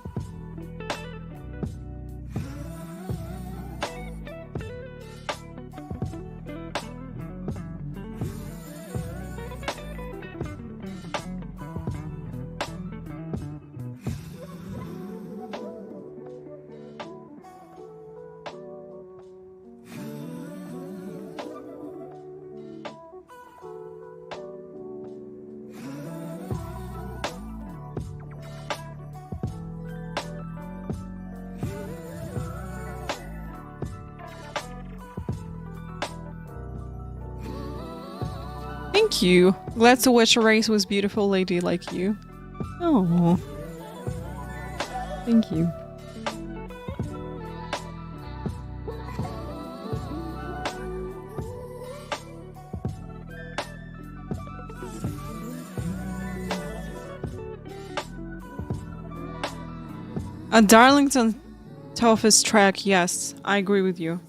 Thank you. Glad to watch a race with beautiful lady like you. Oh. Thank you. A Darlington toughest track, yes, I agree with you.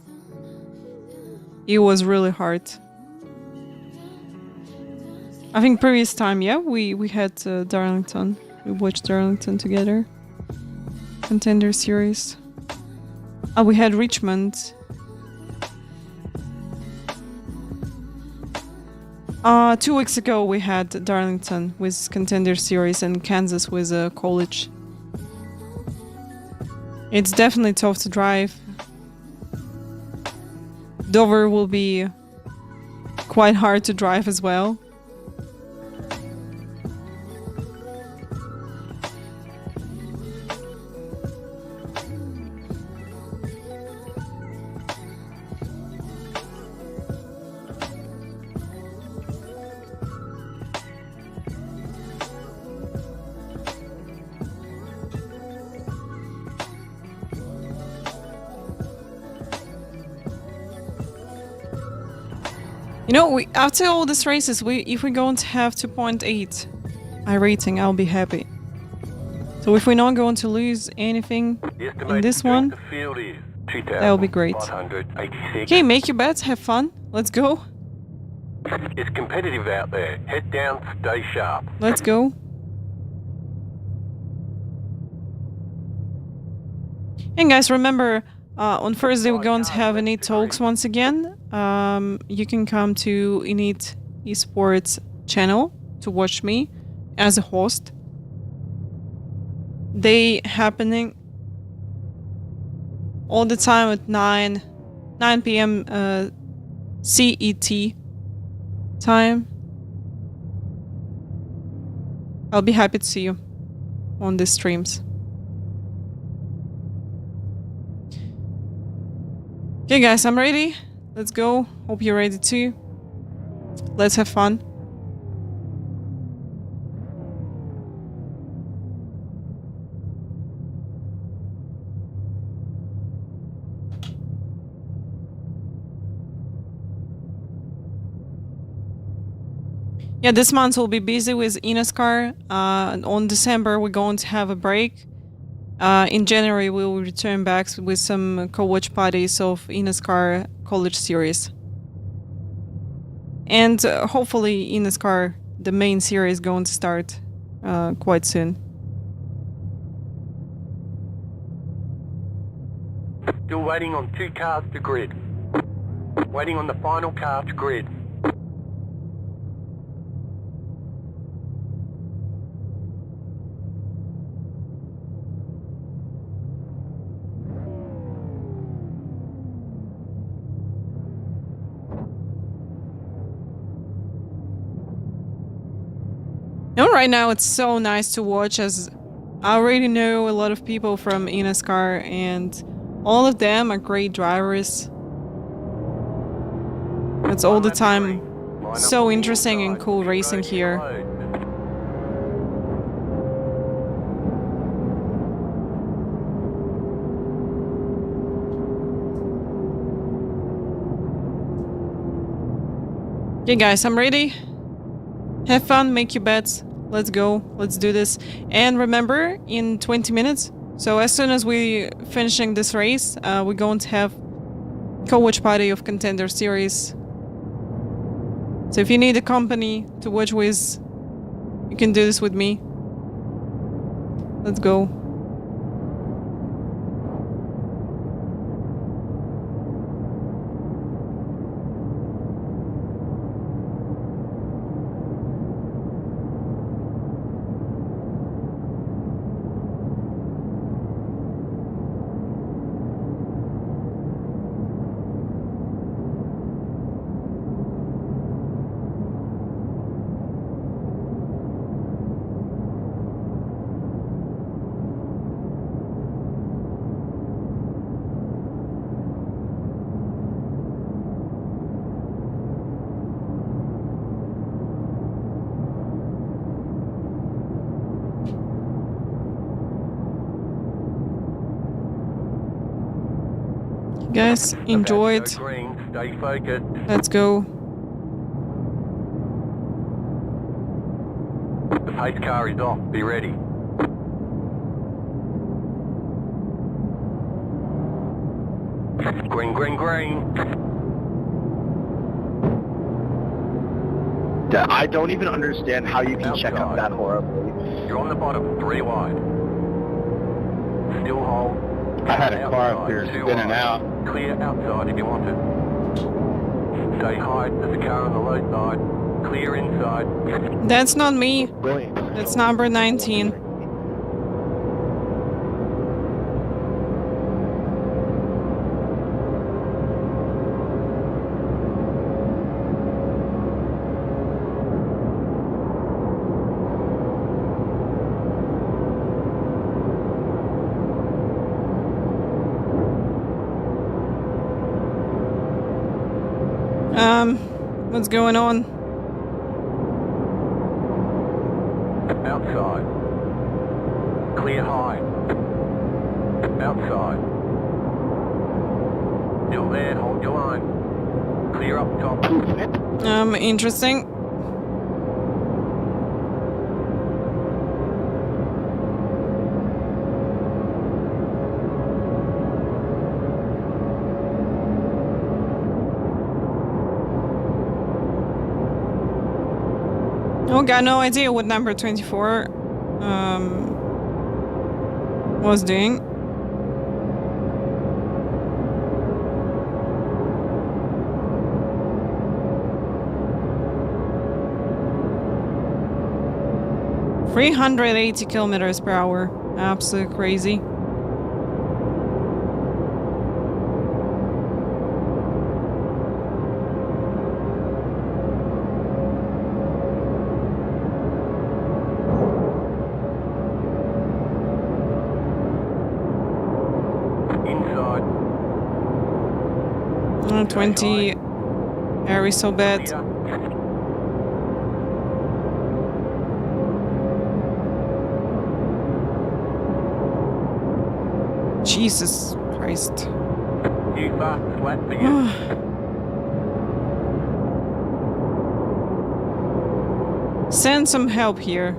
It was really hard. I think previous time, yeah, we had Darlington. We watched Darlington together. Contender series. Oh, we had Richmond. 2 weeks ago we had Darlington with Contender series and Kansas with college. It's definitely tough to drive. Dover will be quite hard to drive as well. You know, after all these races, if we're going to have 2.8 iRating, I'll be happy. So if we're not going to lose anything in this one, that'll be great. Okay, make your bets, have fun. Let's go. It's competitive out there. Head down, stay sharp. Let's go. And guys, remember, on Thursday we're going to have Init Talks once again. You can come to Init Esports channel to watch me as a host. They happening all the time at 9 p.m. CET time. I'll be happy to see you on the streams. Okay guys, I'm ready. Let's go. Hope you're ready too. Let's have fun. Yeah, this month we'll be busy with eNASCAR. On December we're going to have a break. In January, we will return back with some co-watch parties of eNASCAR College Series. And hopefully eNASCAR, the main series, is going to start quite soon. Still waiting on 2 cars to grid. Waiting on the final car to grid. Right now it's so nice to watch, as I already know a lot of people from eNASCAR and all of them are great drivers. It's all the time so interesting and cool racing here. Okay guys, I'm ready. Have fun, make your bets. Let's go, let's do this. And remember, in 20 minutes, so as soon as we finishing this race, we're going to have co-watch party of Contender series. So if you need a company to watch with, you can do this with me. Let's go. Guys, enjoy it. Stay focused. Let's go. The pace car is off. Be ready. Green, green, green. I don't even understand how you can check up that horribly. You're on the bottom, 3 wide. Still hold. I had a car up here spinning out. Clear outside if you want it. Stay high, there's a car on the low side. Clear inside. That's not me. Brilliant. That's number 19. What's going on? Outside. Clear high. Outside. Still there, hold your line. Clear up top. Interesting. Oh, got no idea what number 24 was doing. $380 kilometers per hour. Absolutely crazy. Inside. 20 air is so bad. Jesus Christ. You fast, flat for you. Send some help here.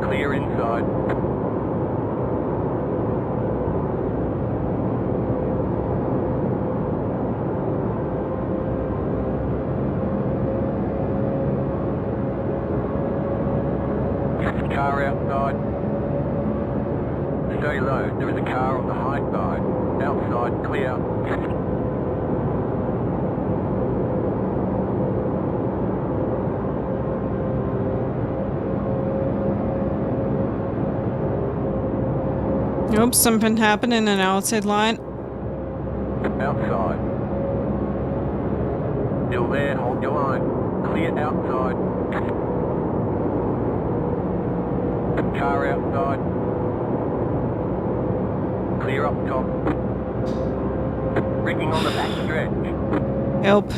Clear inside. Car outside. Stay low. There is a car on the high side. Outside, clear. Oops, something happened in an outside line. Outside. Still there, hold your line. Clear outside. Car outside. Clear up top. Rigging on the back stretch. Help.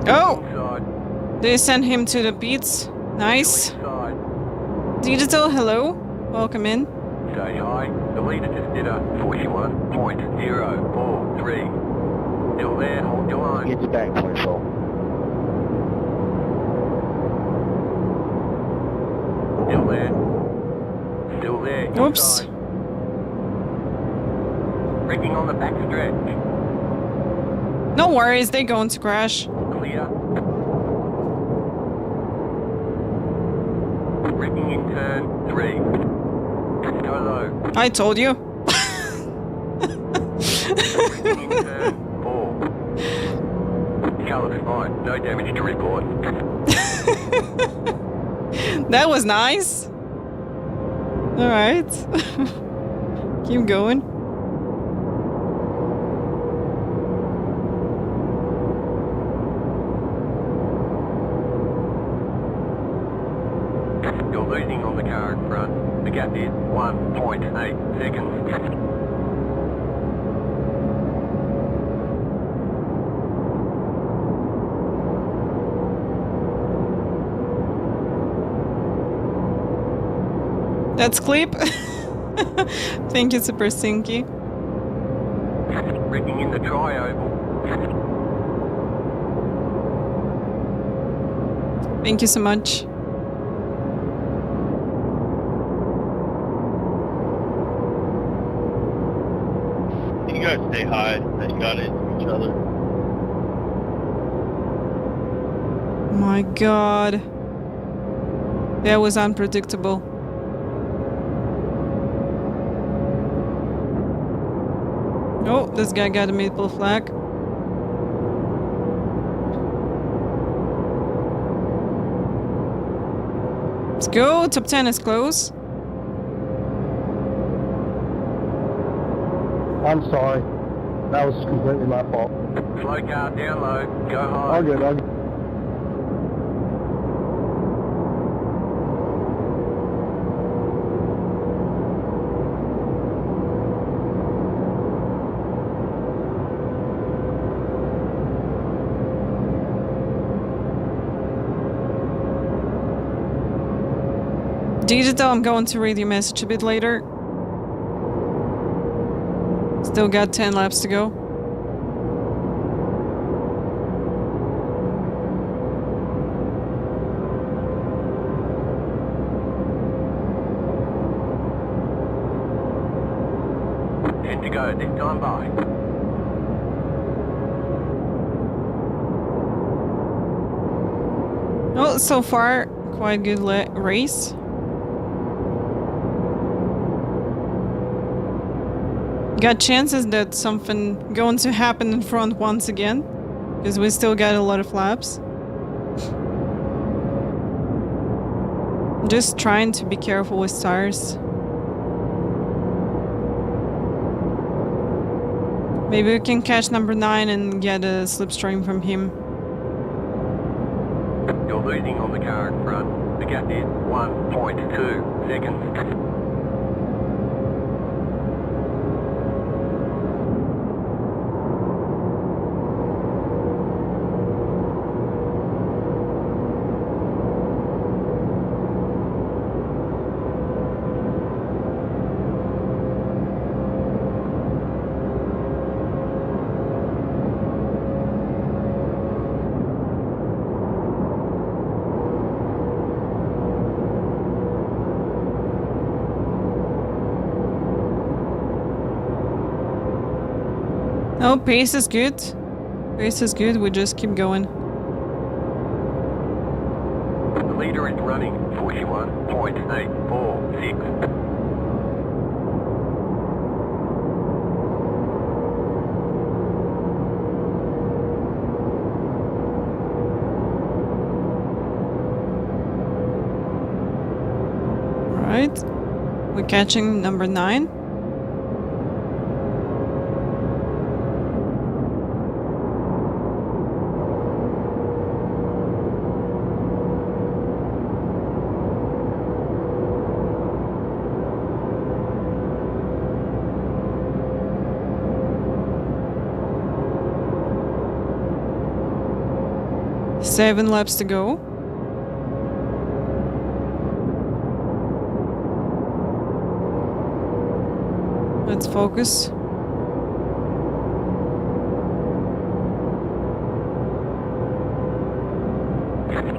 Oh! Inside. They sent him to the beats. Nice. Still inside. Digital, hello. Welcome in. Stay high. The leader just did a 41.043. Still there, hold your line. Get you back, control. Still there. Still there. Oops. Inside. Rigging on the back stretch. No worries, they're going to crash. Clear. Rigging in turn 3. Go low. I told you. Rigging in turn 4. Colour's fine. No damage to report. That was nice. Alright. Keep going. You're losing on the car in front. The gap is 1.8 seconds. That's clip. Thank you, Super Stinky. Rigging in the tri-oval. Thank you so much. You guys stay high and got into each other. My god. That was unpredictable. Oh, this guy got a maple flag. Let's go. Top 10 is close. I'm sorry. That was completely my fault. Slow car down low. Go high. All good, all good. Digital, I'm going to read your message a bit later. Still got 10 laps to go. Ten to go. This time by. Well, so far, quite good race. Got chances that something going to happen in front once again, because we still got a lot of laps. Just trying to be careful with tires. Maybe we can catch number 9 and get a slipstream from him. You're losing on the car in front. The gap is 1.2 seconds. Oh, pace is good. Pace is good. We just keep going. The leader is running 41.846. Right. We're catching number 9. Seven laps to go. Let's focus.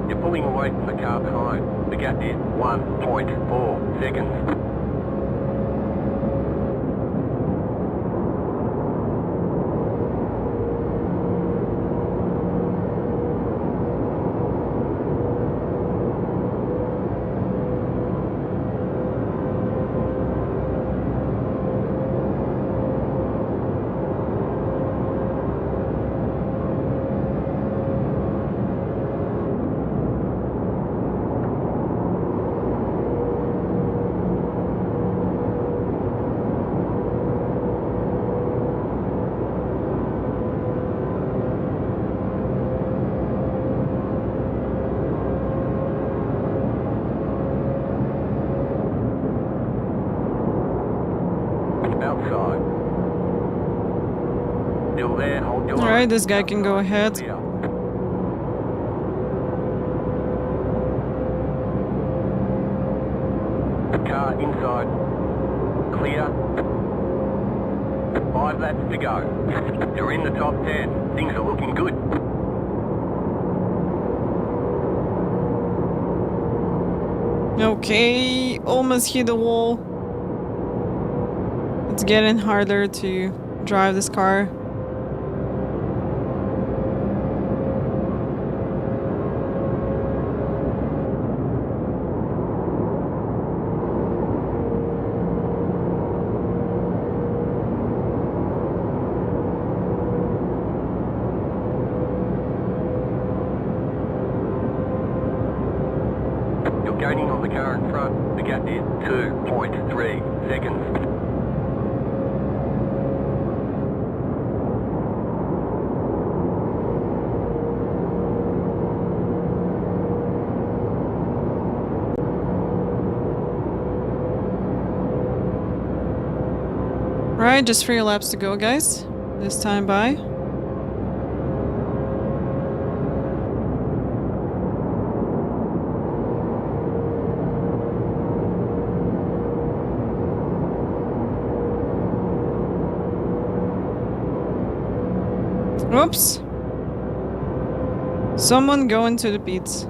You're pulling away from the car behind. The gap is 1.4 seconds. Outside. Still there, hold your Alright, line. this guy can go ahead. Clear. Car inside. Clear. 5 laps to go. You're in the top 10. Things are looking good. Okay, almost hit the wall. It's getting harder to drive this car. You're gaining on the car in front. The gap is 2.3 seconds. Right, just 3 laps to go, guys. This time by. Oops. Someone go into the pits.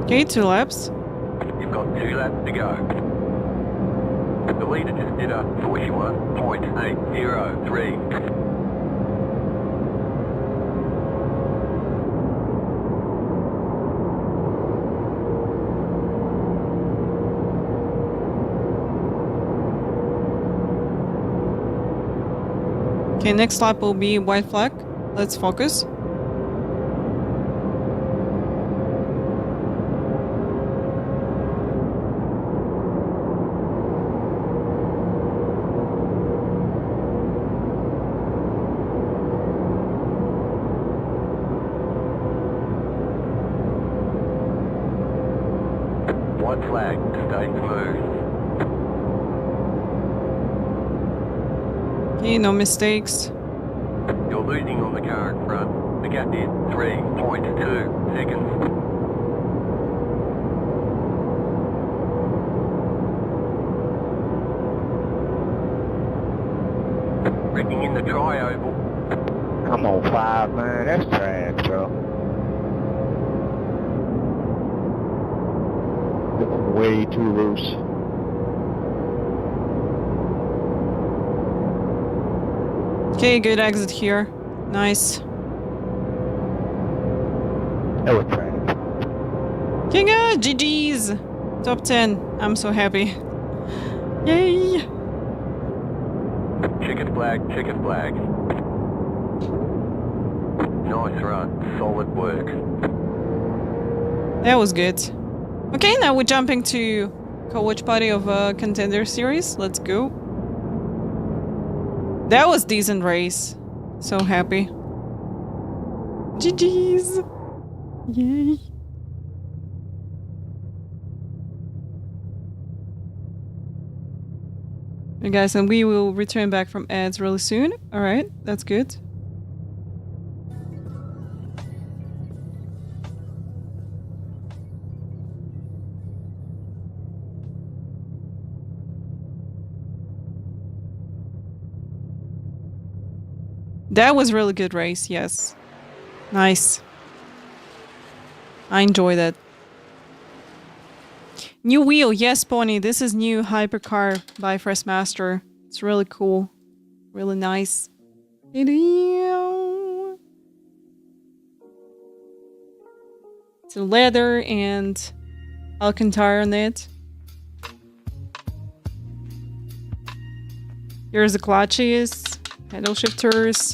Okay, 2 laps. You've got 2 laps to go. The leader just did a 41.803. Okay, next lap will be white flag. Let's focus. White flag, stay smooth. Okay, no mistakes. You're losing on the car in front. The gap is 3.2 seconds. Wrecking in the tri-oval. I'm on 5, man. That's trash, bro. Way too loose. Okay, good exit here. Nice. That was trash. Kinga, GG's! Top 10. I'm so happy. Yay! Checkered flag, checkered flag. Nice run, solid work. That was good. Okay, now we're jumping to co-watch party of Contender series. Let's go. That was decent race. So happy. GG's! Yay! Okay, guys, and we will return back from ads really soon. Alright, that's good. That was really good race, yes. Nice. I enjoy that. New wheel, yes, Pony. This is new hypercar by Freshmaster. It's really cool. Really nice. It's a leather and Alcantara on it. Here's the clutches, pedal shifters.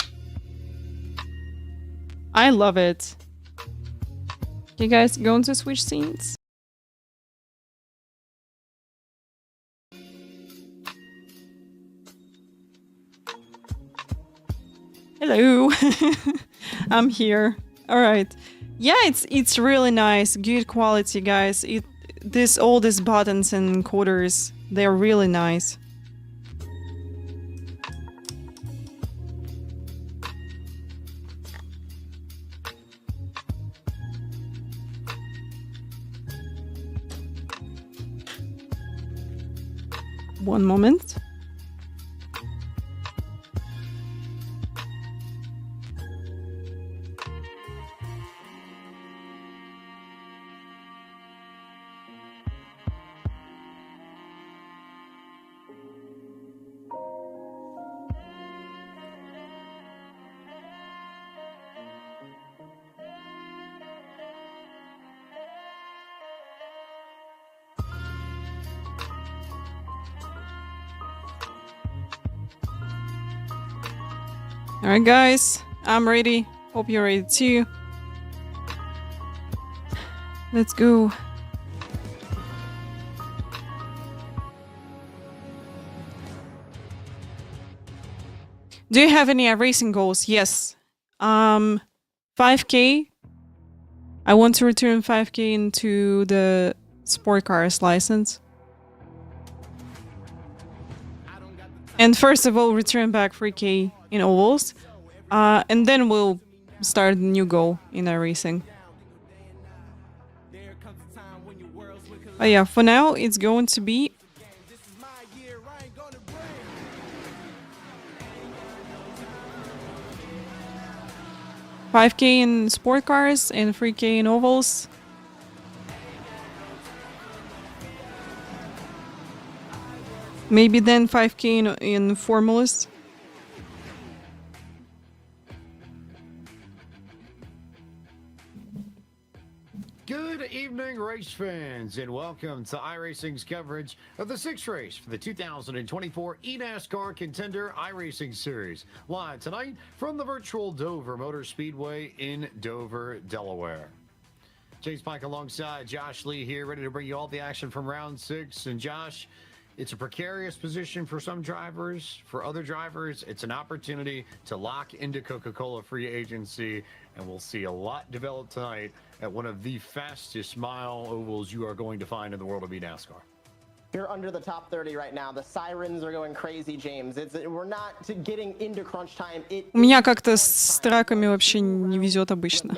I love it. You guys going to switch scenes? Hello. I'm here. All right. Yeah, it's really nice. Good quality, guys. All these buttons and encoders, they're really nice. One moment. Alright guys, I'm ready. Hope you're ready too. Let's go. Do you have any racing goals? Yes. 5K. I want to return 5K into the sport cars license. And first of all, return back 3K in ovals. And then we'll start a new goal in iRacing. Oh yeah, for now it's going to be 5K in sport cars and 3K in ovals. Maybe then 5K in formulas. Good evening, race fans, and welcome to iRacing's coverage of the sixth race for the 2024 eNASCAR Contender iRacing Series. Live tonight from the virtual Dover Motor Speedway in Dover, Delaware. Chase Pike alongside Josh Lee here, ready to bring you all the action from round 6. And Josh, It's a precarious position for some drivers. For other drivers, it's an opportunity to lock into Coca-Cola free agency, and we'll see a lot develop tonight at one of the fastest mile ovals you are going to find in the world of eNASCAR. You're under the top 30 right now. The sirens are going crazy, James. We're not getting into crunch time. У меня как-то с траками вообще не везет обычно.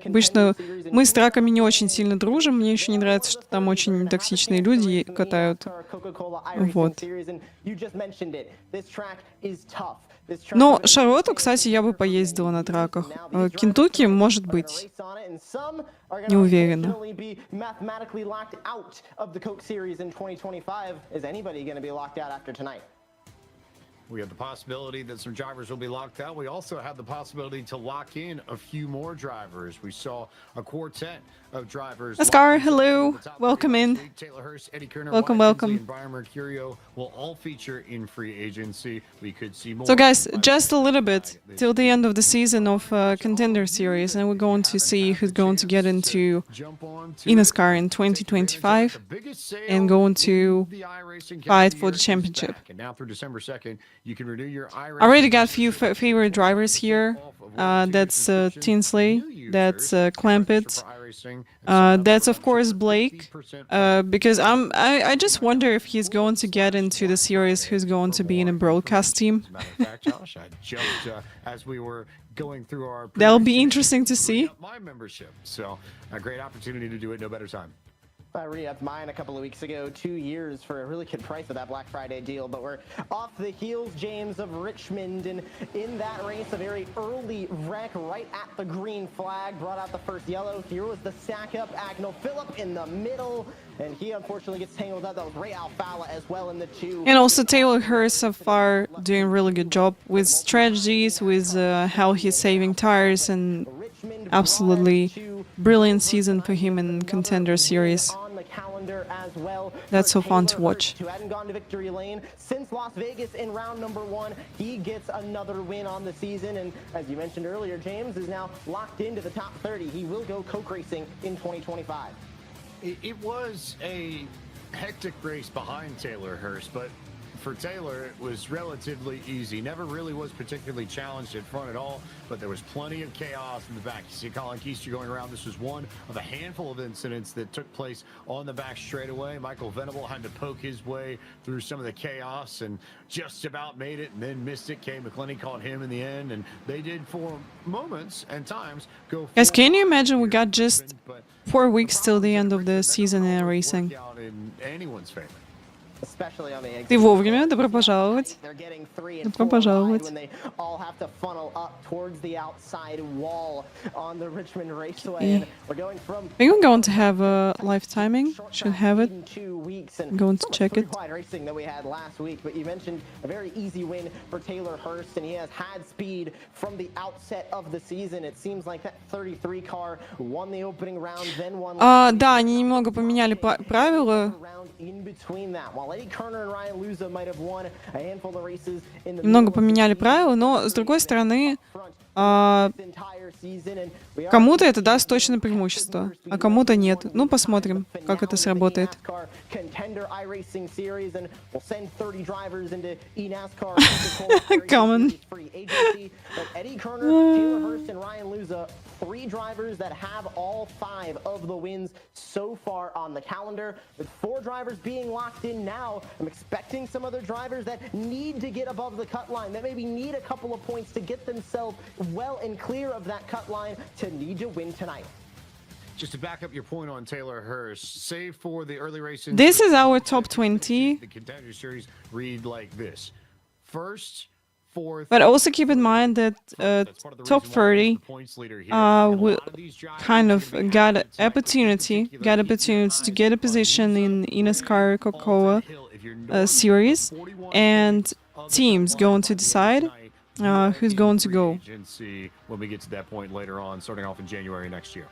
Обычно мы с траками не очень сильно дружим. Мне еще не нравится, что там очень токсичные люди катают. Вот. Но Шарлотту, кстати, я бы поездила на траках. Кентукки, может быть. Не уверена. We have the possibility that some drivers will be locked out. We also have the possibility to lock in a few more drivers. We saw a quartet of drivers. eNASCAR, hello. Welcome in. Taylor Hurst, Eddie Kerner, Welcome, Wyatt welcome. Tinsley, and Brian Mercurio will all feature in free agency. We could see more. So guys, just a little bit till the end of the season of Contender series, and we're going to see who's going to get into eNASCAR in 2025 and going to fight for the championship. And now through December 2nd, you can renew your I already got a few favorite drivers here. That's Tinsley, that's Clampett, that's of course Blake, because I just wonder if he's going to get into the series, who's going to be in a broadcast team. That'll be interesting to see. My membership, so a great opportunity to do it no better time. I re-upped mine a couple of weeks ago, 2 years for a really good price of that Black Friday deal, but we're off the heels, James, of Richmond, and in that race, a very early wreck right at the green flag, brought out the first yellow. Here was the stack up, Agnell Phillip in the middle, and he unfortunately gets tangled up. That was Ray Alfala as well in the two. And also Taylor Hurst so far doing a really good job with strategies, with how he's saving tires, and absolutely brilliant season for him in Contender series. That's so fun to watch. Who hadn't gone to victory lane since Las Vegas in round number 1. He gets another win on the season, and as you mentioned earlier, James is now locked into the top 30. He will go Coke Racing in 2025. It was a hectic race behind Taylor Hurst, but for Taylor, it was relatively easy. Never really was particularly challenged in front at all, but there was plenty of chaos in the back. You see Colin Keister going around. This was one of a handful of incidents that took place on the back straightaway. Michael Venable had to poke his way through some of the chaos and just about made it and then missed it. Kay McClenny caught him in the end, and they did for moments and times go. Guys, can you imagine we got just 4 weeks till the end of the season in racing? In anyone's favor. Especially on the exit. Ты вовремя, добро пожаловать. They're getting 3 and Добро 4 пожаловать. when they all have to funnel up towards the outside wall on the Richmond Raceway. And we're going from Are you going to have a live timing? Should have it. in 2 weeks. And I'm going to so much check it. wide racing that we had last week, but you mentioned a very easy win for Taylor Hurst, and he has had speed from the outset of the season. It seems like that 33 car won the opening round, then won Да, они немного поменяли правила. in between that. While Eddie Kerner and Ryan Luza might have won a handful of races in the Немного поменяли правила, но с другой стороны, кому-то это даст точно преимущество, а кому-то нет. Ну, посмотрим, как это сработает. Common. Eddie Kerner, Taylor Hurst, and Ryan Luza, 3 drivers that have all 5 of the wins so far on the calendar. With 4 drivers being locked in now, I'm expecting some other drivers that need to get above the cut line, that maybe need a couple of points to get themselves well and clear of that cut line to need to win tonight. Just to back up your point on Taylor Hurst, save for the early races. This is our top 20. The Contender series read like this: first, fourth. But also keep in mind that top 30 kind of got opportunity to get a position in eNASCAR Coca-Cola series, and teams going to decide who's going to go. When we get to that point later on, starting off in January next year.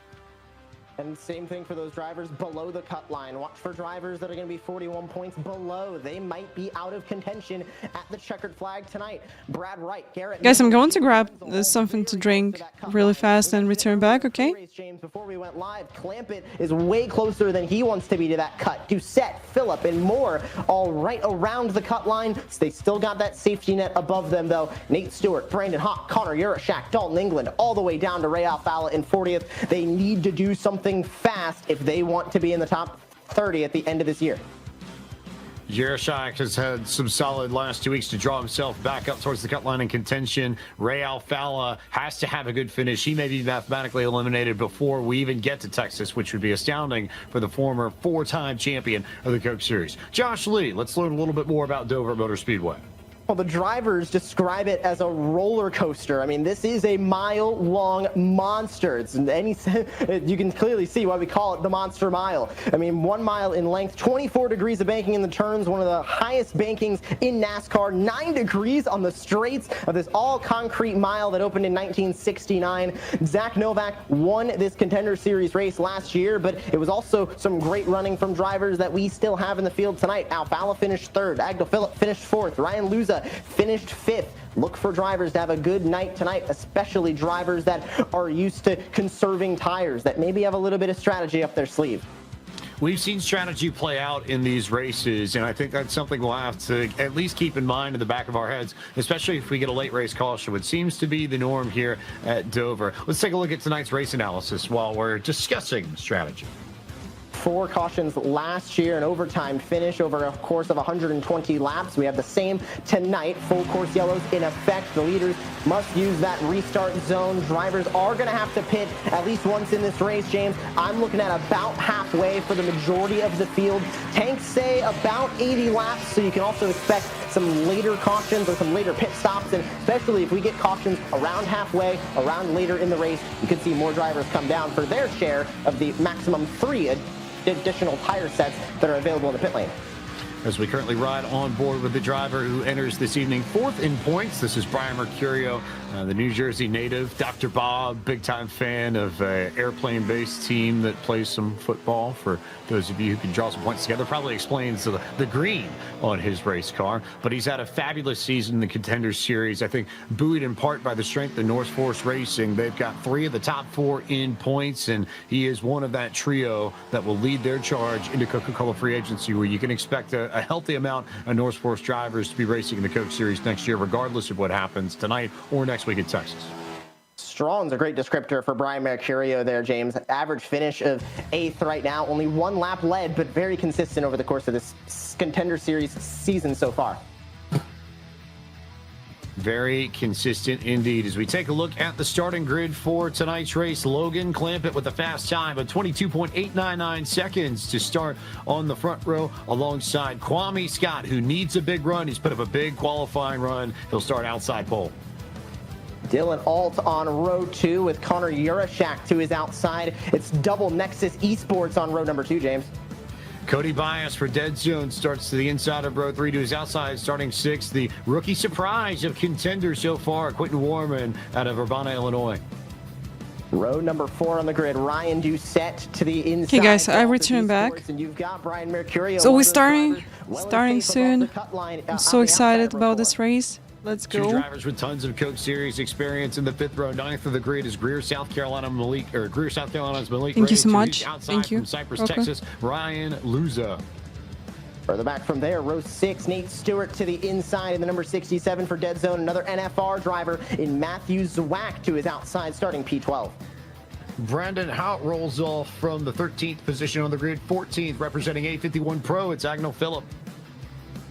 And same thing for those drivers below the cut line. Watch for drivers that are going to be 41 points below. They might be out of contention at the checkered flag tonight. Brad Wright, Garrett. Guys, I'm going to grab something to drink really fast and return back, okay? James, before we went live, Clampett is way closer than he wants to be to that cut. Doucette, Phillip, and more all right around the cut line. So they still got that safety net above them, though. Nate Stewart, Brandon Hawk, Connor Urashak, Dalton England, all the way down to Ray Alfala in 40th. They need to do something fast if they want to be in the top 30 at the end of this year. Urashak has had some solid last 2 weeks to draw himself back up towards the cut line in contention. Ray Alfala has to have a good finish. He may be mathematically eliminated before we even get to Texas, which would be astounding for the former 4-time champion of the Coke Series. Josh Lee, let's learn a little bit more about Dover Motor Speedway. Well, the drivers describe it as a roller coaster. I mean, this is a mile-long monster. It's you can clearly see why we call it the Monster Mile. I mean, 1 mile in length, 24 degrees of banking in the turns, one of the highest bankings in NASCAR, 9 degrees on the straights of this all-concrete mile that opened in 1969. Zach Novak won this Contender Series race last year, but it was also some great running from drivers that we still have in the field tonight. Alfala finished 3rd, Agno Phillip finished 4th, Ryan Luza finished 5th. Look for drivers to have a good night tonight, especially drivers that are used to conserving tires, that maybe have a little bit of strategy up their sleeve. We've seen strategy play out in these races, and I think that's something we'll have to at least keep in mind in the back of our heads, especially if we get a late race caution, which seems to be the norm here at Dover. Let's take a look at tonight's race analysis while we're discussing strategy. 4 cautions last year, an overtime finish over a course of 120 laps. We have the same tonight. Full course yellows in effect. The leaders must use that restart zone. Drivers are going to have to pit at least once in this race, James. I'm looking at about halfway for the majority of the field. Tanks say about 80 laps, so you can also expect some later cautions or some later pit stops, and especially if we get cautions around halfway, around later in the race, you could see more drivers come down for their share of the maximum 3 additional tire sets that are available in the pit lane. As we currently ride on board with the driver who enters this evening 4th in points. This is Brian Mercurio, the New Jersey native. Dr. Bob, big-time fan of an airplane-based team that plays some football. For those of you who can draw some points together, probably explains the green on his race car. But he's had a fabulous season in the Contender Series, I think buoyed in part by the strength of Windforce Racing. They've got 3 of the top 4 in points, and he is one of that trio that will lead their charge into Coca-Cola free agency, where you can expect a healthy amount of Windforce drivers to be racing in the Coke Series next year, regardless of what happens tonight or next week at Texas. Strong's a great descriptor for Brian Mercurio there, James. Average finish of 8th right now. Only 1 lap led, but very consistent over the course of this Contender Series season so far. Very consistent indeed. As we take a look at the starting grid for tonight's race, Logan Clampett with a fast time of 22.899 seconds to start on the front row alongside Kwame Scott, who needs a big run. He's put up a big qualifying run. He'll start outside pole. Dylan Alt on row 2 with Connor Urashak to his outside. It's double Nexus Esports on row number 2, James. Cody Bias for Dead Zone starts to the inside of row 3 to his outside, starting 6th. The rookie surprise of Contender so far, Quentin Warman out of Urbana, Illinois. Row number 4 on the grid, Ryan Doucette to the inside. Okay, guys, I return back. And you've got Brian Mercurio. So we're starting soon. I'm so excited about this race. Let's go. 2 drivers with tons of Coke Series experience in the 5th row. 9th of the grid is Greer, South Carolina's Malik. Thank you so much. Thank you. From Cypress, Texas, Ryan Luza. Further back from there, row 6, Nate Stewart to the inside in the number 67 for Dead Zone. Another NFR driver in Matthew Zwack to his outside, starting P12. Brandon Hout rolls off from the 13th position on the grid. 14th, representing A51 Pro, it's Agno Phillip.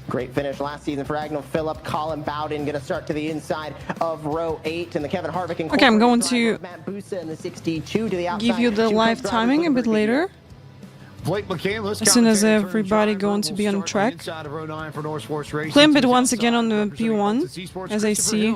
Great finish last season for Agno Phillip. Colin Bowden going to start to the inside of row 8, and the Kevin Harvick. Okay, I'm going to Matt Busa in the 62 to the outside. give you the live timing a bit later. Blake McCandless, As soon as everybody going to be on track. Clampett once again on the P1, as I see.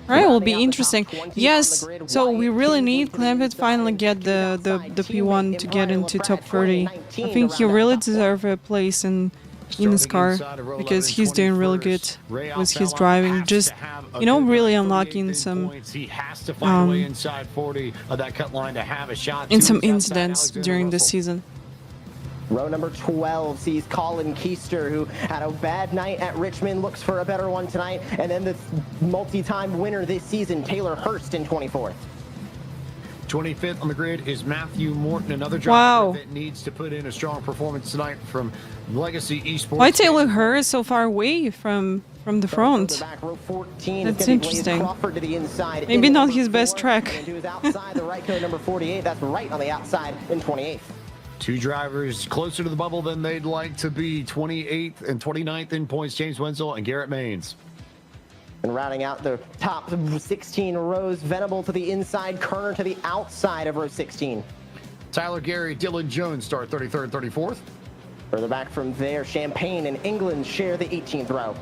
Right, will be interesting. Yes, so we really need Clampett finally get the P1 to get into top 30. I think he really deserves a place in this car, because he's doing really good with his driving. Just you know, really unlocking some He has to find a way inside 40 of that cut line to have a shot. in some incidents during the season. Row number 12 sees Colin Keister, who had a bad night at Richmond, looks for a better one tonight. And then the multi-time winner this season, Taylor Hurst, in 24th. 25th on the grid is Matthew Morton, another driver Wow. that needs to put in a strong performance tonight from Legacy Esports. Why Taylor Hurst so far away from the front? Back, row 14 That's is gonna be interesting. Blaze Crawford to the inside. Maybe in not number his best 4, track. And to his outside, the right code number 48. That's right on the outside in 28th. Two drivers closer to the bubble than they'd like to be. 28th and 29th in points, James Wenzel and Garrett Maines. And rounding out the top 16 rows, Venable to the inside, Kerner to the outside of row 16. Tyler Gary, Dylan Jones start 33rd, 34th. Further back from there, Champagne and England share the 18th row.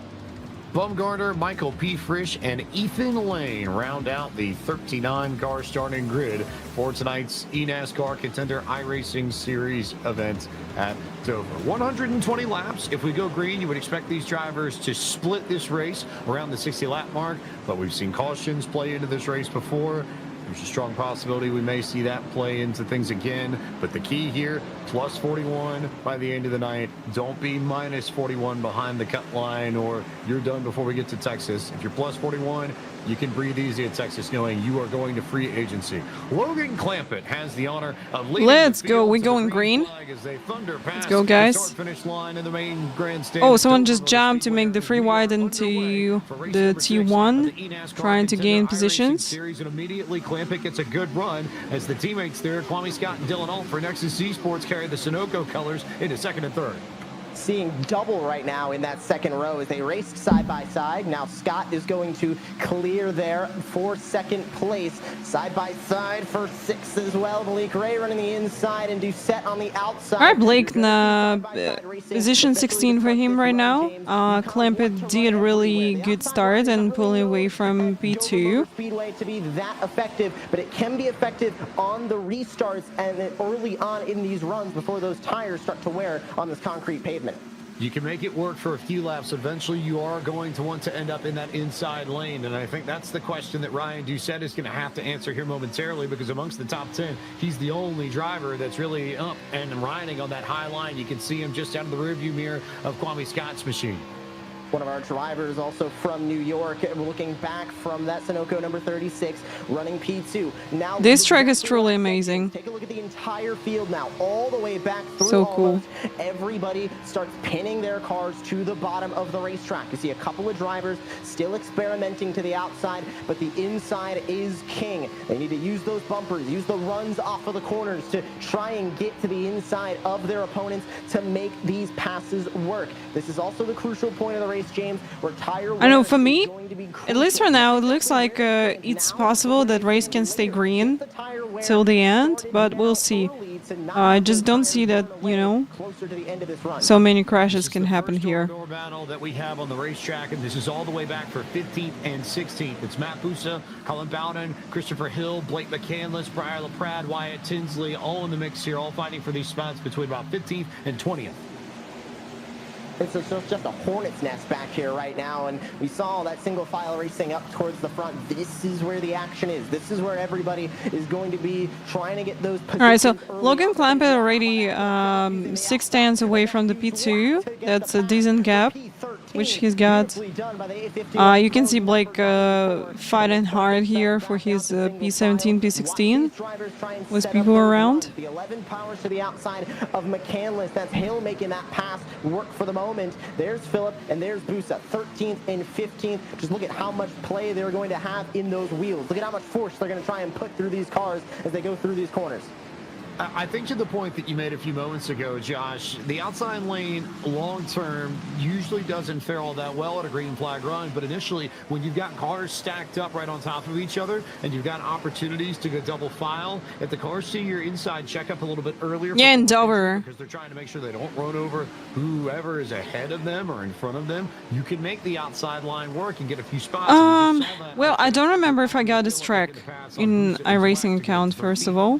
Bumgarner, Michael P. Frisch, and Ethan Lane round out the 39-car starting grid for tonight's eNASCAR Contender iRacing Series event at Dover. 120 laps. If we go green, you would expect these drivers to split this race around the 60-lap mark, but we've seen cautions play into this race before. There's a strong possibility we may see that play into things again. But the key here, plus 41 by the end of the night. Don't be minus 41 behind the cut line or you're done before we get to Texas. If you're plus 41, you can breathe easy at Texas knowing you are going to free agency. Logan Clampett has the honor of leading Let's the go. field We to the going green? flag as they thunder Let's past go, the guys. start-finish line in the main grandstand. Oh, someone just jumped to make the free wide into the T1, trying to gain positions. Series, and immediately Clampett gets a good run as the teammates there, Kwame Scott and Dylan Alt for Nexus Esports, carry the Sunoco colors into second and third. Seeing double right now in that second row as they raced side by side. Now Scott is going to clear there for second place. Side by side for 6 as well. Malik Ray running the inside and Doucette on the outside. Alright, Blake, position 16 for him right now. Clampett did really good start and pulling away from P2. Speedway to be that effective, but it can be effective on the restarts and then early on in these runs before those tires start to wear on this concrete pavement. You can make it work for a few laps. Eventually, you are going to want to end up in that inside lane. And I think that's the question that Ryan Doucette is going to have to answer here momentarily, because amongst the top 10, he's the only driver that's really up and riding on that high line. You can see him just out of the rearview mirror of Kwame Scott's machine. One of our drivers also from New York, looking back from that Sunoco number 36, running P2. Now This track is truly amazing. Take a look at the entire field now, all the way back through. So cool. Everybody starts pinning their cars to the bottom of the racetrack. You see a couple of drivers still experimenting to the outside, but the inside is king. They need to use those bumpers, use the runs off of the corners to try and get to the inside of their opponents to make these passes work. This is also the crucial point of the race, James, where tire I know, wear for is me, going to be at least for now, it looks like it's possible that race can stay green till the end, but we'll see. I just don't see that, you know, so many crashes can happen here. Door battle that we have on the racetrack, and this is all the way back for 15th and 16th. It's Matt Busa, Colin Bowden, Christopher Hill, Blake McCandless, Briar LaPrade, Wyatt Tinsley, all in the mix here, all fighting for these spots between about 15th and 20th. It's just a hornet's nest back here right now, and we saw that single file racing up towards the front. This is where the action is. This is where everybody is going to be trying to get those positions. All right, so early Logan on. Clampett already 6 stands away from the P2. That's a decent gap, which he's got. You can see Blake fighting hard here for his P17, P16 with people around. The 11 powers to the outside of McCandless. That's Hill making that pass work for the moment. There's Phillip and there's Busa, 13th and 15th. Just look at how much play they're going to have in those wheels. Look at how much force they're going to try and put through these cars as they go through these corners. I think to the point that you made a few moments ago, Josh, the outside lane long-term usually doesn't fare all that well at a green flag run, but initially when you've got cars stacked up right on top of each other and you've got opportunities to go double file, if the cars see your inside check up a little bit earlier, Yeah, in Dover. because they're trying to make sure they don't run over whoever is ahead of them or in front of them, you can make the outside line work and get a few spots. Well, I don't remember if I got this track in iRacing account, first of all.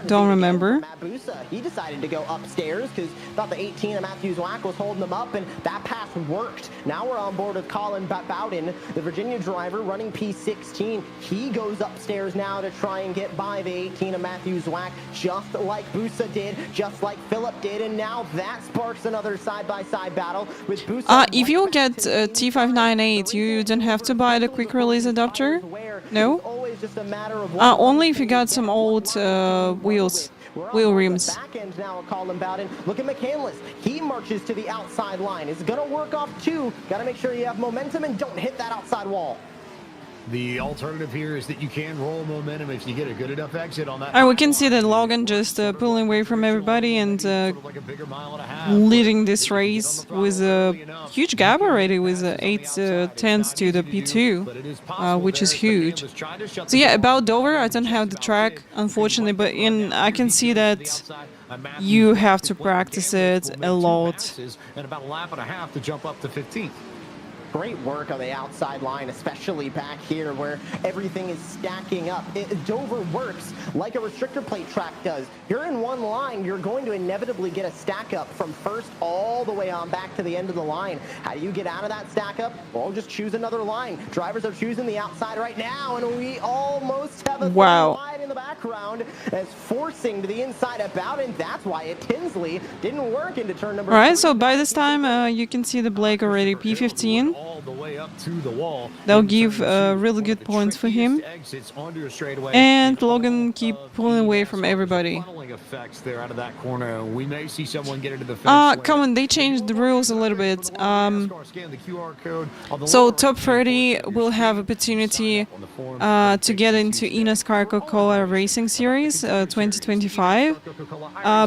Don't remember. Matt Busa, he decided to go upstairs because thought the 18 of Matthews Wack was holding them up, and that pass worked. Now we're on board with Colin Bowden, the Virginia driver running P16. He goes upstairs now to try and get by the 18 of Matthews Wack, just like Busa did, just like Philip did, and now that sparks another side-by-side battle with Busa. If you get T598, you don't have to buy the quick release adapter. No? Only if you got some old wheel rims. Back end now of Colin Bowden. Look at McCandless. He marches to the outside line. It's going to work off too. Got to make sure you have momentum and don't hit that outside wall. The alternative here is that you can roll momentum if you get a good enough exit on that. We can see that Logan just pulling away from everybody and leading this race with a huge gap already, with 8/10 to the P2, which is huge. So yeah, about Dover, I don't have the track, unfortunately, but I can see that you have to practice it a lot. And about a lap and a half to jump up to 15th. Great work on the outside line, especially back here where everything is stacking up. Dover works like a restrictor plate track does. You're in one line, you're going to inevitably get a stack up from first all the way on back to the end of the line. How do you get out of that stack up? Well, just choose another line. Drivers are choosing the outside right now, and we almost have a wide in the background as forcing to the inside about, and that's why it Tinsley didn't work into turn number. All right, so by this time you can see the Blake already P15. All the way up to the wall. They'll give really good points for him. And Logan keep pulling away from everybody. There out of that corner. We may see someone get into the come on, they changed the rules a little bit. So top 30 will have opportunity to get into eNASCAR Coca-Cola Racing Series 2025.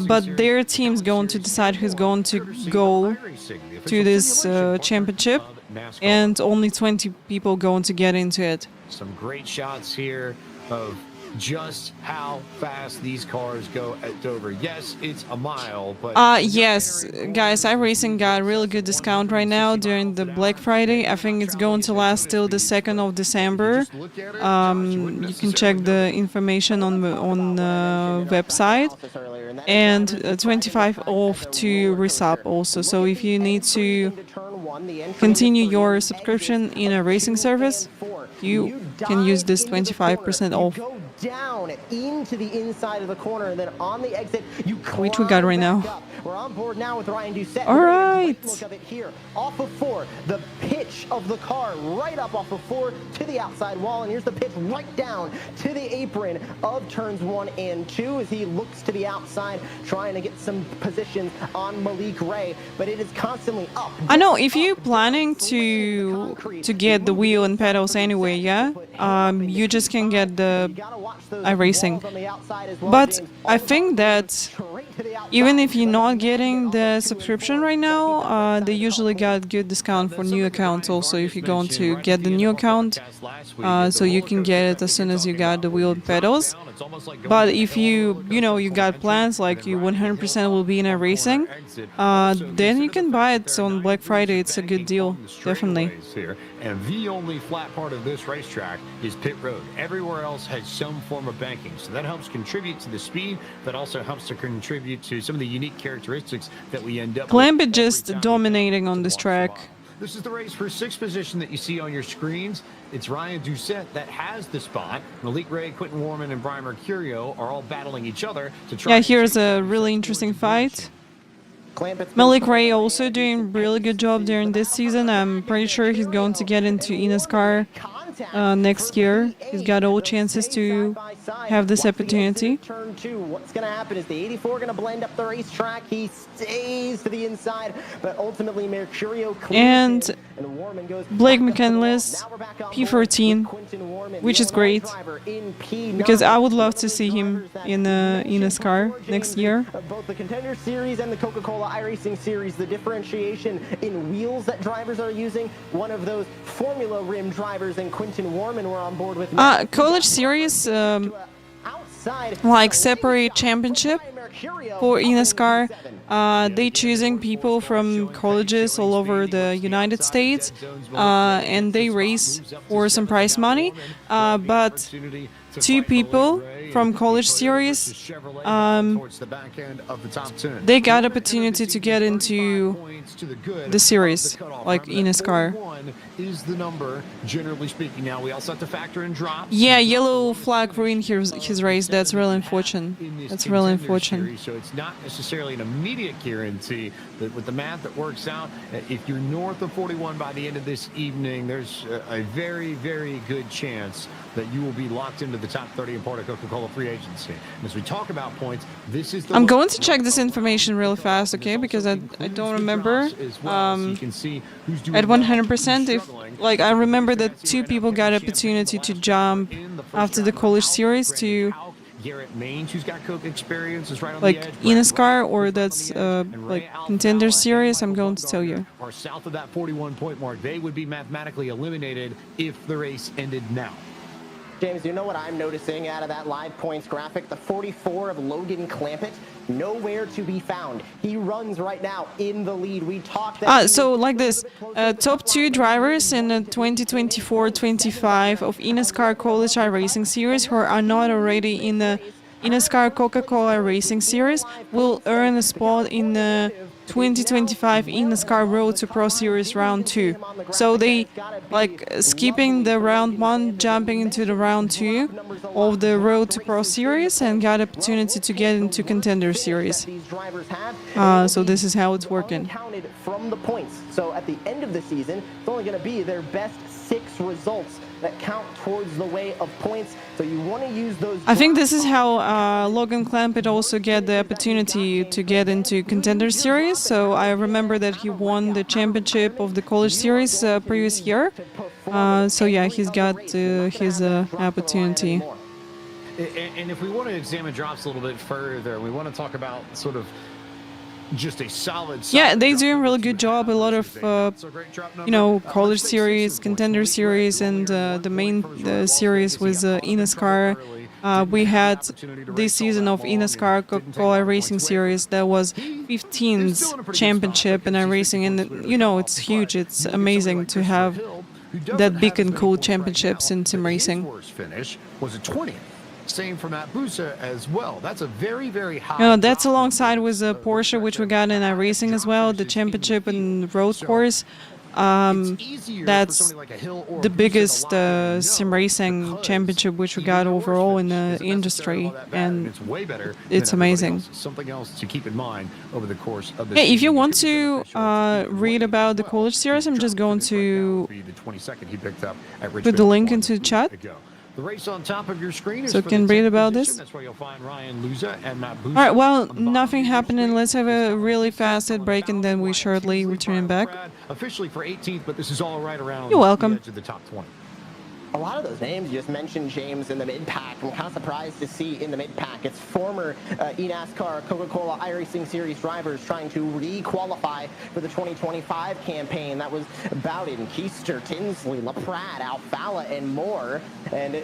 But their team's going to decide who's going to go to this championship. And only 20 people going to get into it. Some great shots here of just how fast these cars go at Dover. Yes, it's a mile, but yes, guys, iRacing got a really good discount right now during the Black Friday. I think it's going to last till the 2nd of December. You can check the information on the website. And 25 off to resub also. So if you need to continue your subscription in a racing service, you can use this 25% off. Down into the inside of the corner, and then on the exit you which we got right now. We're on board now with Ryan Doucette. All right. Look of it here, off of 4, the pitch of the car right up off of 4 to the outside wall, and here's the pitch right down to the apron of turns 1 and 2 as he looks to the outside, trying to get some positions on Malik Ray, but it is constantly up. I know if you're planning to get the wheel and pedals anyway, yeah, you just can get the iRacing. But I think that even if you're not getting the subscription right now, they usually got good discount for new accounts also if you're going to get the new account, so you can get it as soon as you got the wheel and pedals. But if you got plans like you 100% will be in iRacing, then you can buy it on Black Friday. It's a good deal, definitely. And the only flat part of this racetrack is pit road. Everywhere else has some form of banking, so that helps contribute to the speed. That also helps to contribute to some of the unique characteristics that we end up with. Just dominating on this track. This is the race for 6th position that you see on your screens. It's Ryan Doucette that has the spot. Malik Ray, Quentin Warman, and Brian Mercurio are all battling each other to try. Yeah, here's a really interesting fight. Malik Ray also doing really good job during this season. I'm pretty sure he's going to get into eNASCAR next year. He's got all chances to have this opportunity. Turn 2. What's going to happen is the 84 going to blend up the racetrack. He stays to the inside, but ultimately Mercurio and Blake McCandless P14, which is great because I would love to see him in eNASCAR next year. Both the Contender Series and the Coca-Cola iRacing Series, the differentiation in wheels that drivers are using, one of those Formula Rim drivers and Quentin Warman were on board with. College Series, like separate championship for eNASCAR. They choosing people from colleges all over the United States, and they race for some prize money. But two people from College Series, they got opportunity to get into the series, like eNASCAR. Is the number, generally speaking. Now we also have to factor in drops. Yeah, yellow flag ruined his race. That's really unfortunate. That's really unfortunate. So it's not necessarily an immediate guarantee, but with the math that works out, if you're north of 41 by the end of this evening, there's a very, very good chance that you will be locked into the top 30 in part of Coca-Cola free agency. And as we talk about points, this is the I'm going to check this information really fast, okay? Because I don't remember at 100% if, like, I remember that two people got opportunity to jump after the College Series to Garrett Mange, who's got Coke experience, is right on like the edge. eNASCAR or that's like Contender Series. I'm going to tell you. Are south of that 41-point mark. They would be mathematically eliminated if the race ended now. James, you know what I'm noticing out of that live points graphic? The 44 of Logan Clampett, nowhere to be found. He runs right now in the lead. We talked that so like this, top two drivers in the 2024-25 of eNASCAR College iRacing Series who are not already in the eNASCAR Coca-Cola Racing Series will earn a spot in the 2025 eNASCAR Road to Pro Series Round 2. So they like skipping the Round 1, jumping into the Round 2 of the Road to Pro Series and got opportunity to get into Contender Series. So this is how it's working. From the points. So at the end of the season, it's only going to be their best 6 results that count towards the way of points. So you want to use those. I think this is how Logan Clampett also get the opportunity to get into Contender Series. So I remember that he won the championship of the College Series previous year. So yeah, he's got his opportunity. And if we want to examine drops a little bit further, we want to talk about sort of just a solid. Yeah, they do a really good job. A lot of, you know, College Series, Contender Series, and the main series was eNASCAR. We had this season of eNASCAR Coca-Cola Racing Series that was 15th championship in iRacing, and you know it's huge. It's amazing to have that big and cool championships in sim racing. Finish was a 20th. Same for Matt Busa as well. That's a very, very high. No, that's alongside with Porsche, which we got in iRacing as well, the championship and road course. That's the biggest sim racing championship which we got overall in the industry, and it's amazing. Something else to keep in mind over the course of this. Yeah, if you want to read about the College Series, I'm just going to put the link into the chat. The race on top of your screen is so you can read about this. That's where you'll find Ryan Luza and Matt Busa. All right, well, nothing happening. Let's have a really fast ad break, and then we shortly return back. Officially for 18th, but this is all right around You're welcome. the edge of the top 20. A lot of those names you just mentioned, James, in the mid-pack. I'm kind of surprised to see in the mid-pack. It's former eNASCAR Coca-Cola iRacing Series drivers trying to re-qualify for the 2025 campaign. That was Bowden, Keister, Tinsley, LaPrade, Alfala, and more. And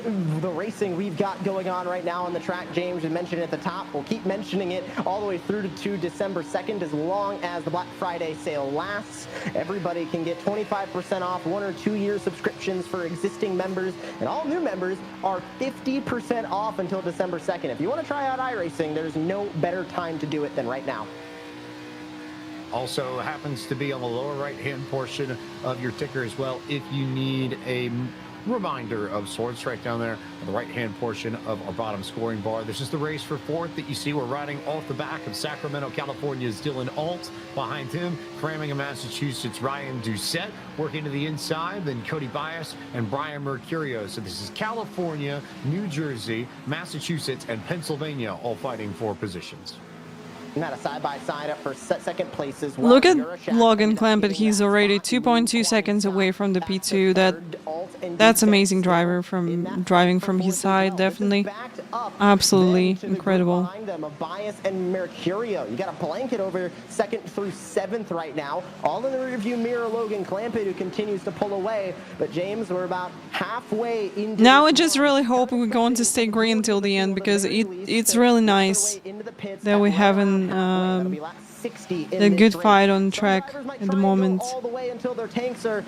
the racing we've got going on right now on the track, James, you mentioned at the top. We'll keep mentioning it all the way through to December 2nd, as long as the Black Friday sale lasts. Everybody can get 25% off 1 or 2 year subscriptions for existing members. And all new members are 50% off until December 2nd. If you want to try out iRacing, there's no better time to do it than right now. Also happens to be on the lower right-hand portion of your ticker as well if you need a reminder of sorts right down there on the right-hand portion of our bottom scoring bar. This is the race for 4th that you see. We're riding off the back of Sacramento, California's Dylan Alt. Behind him, Framingham, Massachusetts, Ryan Doucette. Working to the inside, then Cody Bias and Brian Mercurio. So this is California, New Jersey, Massachusetts, and Pennsylvania all fighting for positions. Not a side-by-side up for second place as well. Look at Logan Clampett. He's already 2.2 seconds away from the P2. That's amazing driving from his side, definitely. Absolutely incredible. Behind them, Bias and Mercurio. You got a blanket over 2nd through 7th right now. All in the rearview mirror, Logan Clampett, who continues to pull away. But James, we're about halfway into. Now I just really hope we're going to stay green till the end, because it's really nice that we haven't 60 in a this good race. fight on Some track drivers might at the try and go moment. all the way until their tanks are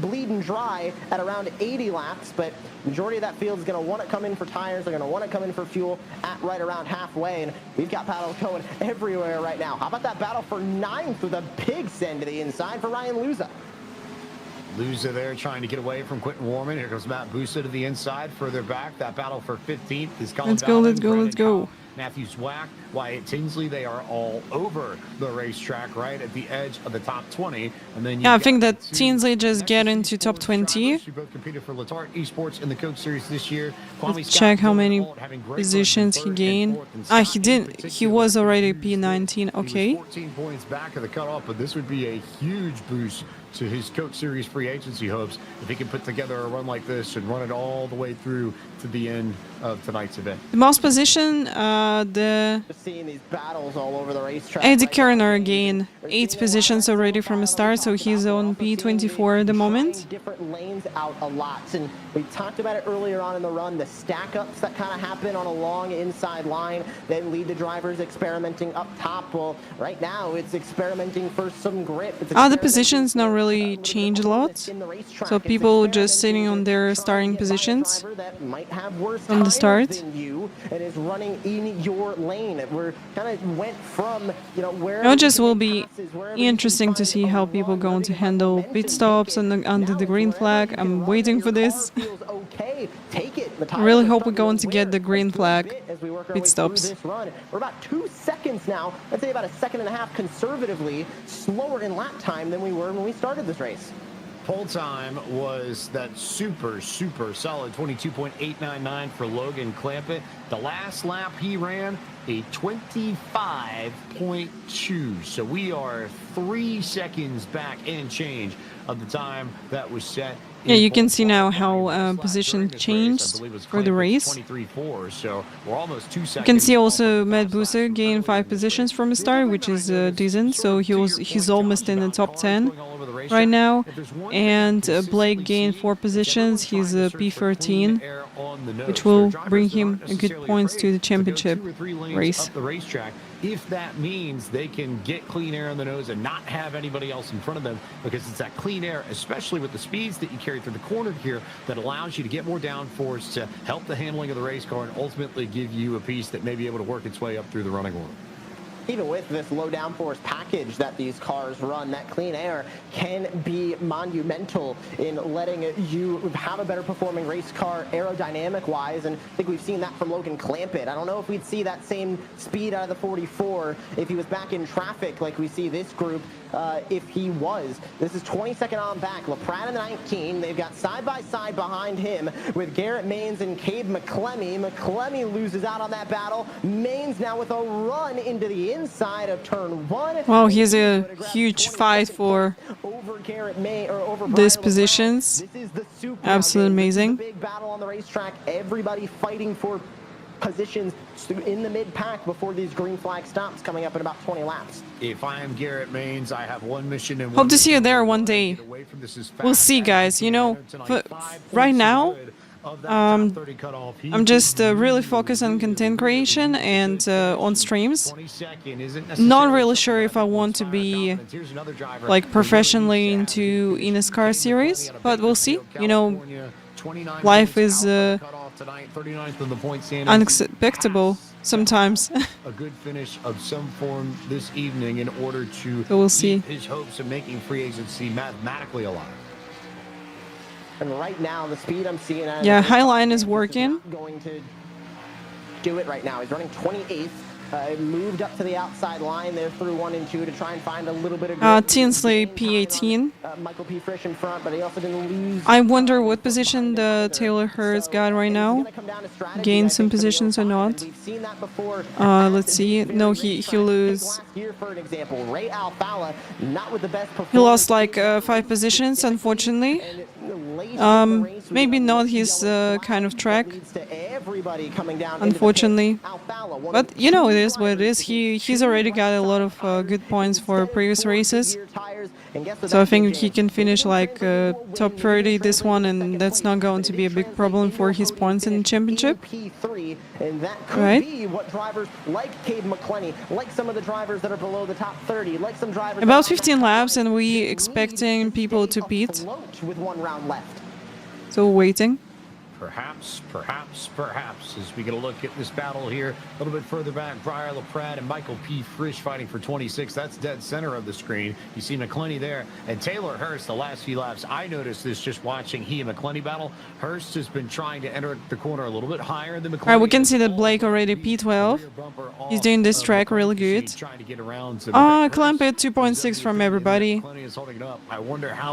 bleeding dry at around 80 laps, but majority of that field is going to want to come in for tires. They're going to want to come in for fuel at right around halfway, and we've got battles going everywhere right now. How about that battle for 9th with a big send to the inside for Ryan Luza? Luza there trying to get away from Quentin Warman. Here comes Matt Bussa to the inside, further back. That battle for 15th is Colin Let's go, let's go, Bowden, let's Brandon go. Howe, Matthew Swack, Wyatt Tinsley. They are all over the racetrack, right at the edge of the top 20. And then Yeah, I think that Tinsley just get into top 20. Who both competed for Letarte Esports in the Coke Series this year. Let's check how many positions he gained. Ah, he didn't. He was already P19. Okay. 14 points back of the cutoff, but this would be a huge boost to his Coke Series free agency hopes if he can put together a run like this and run it all the way through to the end of tonight's event. The most position, the Just seeing these battles all over the racetrack. Eddie right now. Kerner again. 8 positions already from the start, so he's on P24 at the moment. Different lanes out a lot, and we talked about it earlier on in the run. The stack ups that kind of happen on a long inside line then lead to drivers experimenting up top. Well, right now it's experimenting for some grip. It's The positions not really change a lot, in the racetrack. so It's people just experimenting sitting on with their trying to starting get by a positions driver that might have worse from the tires start. than you and is running in your lane. We're kind of went from, you know, where It just will be interesting to see how people going to handle pit stops under the green flag. I'm waiting for this. I really hope we're going to get the green flag pit stops. We're about 2 seconds now. I'd say about 1.5 seconds conservatively slower in lap time than we were when we started this race. Pole time was that super solid 22.899 for Logan Clampett. The last lap he ran a 25.2. So we are 3 seconds back and change of the time that was set. Yeah, you can see now how position changed for the race. 23.4, so we're almost 2 seconds. You can see also Matt Bussa gained 5 positions from the start, which is decent. So he's almost in the top 10 right now. And Blake gained 4 positions. He's a P13, which will bring him a good points to the championship race. If that means they can get clean air on the nose and not have anybody else in front of them, because it's that clean air, especially with the speeds that you carry through the corner here, that allows you to get more downforce to help the handling of the race car and ultimately give you a piece that may be able to work its way up through the running order. Even with this low downforce package that these cars run, that clean air can be monumental in letting you have a better performing race car aerodynamic wise. And I think we've seen that from Logan Clampett. I don't know if we'd see that same speed out of the 44 if he was back in traffic like we see this group if he was. This is 22nd on back. LaPrade in the 19. They've got side by side behind him with Garrett Maines and Cabe McClemmy. McClemmy loses out on that battle. Maines now with a run into the inside of turn 1. Wow, here's a huge fight for these positions. Absolutely amazing. Big battle on the racetrack. Everybody fighting for positions in the mid-pack before these green flag stops coming up in about 20 laps. If I am Garrett Maines, I have one mission and Hope to see you there one day. We'll see, guys. You know, but right now, I'm just really focused on content creation and on streams. Not really sure if I want to be like professionally into eNASCAR series, but we'll see. You know, life is unexpected sometimes. A good finish of some form this evening in order to so we'll see. Keep his hopes of making free agency mathematically alive. And right now, the speed I'm seeing, yeah, Highline is working. Going to do it right now. He's running 28th. Moved up to the outside line there through 1 and 2 to try and find a little bit of. Tinsley P18. Michael P. Frisch in front, but he also didn't lose. I wonder what position the Taylor Hurst got right now. Gained some positions or not. Let's see. No, he lose. Here, for an example, Ray Alfala, not with the best performance. He lost like 5 positions, unfortunately. Maybe not his kind of track. everybody coming down. Unfortunately. But you know, it is what it is. He's already got a lot of good points for previous races. So I think he can finish like top 30 this one, and that's not going to be a big problem for his points in the championship. And that could Right? be what drivers like Cade McClenny, like some of the drivers that are below the top 30, like some drivers About 15 laps, and we expecting people to pit. With 1 round left. So waiting. Perhaps, as we get a look at this battle here, a little bit further back, Briar LaPrade and Michael P. Frisch fighting for 26. That's dead center of the screen. You see McClenny there, and Taylor Hurst, the last few laps, I noticed this just watching he and McClenny battle. Hurst has been trying to enter the corner a little bit higher than McClenny. Alright, we can see that Blake already P12. He's doing this track really good. Clamp at 2.6 from everybody.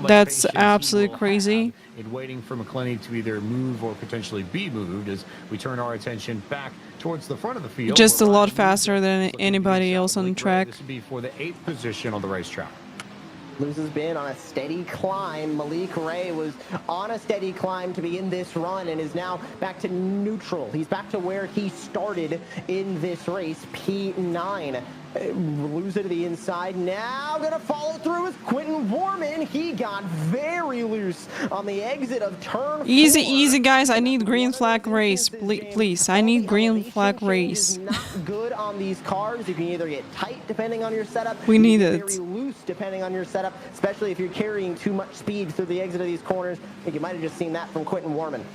That's absolutely crazy. In waiting for McClenny to either move or potentially be moved as we turn our attention back towards the front of the field. Just a lot faster than anybody else on the track. This would be for the 8th position on the racetrack. Luz has been on a steady climb. Malik Ray was on a steady climb to be in this run and is now back to neutral. He's back to where he started in this race, P9. Lose it to the inside. Now gonna follow through with Quentin Warman. He got very loose on the exit of turn 4. Easy, guys. I need green flag race. Please, I need green flag race. Not good on these cars. You can either get tight depending on your setup. We need very it. Loose depending on your setup, especially if you're carrying too much speed through the exit of these corners. I think you might have just seen that from Quentin Warman.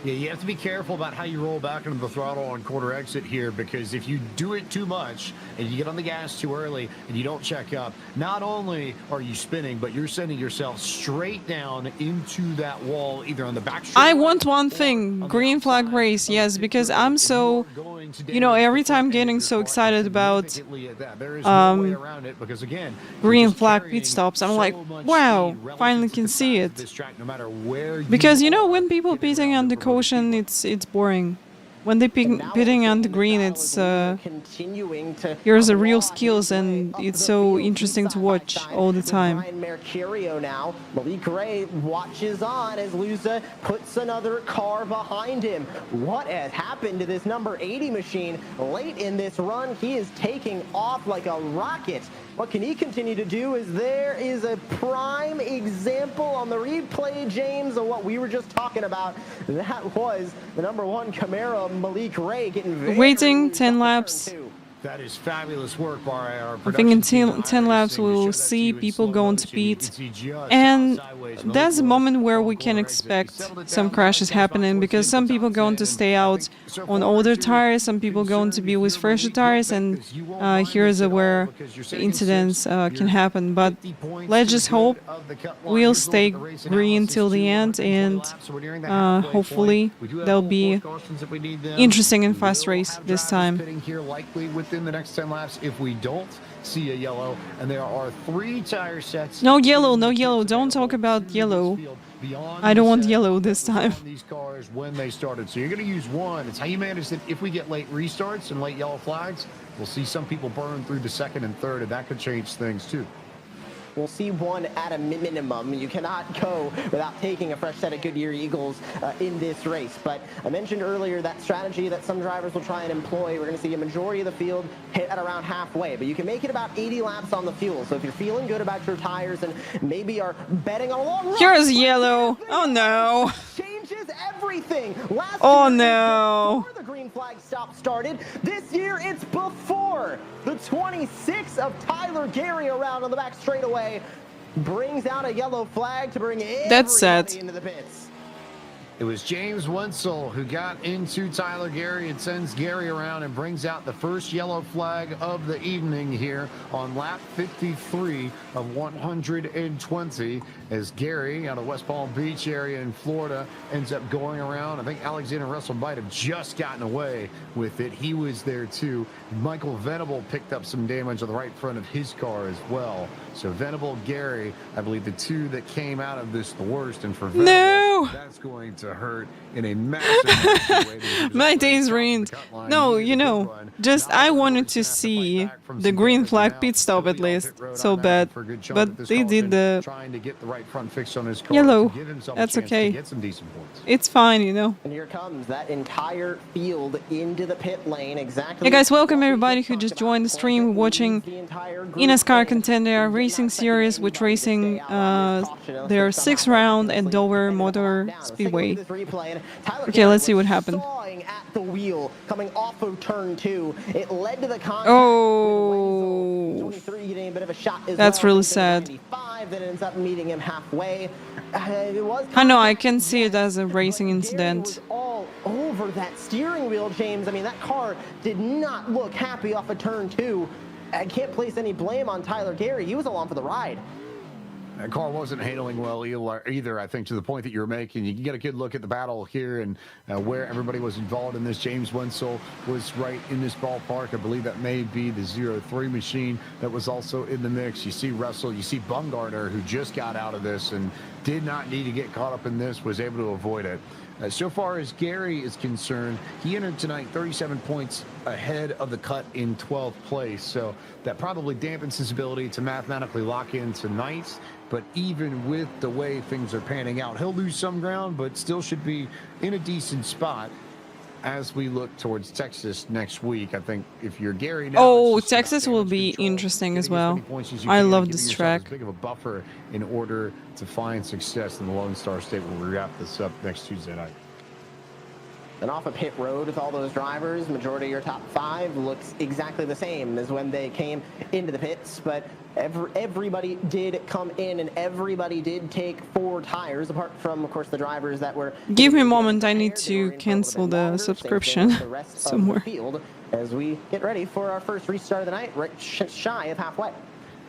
Yeah, you have to be careful about how you roll back into the throttle on quarter exit here, because if you do it too much and you get on the gas too early and you don't check up, not only are you spinning, but you're sending yourself straight down into that wall, either on the back straight. I want one thing, green flag race, yes, because I'm so, you know, every time getting so excited about green flag pit stops, I'm like, wow, finally can see it. Because, you know, when people pitting on the caution, it's boring. When they pitting on the green, it's here's the real skills, and it's so interesting to watch all the time. Mercurio now. Malik Ray watches on as Luza puts another car behind him. What has happened to this number 80 machine late in this run? He is taking off like a rocket. What can he continue to do? Is there is a prime example on the replay, James, of what we were just talking about. That was the number 1 Camaro, Malik Ray, getting very Waiting 10 laps. That is fabulous work by our I think in 10 laps we will see people going to pit, and that's a moment where we can expect some crashes happening, because some people going to stay out on older tires, some people going to be with fresher tires, and here's where the incidents can happen. But let's just hope we'll stay green till the end, and hopefully there'll be interesting and fast race this time. In the next 10 laps, if we don't see a yellow, and there are 3 tire sets. No yellow, no yellow. Don't talk about yellow. I don't want yellow this time. These cars when they started, so you're going to use 1. It's how you manage it. If we get late restarts and late yellow flags, we'll see some people burn through the 2nd and 3rd, and that could change things too. We'll see 1 at a minimum. You cannot go without taking a fresh set of Goodyear Eagles in this race. But I mentioned earlier that strategy that some drivers will try and employ. We're going to see a majority of the field hit at around halfway, but you can make it about 80 laps on the fuel. So if you're feeling good about your tires and maybe are betting on a long run, Here's yellow. Oh no. Changes everything. Oh no. Before the green flag stop started, this year it's before. The 26 of Tyler Gary around on the back straightaway brings out a yellow flag to bring everybody into the pits. It was James Wenzel who got into Tyler Gary and sends Gary around and brings out the first yellow flag of the evening here on lap 53 of 120, as Gary out of West Palm Beach area in Florida ends up going around. I think Alexander Russell might have just gotten away with it. He was there too. Michael Venable picked up some damage on the right front of his car as well. So Venable, Gary, I believe the 2 that came out of this the worst. And for Venable, No! That's going to hurt in a massive way. My days ruined. No, you know, just I wanted to see the green flag pit stop at least, so bad. But they did the yellow. That's okay. It's fine, you know. And here comes that entire field into the pit lane. Exactly. Hey guys, welcome everybody who just joined the stream watching eNASCAR Contender Racing Series, which racing their 6th round at Dover Motor Speedway. Okay, let's see what happened. At the wheel coming off of turn 2, it led to the contact. Oh, getting a bit of a shot as that's well. really sad. Then ends up meeting him halfway. It was I know, I can see it as a racing incident. All over that steering wheel, James. I mean, that car did not look happy off of turn 2. I can't place any blame on Tyler Gary. He was along for the ride. That car wasn't handling well either, I think, to the point that you're making. You can get a good look at the battle here and where everybody was involved in this. James Wenzel was right in this ballpark. I believe that may be the 03 machine that was also in the mix. You see Russell, you see Bumgarner, who just got out of this and did not need to get caught up in this, was able to avoid it. So far as Gary is concerned, he entered tonight 37 points ahead of the cut in 12th place. So that probably dampens his ability to mathematically lock in tonight. But even with the way things are panning out, he'll lose some ground, but still should be in a decent spot as we look towards Texas next week. I think if you're Gary now, oh, Texas will be interesting as well. I love this track. Big of a buffer in order to find success in the Lone Star State when we wrap this up next Tuesday night. And off a pit road with all those drivers, majority of your top 5 looks exactly the same as when they came into the pits. But everybody did come in and everybody did take 4 tires, apart from, of course, the drivers that were... Give me a moment, I need to cancel the subscription somewhere. As we get ready for our first restart of the night, right shy of halfway.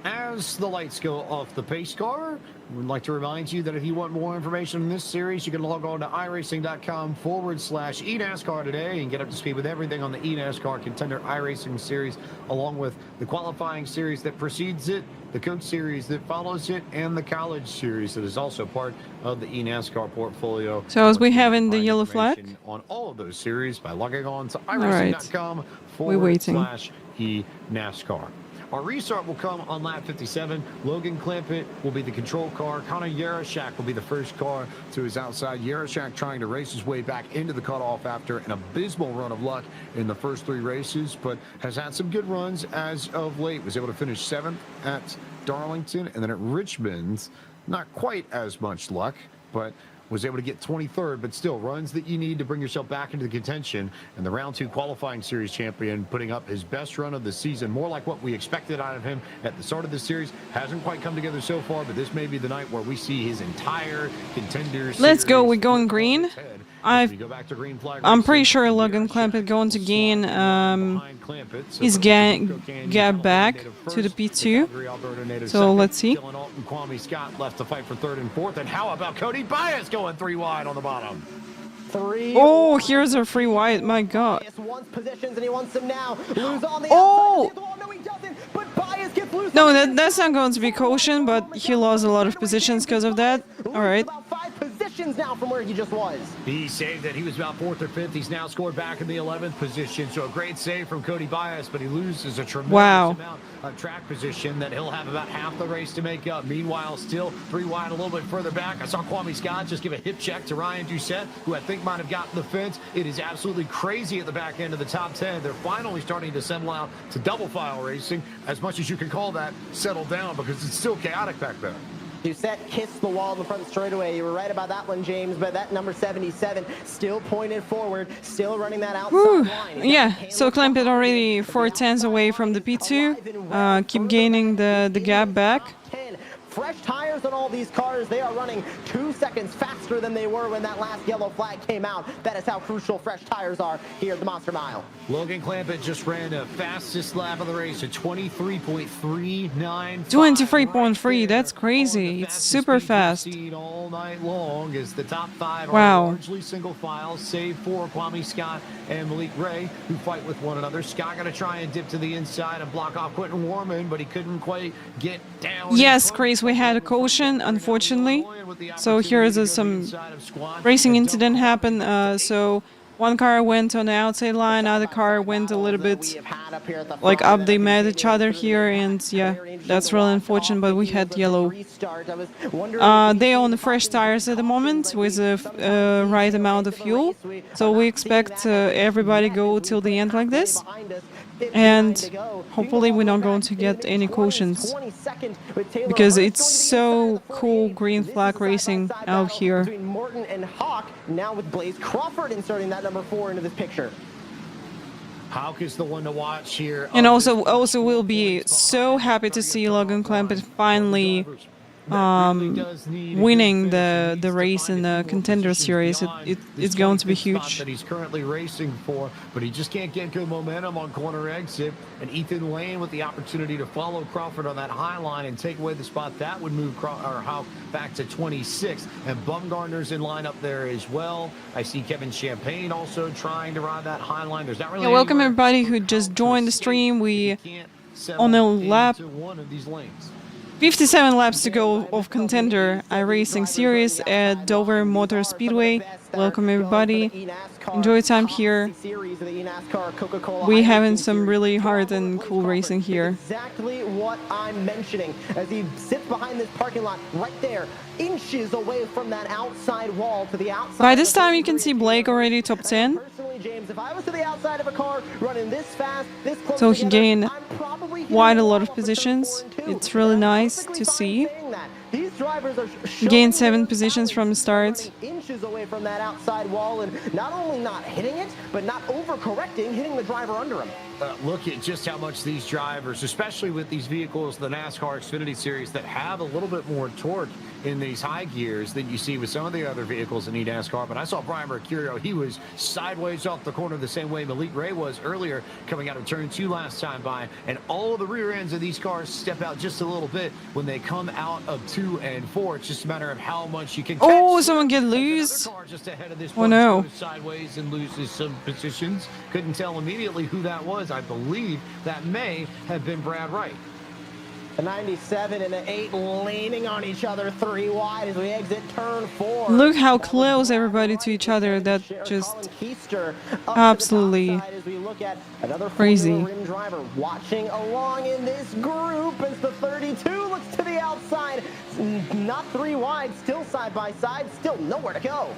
As the lights go off the pace car, we'd like to remind you that if you want more information on this series, you can log on to iRacing.com/eNASCAR today and get up to speed with everything on the eNASCAR Contender iRacing series, along with the qualifying series that precedes it, the Coach series that follows it, and the College series that is also part of the eNASCAR portfolio. So as we have in the yellow flag? On all of those series by logging on to iRacing.com/eNASCAR. Our restart will come on lap 57. Logan Clampett will be the control car. Connor Yarashak will be the first car to his outside. Yarashak trying to race his way back into the cutoff after an abysmal run of luck in the first 3 races, but has had some good runs as of late. Was able to finish 7th at Darlington, and then at Richmond, not quite as much luck, but was able to get 23rd, but still runs that you need to bring yourself back into the contention. And the round 2 qualifying series champion putting up his best run of the season, more like what we expected out of him at the start of this series. Hasn't quite come together so far, but this may be the night where we see his entire Contender series. Let's go, we're going green. I'm pretty sure Logan Clampett going to gain his gap back to the P2. So let's see. Kwame Scott left to fight for 3rd and 4th. And how about Cody Bias going 3 wide on the bottom? Oh, here's a free wide. My God. Oh! No, that's not going to be caution, but he lost a lot of positions because of that. All right. Now from where he just was. He saved it. He was about 4th or 5th. He's now scored back in the 11th position. So a great save from Cody Bias, but he loses a tremendous amount of track position that he'll have about half the race to make up. Meanwhile, still 3 wide a little bit further back. I saw Kwame Scott just give a hip check to Ryan Doucette, who I think might have gotten the fence. It is absolutely crazy at the back end of the top 10. They're finally starting to settle out to double file racing, as much as you can call that settle down, because it's still chaotic back there. Doucette kissed the wall in the front straightaway. You were right about that one, James, but that number 77 still pointed forward, still running that outside line. Yeah, so Clampett already 4 tenths away from the P2. Keep gaining the gap back. Fresh tires on all these cars. They are running 2 seconds faster than they were when that last yellow flag came out. That is how crucial fresh tires are here at the Monster Mile. Logan Clampett just ran the fastest lap of the race at 23.39. 23.3, that's crazy. It's super fast. All night long as the top 5 are largely single file, save for Kwame Scott and Malik Ray, who fight with one another. Scott going to try and dip to the inside and block off Quentin Warman, but he couldn't quite get down. Yes, Chris, we had a caution caution, unfortunately. So here is some racing incident happened. So one car went on the outside line, other car went a little bit like up. They met each other here, and yeah, that's really unfortunate. But we had yellow. They own the fresh tires at the moment with the right amount of fuel. So we expect everybody go till the end like this. And hopefully we're not going to get any cautions, because it's so cool green flag racing out here. Morton and Hawk, now with Blaze Crawford inserting that number 4 into this picture. Hawk is the one to watch here. And also we'll be so happy to see Logan Clampett finally winning the race in the Contender series. It's going to be huge. That he's currently racing for, but he just can't get good momentum on corner exit. And Ethan Lane with the opportunity to follow Crawford on that high line and take away the spot, that would move Hawk back to 26. And Bumgarner's in line up there as well. I see Kevin Champagne also trying to ride that high line. There's not really welcome everybody who just joined the stream. We on a lap. 57 laps to go of Contender iRacing series at Dover Motor Speedway. Welcome everybody. Enjoy time here. We're having some really hard and cool racing here. Exactly what I'm mentioning as he sits behind this parking lot right there, inches away from that outside wall to the outside. By this time you can see Blake already top 10. James, if I was to the outside of a car running this fast, this close so he gained quite a lot of wall positions. It's really nice to see. These drivers are He gained 7 positions from the start. Inches away from that outside wall, and not only not hitting it, but not overcorrecting, hitting the driver under him. Look at just how much these drivers, especially with these vehicles, the NASCAR Xfinity Series, that have a little bit more torque in these high gears than you see with some of the other vehicles in eNASCAR. But I saw Brian Mercurio, he was sideways off the corner the same way Malik Ray was earlier, coming out of turn 2 last time by. And all of the rear ends of these cars step out just a little bit when they come out of 2 and 4. It's just a matter of how much you can catch. Oh, someone get loose. Oh no. Sideways and loses some positions. Couldn't tell immediately who that was. I believe that may have been Brad Wright. The 97 and the 8 leaning on each other 3 wide as we exit turn 4. Look how close everybody to each other. That just absolutely crazy. Rim driver watching along in this group as the 32 looks to the outside. Not 3 wide, still side by side, still nowhere to go.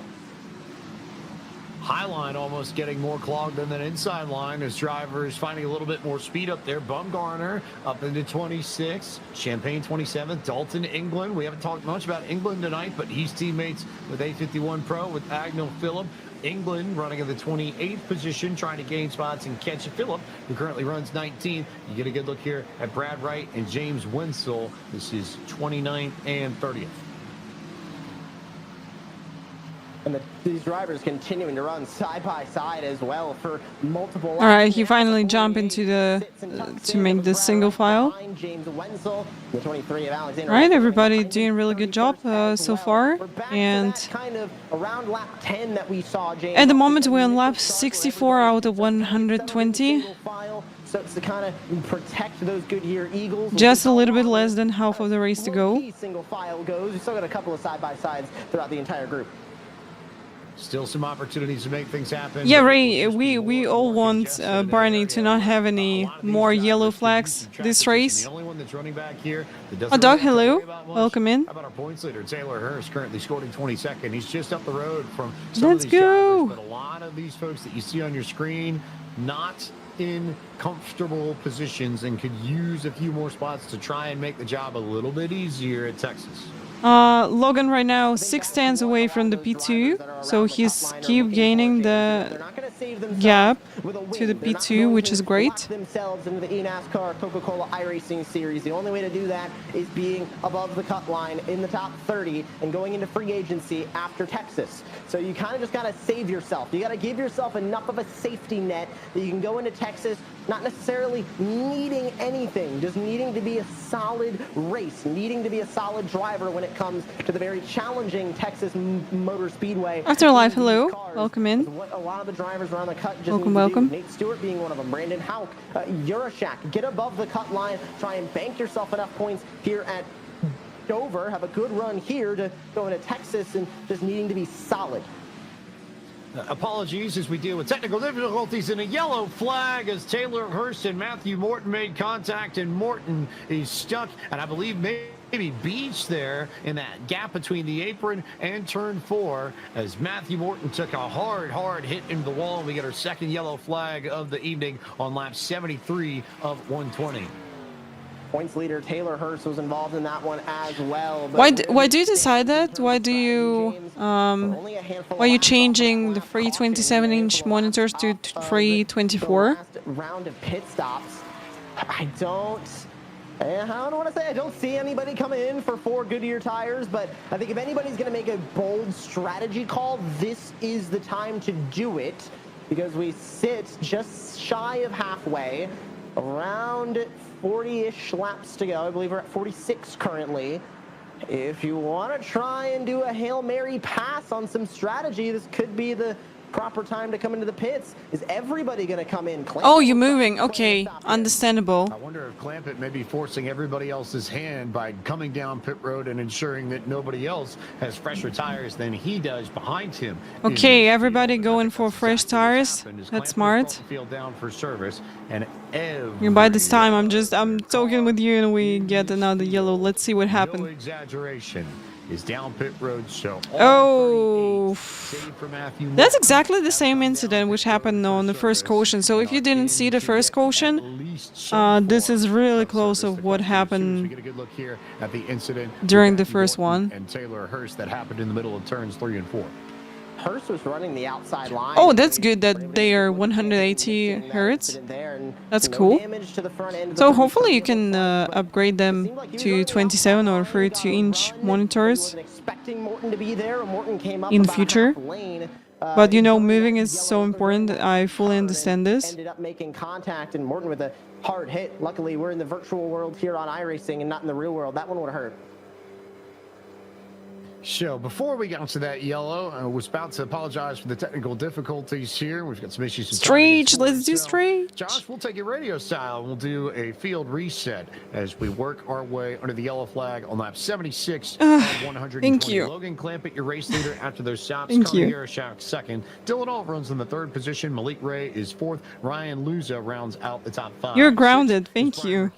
High line almost getting more clogged than that inside line as drivers finding a little bit more speed up there. Bumgarner up into 26, Champagne 27, Dalton England. We haven't talked much about England tonight, but he's teammates with A51 Pro with Agnell Phillip. England running in the 28th position, trying to gain spots and catch Phillip, who currently runs 19th. You get a good look here at Brad Wright and James Wenzel. This is 29th and 30th. And these drivers continuing to run side by side as well for multiple laps. All right, he finally jumped into the to make the single file. All right, everybody doing a really good job so far. And at the moment we're on lap 64 out of 120. So it's to kind of protect those Goodyear Eagles. Just a little bit less than half of the race to go. Single file goes. We still got a couple of side by sides throughout the entire group. Still some opportunities to make things happen. Yeah, Ray, we all want Barney to not have any more yellow flags this race. The only one that's running back here. Oh, Doug, hello. Welcome in. How about our points leader, Taylor Hurst, currently scored in 22nd. He's just up the road from some Let's of these go. drivers, but a lot of these folks that you see on your screen, not in comfortable positions and could use a few more spots to try and make the job a little bit easier at Texas. Logan right now 6 tenths away from the P2, so he's keep gaining the gap to the P2, which is great. Themselves into the eNASCAR Coca-Cola iRacing series. The only way to do that is being above the cut line in the top 30 and going into free agency after Texas. So you kind of just got to save yourself. You got to give yourself enough of a safety net that you can go into Texas not necessarily needing anything, just needing to be a solid race, needing to be a solid driver when it comes to the very challenging Texas Motor Speedway. Afterlife, hello. Welcome in. What a lot of the drivers around the cut just welcome. Nate Stewart being one of them, Brandon Houck, Urashak, get above the cut line, try and bank yourself enough points here at Dover have a good run here to go into Texas and just needing to be solid. Apologies as we deal with technical difficulties in a yellow flag as Taylor Hurst and Matthew Morton made contact, and Morton is stuck, and I believe maybe beached there in that gap between the apron and turn 4 as Matthew Morton took a hard hit into the wall, and we get our second yellow flag of the evening on lap 73 of 120. Points leader Taylor Hurst was involved in that one as well. Why do you decide that? Why do you why are you changing the 327-inch monitors to 324? Round of pit stops. I don't want to say I don't see anybody coming in for 4 Goodyear tires, but I think if anybody's going to make a bold strategy call, this is the time to do it, because we sit just shy of halfway, around 40-ish laps to go. I believe we're at 46 currently. If you want to try and do a Hail Mary pass on some strategy, this could be the proper time to come into the pits. Is everybody going to come in? Oh, you're moving. Okay, understandable. I wonder if Clampett may be forcing everybody else's hand by coming down pit road and ensuring that nobody else has fresher tires than he does behind him. Okay, everybody going for fresh tires. That's smart. Field down for service, and by this time, I'm talking with you, and we get another yellow. Let's see what happened. No exaggeration. Is down pit road, so that's exactly the same incident which happened on the first caution. So if you didn't see the first caution, this is really close of what happened during the first one. And Taylor Hurst that happened in the middle of turns 3 and 4. Hurst was running the outside line. Oh, that's good that they are 180 hertz. That's cool. So hopefully you can upgrade them to 27 or 32-inch monitors in future. But you know, moving is so important. I fully understand this. Ended up making contact, and Morton with a hard hit. Luckily, we're in the virtual world here on iRacing and not in the real world. That one would have hurt. So before we got to that yellow, I was about to apologize for the technical difficulties here. We've got some issues. Stretch, let's do stretch. Josh, we'll take it radio style. We'll do a field reset as we work our way under the yellow flag on lap 76 of 120. Thank you. Logan Clampett, your race leader after those stops. Thank you. Yarashak second. Dylan Alt runs in the 3rd position. Malik Ray is 4th. Ryan Luza rounds out the top 5. You're grounded. Thank you.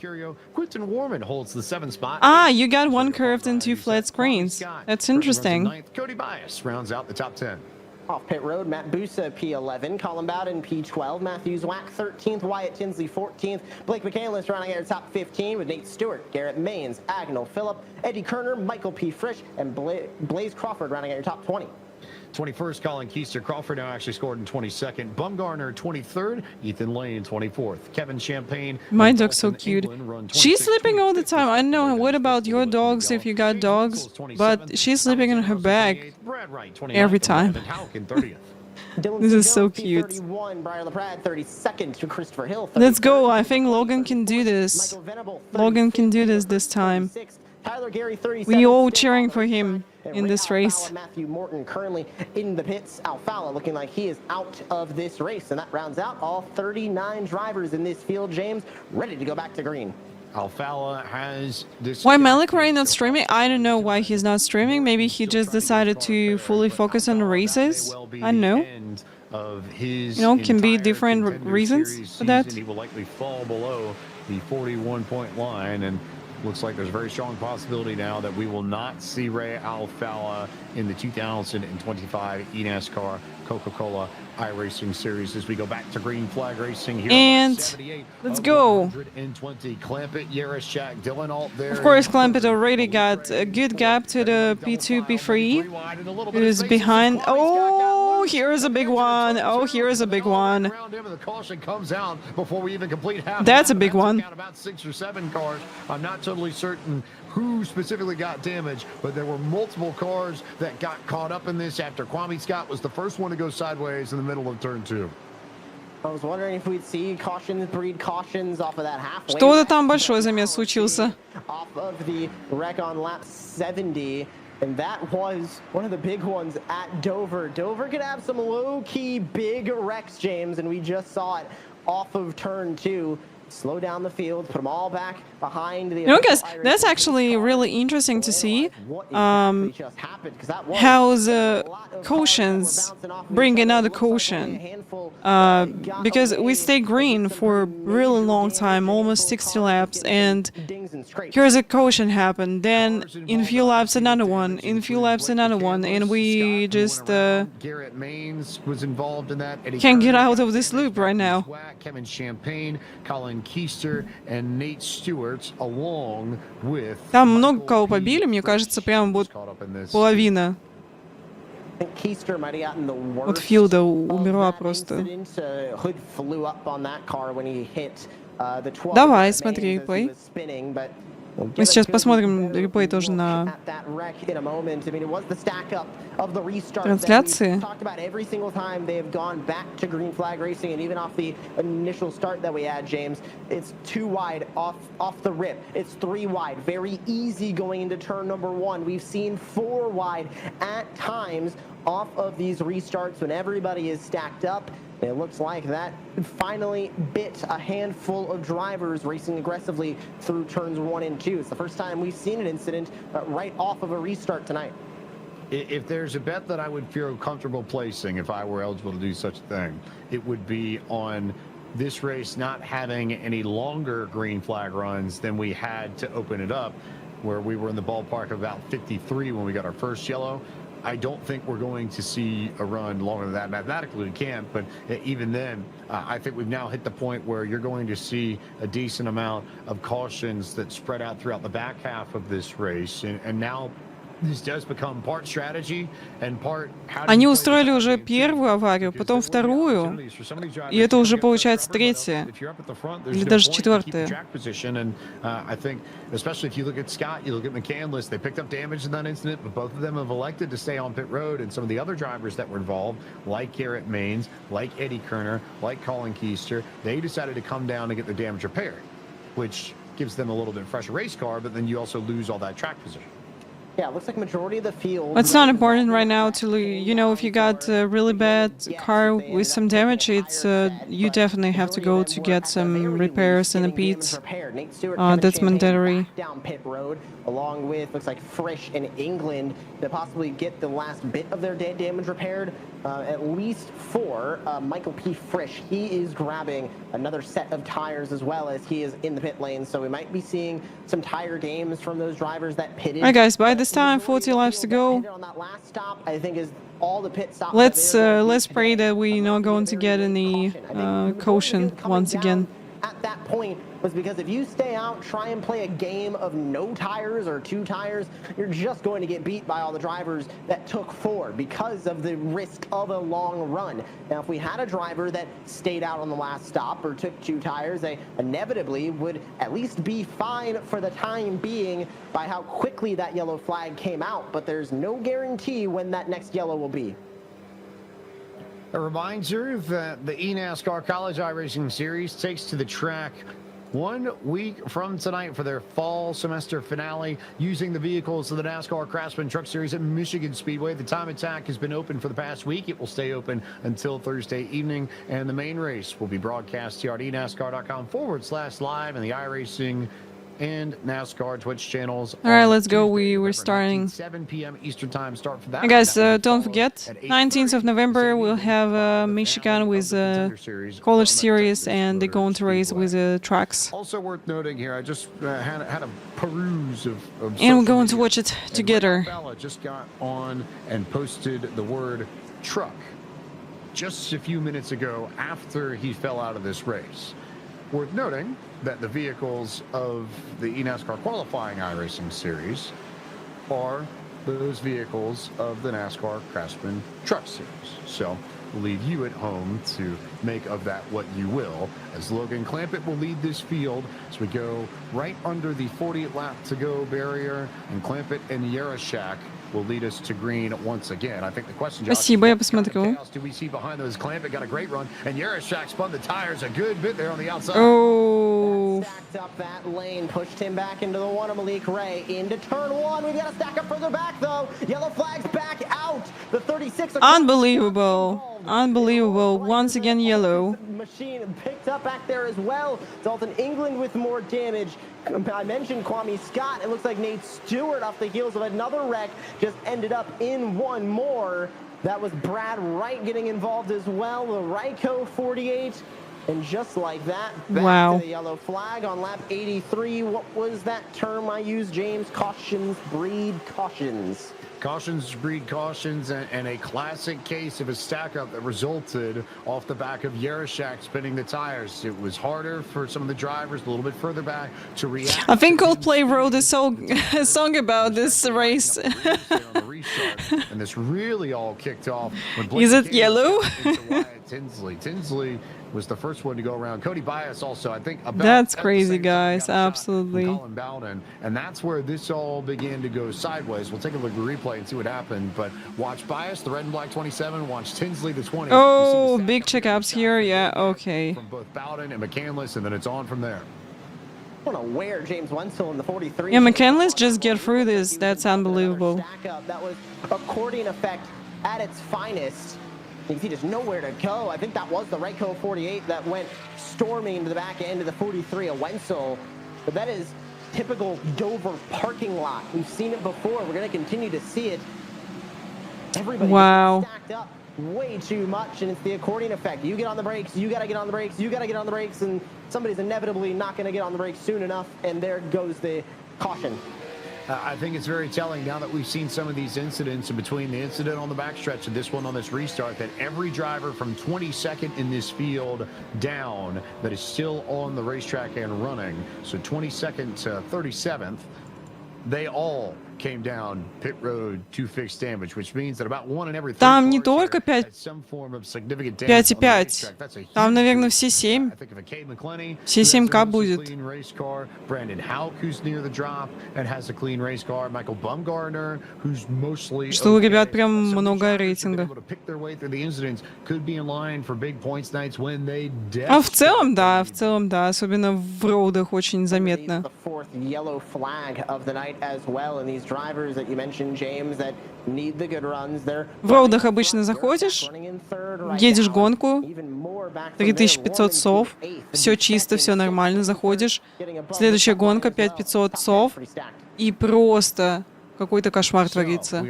Quinton Warman holds the 7th spot. Ah, you got 1 curved and 2 flat screens. That's interesting. Cody Bias rounds out the top 10. Off pit road, Matt Busa, P11, Colin Bowden, P12, Matthew Zwack, 13th, Wyatt Tinsley, 14th, Blake McCandless rounding out top 15 with Nate Stewart, Garrett Maines, Agnell Phillip, Eddie Kerner, Michael P. Frisch, and Blaze Crawford rounding out your top 20. 21st, Colin Keister. Crawford now actually scored in 22nd. Bumgarner, 23rd. Ethan Lane, 24th. Kevin Champagne. My dog's so cute. She's sleeping all the time. I don't know. What about your dogs if you got dogs? But she's sleeping in her bag every time. This is so cute. Let's go. I think Logan can do this. Logan can do this time. We all cheering for him in this race. Matthew Morton currently in the pits. Alfala looking like he is out of this race, and that rounds out all 39 drivers in this field. James ready to go back to green. Alfala has this. Why Malik Ray not streaming? I don't know why he's not streaming. Maybe he just decided to fully focus on the races. I don't know. You know, can be different reasons for that. He will likely fall below the 41-point line, and looks like there's a very strong possibility now that we will not see Ray Alfala in the 2025 eNASCAR Coca-Cola iRacing Series as we go back to green flag racing here. And let's go. 120 Clampett, Yarashak, Dylan Alt there. Of course, Clampett already got a good gap to the P2, P3. Who's behind? Oh, here is a big one. Oh, here is a big one. That's a big one. About 6 or 7 cars. I'm not totally certain who specifically got damaged, but there were multiple cars that got caught up in this after Kwame Scott was the first one to go sideways in the middle of turn 2. I was wondering if we'd see cautions, breed cautions off of that halfway. Что-то там большой замес случился. Off of the wreck on lap 70. And that was one of the big ones at Dover. Dover could have some low-key big wrecks, James, and we just saw it off of turn 2. slow down the field, put them all back behind the. You know, guys, that's actually really interesting to see how the cautions bring another caution. Because we stay green for a really long time, almost 60 laps, and here's a caution happen. Then in a few laps another one, in a few laps another one, and we just Garrett Maines was involved in that. can't get out of this loop right now. Kevin Champagne, Colin Keister, and Nate Stewart, along with. Там много кого побили, мне кажется, прям вот половина от филда умерла просто. Давай, смотри реплей. Мы сейчас посмотрим реплей тоже на трансляции. Off of these restarts when everybody is stacked up. It looks like that finally bit a handful of drivers racing aggressively through turns 1 and 2. It's the first time we've seen an incident right off of a restart tonight. If there's a bet that I would feel comfortable placing if I were eligible to do such a thing, it would be on this race not having any longer green flag runs than we had to open it up, where we were in the ballpark of about 53 when we got our first yellow. I don't think we're going to see a run longer than that. Mathematically, we can't, but even then, I think we've now hit the point where you're going to see a decent amount of cautions that spread out throughout the back half of this race. And now this does become part strategy and part. Они устроили уже первую аварию, потом вторую, и это уже получается третья или даже четвертая. I think, especially if you look at Scott, you look at McCandless, they picked up damage in that incident, but both of them have elected to stay on pit road. And some of the other drivers that were involved, like Garrett Maines, like Eddie Kerner, like Colin Keister, they decided to come down and get their damage repaired, which gives them a little bit fresher race car, but then you also lose all that track position. Yeah, it looks like majority of the field. It's not important right now to, you know, if you got a really bad car with some damage, it's you definitely have to go to get some repairs in the pits. That's mandatory. Down pit road, along with looks like Frisch in England to possibly get the last bit of their damage repaired. At least for Michael P. Frisch, he is grabbing another set of tires as well as he is in the pit lane. So we might be seeing some tire games from those drivers that pitted. Alright guys, by this time 40 laps to go. Let's pray that we're not going to get any caution once again. At that point was because if you stay out, try and play a game of no tires or 2 tires, you're just going to get beat by all the drivers that took 4 because of the risk of a long run. Now, if we had a driver that stayed out on the last stop or took 2 tires, they inevitably would at least be fine for the time being by how quickly that yellow flag came out, but there's no guarantee when that next yellow will be. A reminder that the eNASCAR College iRacing Series takes to the track 1 week from tonight for their fall semester finale using the vehicles of the NASCAR Craftsman Truck Series at Michigan Speedway. The time attack has been open for the past week. It will stay open until Thursday evening, and the main race will be broadcast here at eNASCAR.com/live and the iRacing and NASCAR Twitch channels. All right, let's go. We're starting. 7 p.m. Eastern time start for that. Hey guys, don't forget, 19th of November we'll have Michigan with College Series, and they're going to race with trucks. Also worth noting here, I just had a peruse of and we're going to watch it together. Bella just got on and posted the word truck just a few minutes ago after he fell out of this race. Worth noting that the vehicles of the eNASCAR qualifying iRacing series are those vehicles of the NASCAR Craftsman Truck Series. So we'll leave you at home to make of that what you will, as Logan Clampett will lead this field as we go right under the 40 lap to go barrier, and Clampett and Yarashak will lead us to green once again. I think the question, Josh, Спасибо, я посмотрю. do we see behind those? Clampett got a great run, and Yarashak spun the tires a good bit there on the outside. Oh. Stacked up that lane, pushed him back into the one of Malik Ray into turn 1. We've got to stack up further back though. Yellow flags back out. out. The 36. Unbelievable. Unbelievable. Once again, yellow. Machine picked up back there as well. Dalton England with more damage. I mentioned Kwame Scott. It looks like Nate Stewart off the heels of another wreck just ended up in one more. That was Brad Wright getting involved as well. The Ryko 48. And just like that, back to the yellow flag on lap 83. What was that term I used, James? Cautions breed cautions. Cautions breed cautions, and a classic case of a stack-up that resulted off the back of Yarashak spinning the tires. It was harder for some of the drivers a little bit further back to react. I think Coldplay wrote a song about this race. And this really all kicked off when Is it yellow? Tinsley was the first one to go around. Cody Bias also, I think. That's crazy, guys. Absolutely. Colin Bowden, and that's where this all began to go sideways. We'll take a look at the replay and see what happened. But watch Bias, the red and black 27. Watch Tinsley, the 20. Oh, big checkups here. Yeah, okay. From both Bowden and McCandless, and then it's on from there. I don't know where James Wenzel in the 43. Yeah, McCandless just get through this. That's unbelievable. That was accordion effect at its finest. You can see there's nowhere to go. I think that was the Ryko 48 that went storming to the back end of the 43 of Wenzel. But that is typical Dover parking lot. We've seen it before. We're going to continue to see it. Everybody stacked up way too much, and it's the accordion effect. You get on the brakes, you got to get on the brakes, you got to get on the brakes, and somebody's inevitably not going to get on the brakes soon enough, and there goes the caution. I think it's very telling now that we've seen some of these incidents, and between the incident on the backstretch and this one on this restart, that every driver from 22nd in this field down that is still on the racetrack and running, so 22nd to 37th, they all came down pit road to fix damage, which means that about one in every three Там не только 5,5. Там, наверное, все 7. Все 7К будет. Что у ребят прям много рейтинга. А в целом, да, особенно в роудах очень заметно. В роудах обычно заходишь, едешь гонку, 3500 сов, все чисто, все нормально, заходишь, следующая гонка 5500 сов, и просто какой-то кошмар творится.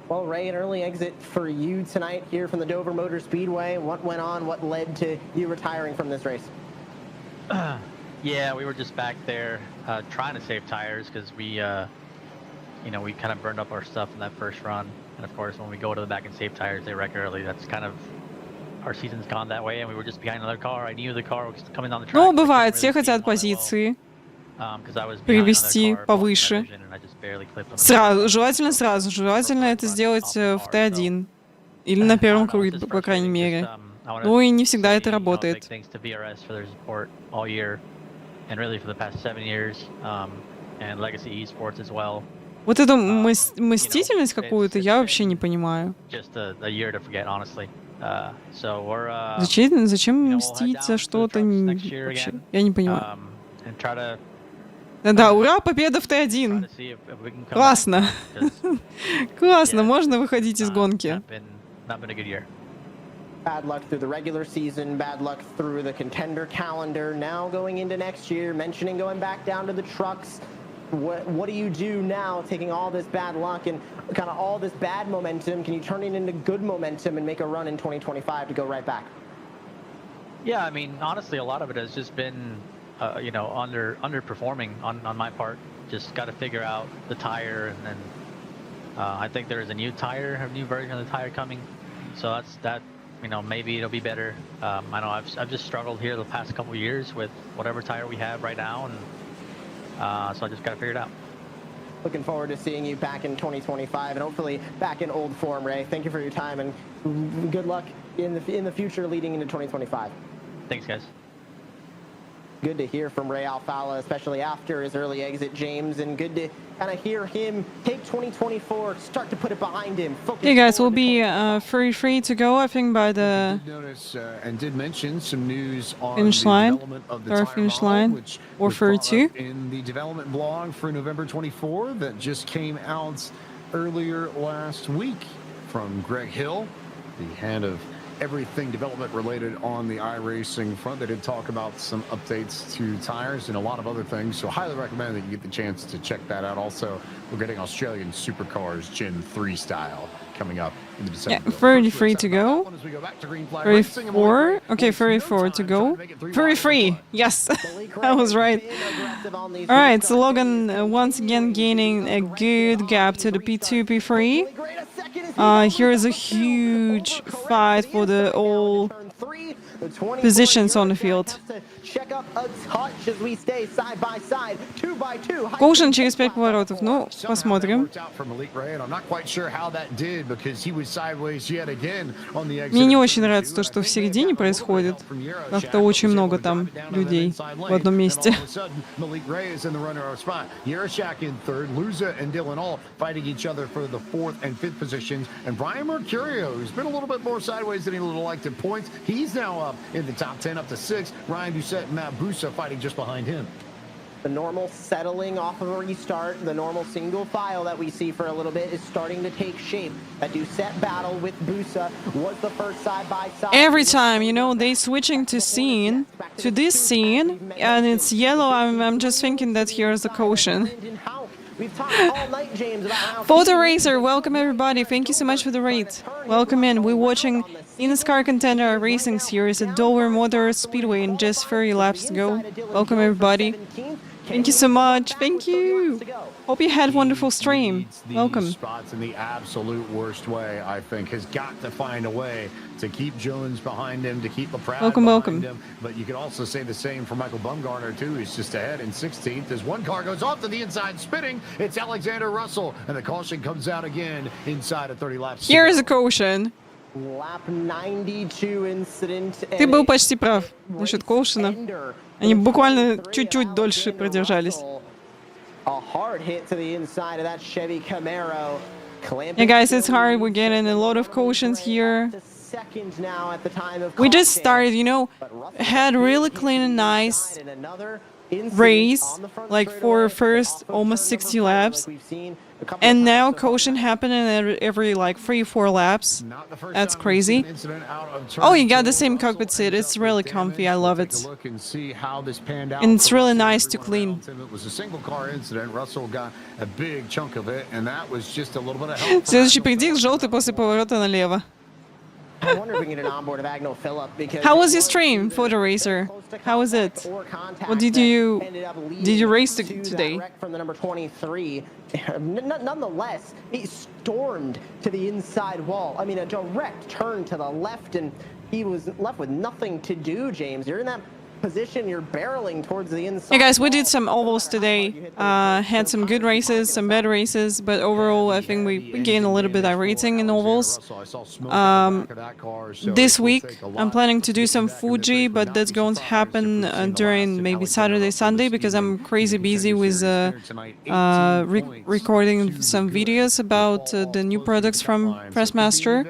Well, Ray, an early exit for you tonight here from the Dover Motor Speedway. What went on? What led to you retiring from this race? Yeah, we were just back there trying to save tires because we, we kind of burned up our stuff in that first run. And of course, when we go to the back and save tires, they wreck early. That's kind of our season's gone that way, and we were just behind another car. I knew the car was coming down the track. Ну, бывает, все хотят позиции привести повыше. Желательно сразу. Желательно это сделать в Т1. Или на первом круге, по крайней мере. Ну и не всегда это работает. Вот эту мстительность какую-то я вообще не понимаю. Зачем мстить за что-то вообще? Я не понимаю. Да, ура, победа в Т1. Классно. Классно, можно выходить из гонки. Bad luck through the regular season, bad luck through the contender calendar. Now going into next year, mentioning going back down to the trucks. What do you do now, taking all this bad luck and kind of all this bad momentum? Can you turn it into good momentum and make a run in 2025 to go right back? Yeah, I mean, honestly, a lot of it has just been, underperforming on my part. Just got to figure out the tire, and then I think there is a new version of the tire coming. So that. Maybe it'll be better. I know I've just struggled here the past couple of years with whatever tire we have right now, and so I just got to figure it out. Looking forward to seeing you back in 2025 and hopefully back in old form, Ray. Thank you for your time and good luck in the future leading into 2025. Thanks, guys. good to hear from Ray Alfala, especially after his early exit, James, and good to kind of hear him take 2024, start to put it behind him. Yeah, guys, we'll be free to go, I think, by the and did mention some news on finish the line, development of the or tire finish model, line, which or was brought 32. up in the development blog for November 24 that just came out earlier last week from Greg Hill, the head of everything development related on the iRacing front. They did talk about some updates to tires and a lot of other things, so highly recommend that you get the chance to check that out. Also, we're getting Australian Supercars Gen 3 style coming up in the December. Yeah, 33 to go. 34. Okay, 34 to go. 33. Yes, I was right. All right, so Logan once again gaining a good gap to the P2, P3. Here is a huge fight for the all positions on the field. Коушен через 5 поворотов. Ну, посмотрим. Мне не очень нравится то, что в середине происходит. Как-то очень много там людей в одном месте. He's now up in the top 10, up to 6. Ryan Doucette and Matt Bussa fighting just behind him. The normal settling off of a restart, the normal single file that we see for a little bit is starting to take shape. That Doucette battle with Bussa was the first side-by-side. Every time, you know, they switching to scene, to this scene, and it's yellow, I'm just thinking that here's a caution. Photo Racer, welcome everybody. Thank you so much for the raid. Welcome in. We're watching eNASCAR Contender Racing Series at Dover Motor Speedway in just 30 laps to go. Welcome everybody. Thank you so much. Thank you. Hope you had a wonderful stream. Welcome. Spots in the absolute worst way, I think, has got to find a way to keep Jones behind him, to keep LaPrade behind him. But you could also say the same for Michael Bumgarner, too. He's just ahead in 16th as one car goes off to the inside spinning. It's Alexander Russell, and the caution comes out again inside of 30 laps. Here is a caution. Lap 92 incident. Ты был почти прав насчет коушена. Они буквально чуть-чуть дольше продержались. A hard hit to the inside of that Chevy Camaro. Yeah, guys, it's hard. We're getting a lot of cautions here. We just started, you know, had really clean and nice race, like for first almost 60 laps. And now caution happening every like 3-4 laps. That's crazy. Oh, you got the same cockpit seat. It's really comfy. I love it. And it's really nice to clean. It was a single car incident. Russell got a big chunk of it, and that was just a little bit of help. Следующий предикт желтый после поворота налево. I wonder if we can get an onboard of Agnel Phillip because how was your stream, Photo Racer? How was it? What did you race today? From the number 23. Nonetheless, he stormed to the inside wall. I mean, a direct turn to the left, and he was left with nothing to do, James. You're in that position, you're barreling towards the inside. Yeah, guys, we did some ovals today. Had some good races, some bad races, but overall, I think we gained a little bit of rating in ovals. This week, I'm planning to do some Fuji, but that's going to happen during maybe Saturday, Sunday, because I'm crazy busy with recording some videos about the new products from Pressmaster.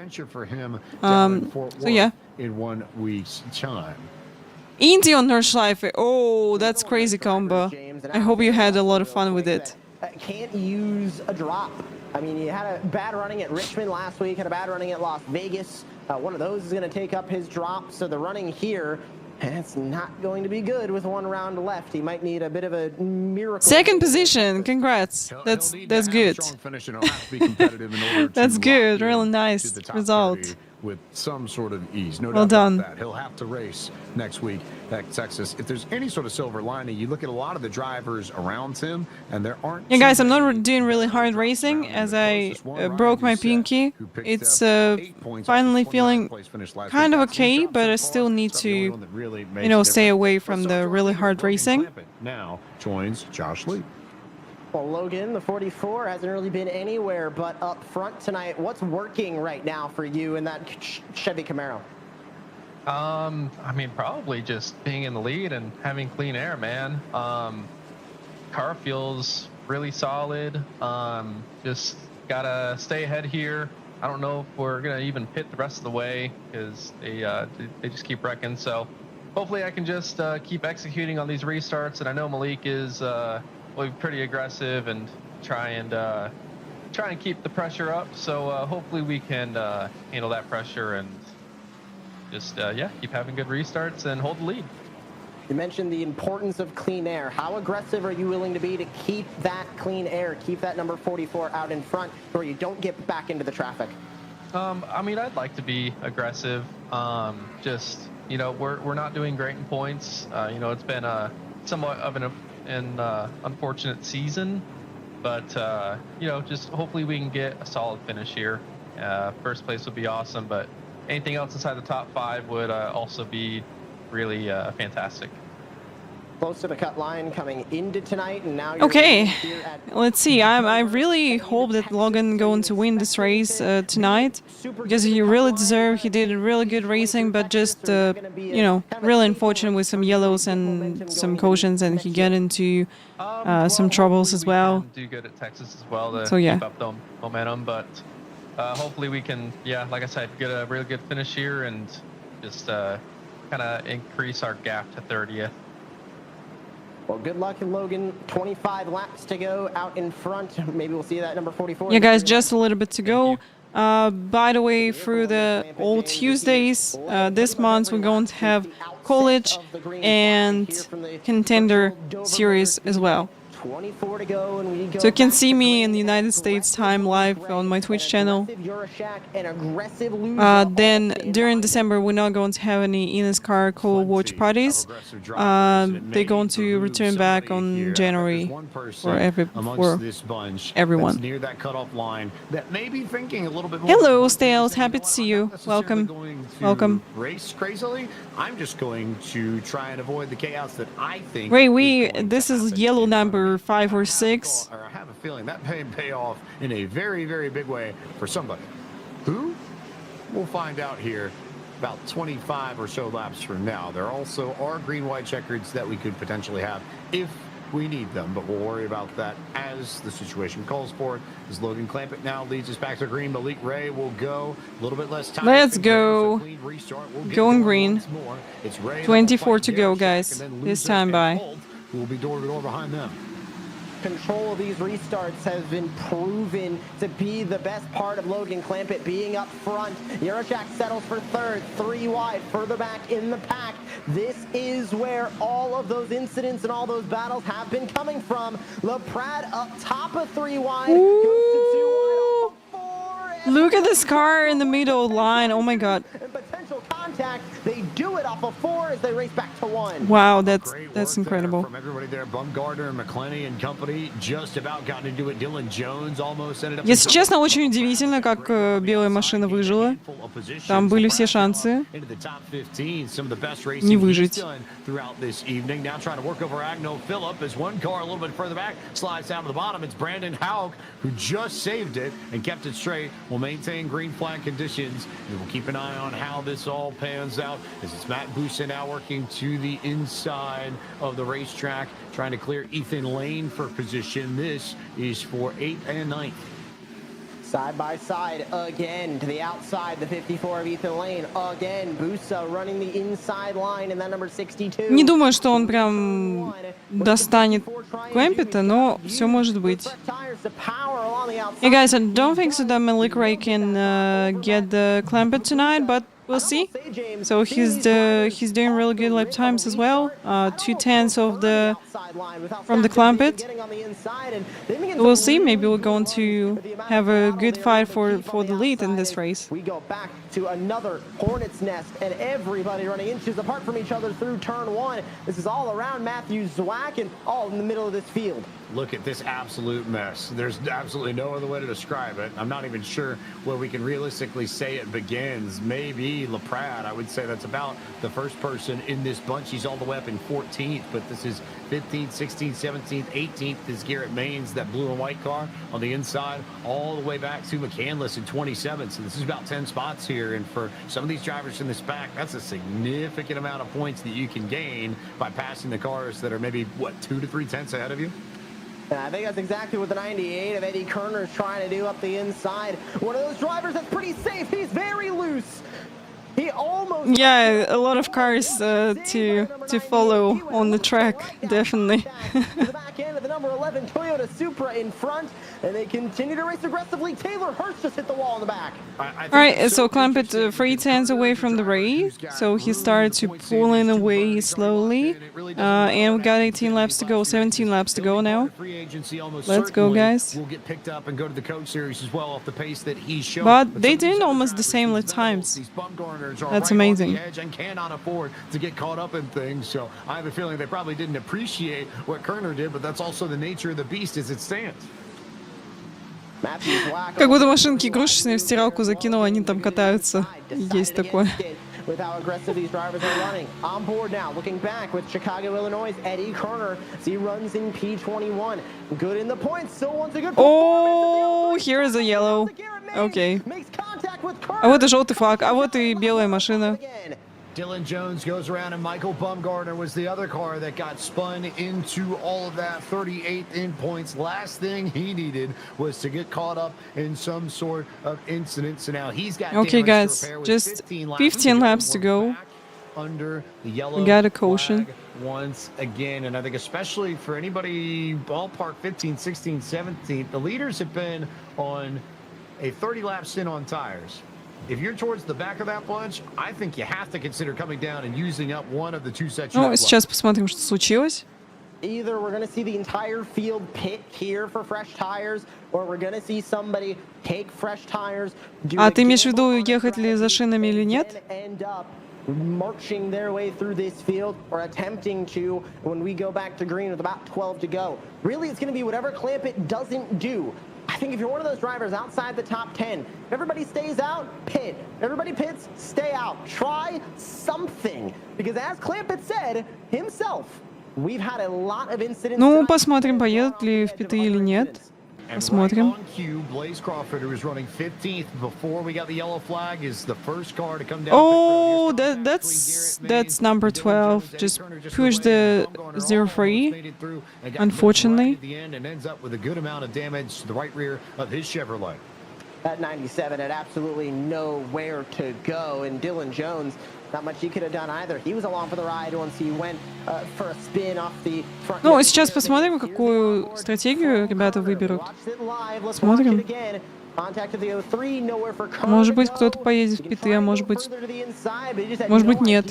So yeah. In 1 week's time. Indy on Nordschleife. Oh, that's crazy combo. I hope you had a lot of fun with it. Can't use a drop. I mean, you had a bad running at Richmond last week, had a bad running at Las Vegas. One of those is going to take up his drop, so the running here, it's not going to be good with 1 round left. He might need a bit of a miracle. Second position. Congrats. That's good. That's good. Really nice result. With some sort of ease. No well doubt done. About that. He'll have to race next week at Texas. If there's any sort of silver lining, you look at a lot of the drivers around him, and there aren't. Yeah, guys, I'm not doing really hard racing as I broke my pinky. It's finally feeling kind of okay, but I still need to, you know, stay away from the really hard racing. Now joins Josh Lee. Well, Logan, the 44, hasn't really been anywhere but up front tonight. What's working right now for you in that Chevy Camaro? I mean, probably just being in the lead and having clean air, man. Car feels really solid. Just gotta stay ahead here. I don't know if we're gonna even pit the rest of the way because they just keep wrecking. So hopefully I can just keep executing on these restarts. And I know Malik is pretty aggressive and try and keep the pressure up. So hopefully we can handle that pressure and just keep having good restarts and hold the lead. You mentioned the importance of clean air. How aggressive are you willing to be to keep that clean air, keep that number 44 out in front where you don't get back into the traffic? I mean, I'd like to be aggressive. Just, you know, we're not doing great in points. You know, it's been somewhat of an unfortunate season, but you know, just hopefully we can get a solid finish here. First place would be awesome, but anything else inside the top 5 would also be really fantastic. Close to the cut line coming into tonight, and now okay, let's see. I really hope that Logan going to win this race tonight, because he really deserved. He did really good racing, but just you know, really unfortunate with some yellows and some cautions, and he got into some troubles as well. Do good at Texas as well to so, yeah. keep up the momentum, but hopefully we can, like I said, get a really good finish here and just kind of increase our gap to 30th. Well, good luck, Logan. 25 laps to go out in front. Maybe we'll see that number 44. Yeah, guys, just a little bit to go. By the way, through the all Tuesdays this month, we're going to have College and Contender series as well. 24 to go, and we go so you can see me in the United States time live on my Twitch channel. Then during December we're not going to have any eNASCAR co-watch parties. They're going to return back on January for everyone. Near that cutoff line that may be thinking a little bit more. Hello, Stales. Happy to see you. Welcome. Welcome. Race crazily. I'm just going to try and avoid the chaos that I think. Wait, this is yellow number 5 or 6. I have a feeling that may pay off in a very, very big way for somebody. Who? We'll find out here about 25 or so laps from now. There also are green-white checkers that we could potentially have if we need them, but we'll worry about that as the situation calls for it. As Logan Clampett now leads us back to green, Malik Ray will go a little bit less time. Let's go. Going green. 24 to go, guys. This time by. Who will be door to door behind them. Control of these restarts has been proven to be the best part of Logan Clampett being up front. Eurojack settles for third, 3 wide, further back in the pack. This is where all of those incidents and all those battles have been coming from. LaPrade up top of 3 wide, goes to 2 wide, off of 4. Look at this car in the middle line. Oh my god. And potential contact. They do it off of 4 as they race back to 1. Wow, that's incredible. From everybody there, Bumgardner, McClenny and company just about got to do it. Dylan Jones almost ended up. Если честно, очень удивительно, как белая машина выжила. Там были все шансы не выжить. Throughout this evening, now trying to work over Agno Phillip as one car a little bit further back slides down to the bottom. It's Brandon Haug who just saved it and kept it straight. Will maintain green flag conditions, and we'll keep an eye on how this all pans out as it's Matt Busa now working to the inside of the racetrack, trying to clear Ethan Lane for position. This is for 8th and 9th. Side by side again to the outside, the 54 of Ethan Lane. Again, Busa running the inside line, and that number 62. Не думаю, что он прям достанет Клэмпета, но все может быть. Hey guys, I don't think so that Malik Ray can get the Clampett tonight, but we'll see. So he's doing really good lap times as well. 2/10 from the Clampett. We'll see. Maybe we're going to have a good fight for the lead in this race. We go back to another hornet's nest, and everybody running inches apart from each other through turn 1. This is all around Matthew Zwack and all in the middle of this field. look at this absolute mess. There's absolutely no other way to describe it. I'm not even sure where we can realistically say it begins. Maybe LaPrade, I would say that's about the first person in this bunch. He's all the way up in 14th, but this is 15th, 16th, 17th, 18th is Garrett Maines, that blue and white car on the inside, all the way back to McCandless in 27th. So this is about 10 spots here, and for some of these drivers in this pack, that's a significant amount of points that you can gain by passing the cars that are maybe, what, 2 to 3 tenths ahead of you? And I think that's exactly what the 98 of Eddie Kerner is trying to do up the inside. One of those drivers that's pretty safe. He's very loose. He almost... Yeah, a lot of cars to follow on the track, definitely. To the back end of the number 11 Toyota Supra in front, and they continue to race aggressively. Taylor Hurst just hit the wall in the back. Alright, so Clampett 3 tenths away from the race, so he started to pulling away slowly, and we got 18 laps to go, 17 laps to go now. Let's go, guys. But they did almost the same times. That's amazing. And cannot afford to get caught up in things, so I have a feeling they probably didn't appreciate what Kerner did, but that's also the nature of the beast as it stands. Как будто машинки игрушечные в стиралку закинул, они там катаются. Есть такое. With how aggressive these drivers are running. On board now, looking back with Chicago, Illinois, Eddie Kerner. As he runs in P21. Good in the points, still wants a good Oh, here is a yellow. Okay. А вот и желтый флаг, а вот и белая машина. Dylan Jones goes around, and Michael Bumgarner was the other car that got spun into all of that, 38th in points. Last thing he needed was to get caught up in some sort of incident. So now he's got okay, guys, just 15 laps to go. Under the yellow we got a caution once again, and I think especially for anybody ballpark 15, 16, 17, the leaders have been on a 30-lap stint on tires. If you're towards the back of that bunch, I think you have to consider coming down and using up one of the two sets. Ну, сейчас посмотрим, что случилось. Either we're going to see the entire field pit here for fresh tires, or we're going to see somebody take fresh tires. А ты имеешь в виду, ехать ли за шинами или нет? Marching their way through this field, or attempting to when we go back to green with about 12 to go. Really, it's going to be whatever Clampett doesn't do. I think if you're one of those drivers outside the top 10, if everybody stays out, pit. Everybody pits, stay out. Try something. Because as Clampett said himself, we've had a lot of incidents. Ну, посмотрим, поедут ли в питы или нет. Посмотрим. Oh, that's number 12. Just push the 03. Unfortunately. That 97 had absolutely nowhere to go, and Dylan Jones, not much he could have done either. He was along for the ride once he went for a spin off the front. Ну, сейчас посмотрим, какую стратегию ребята выберут. Смотрим. Может быть, кто-то поедет в питы, а может быть нет.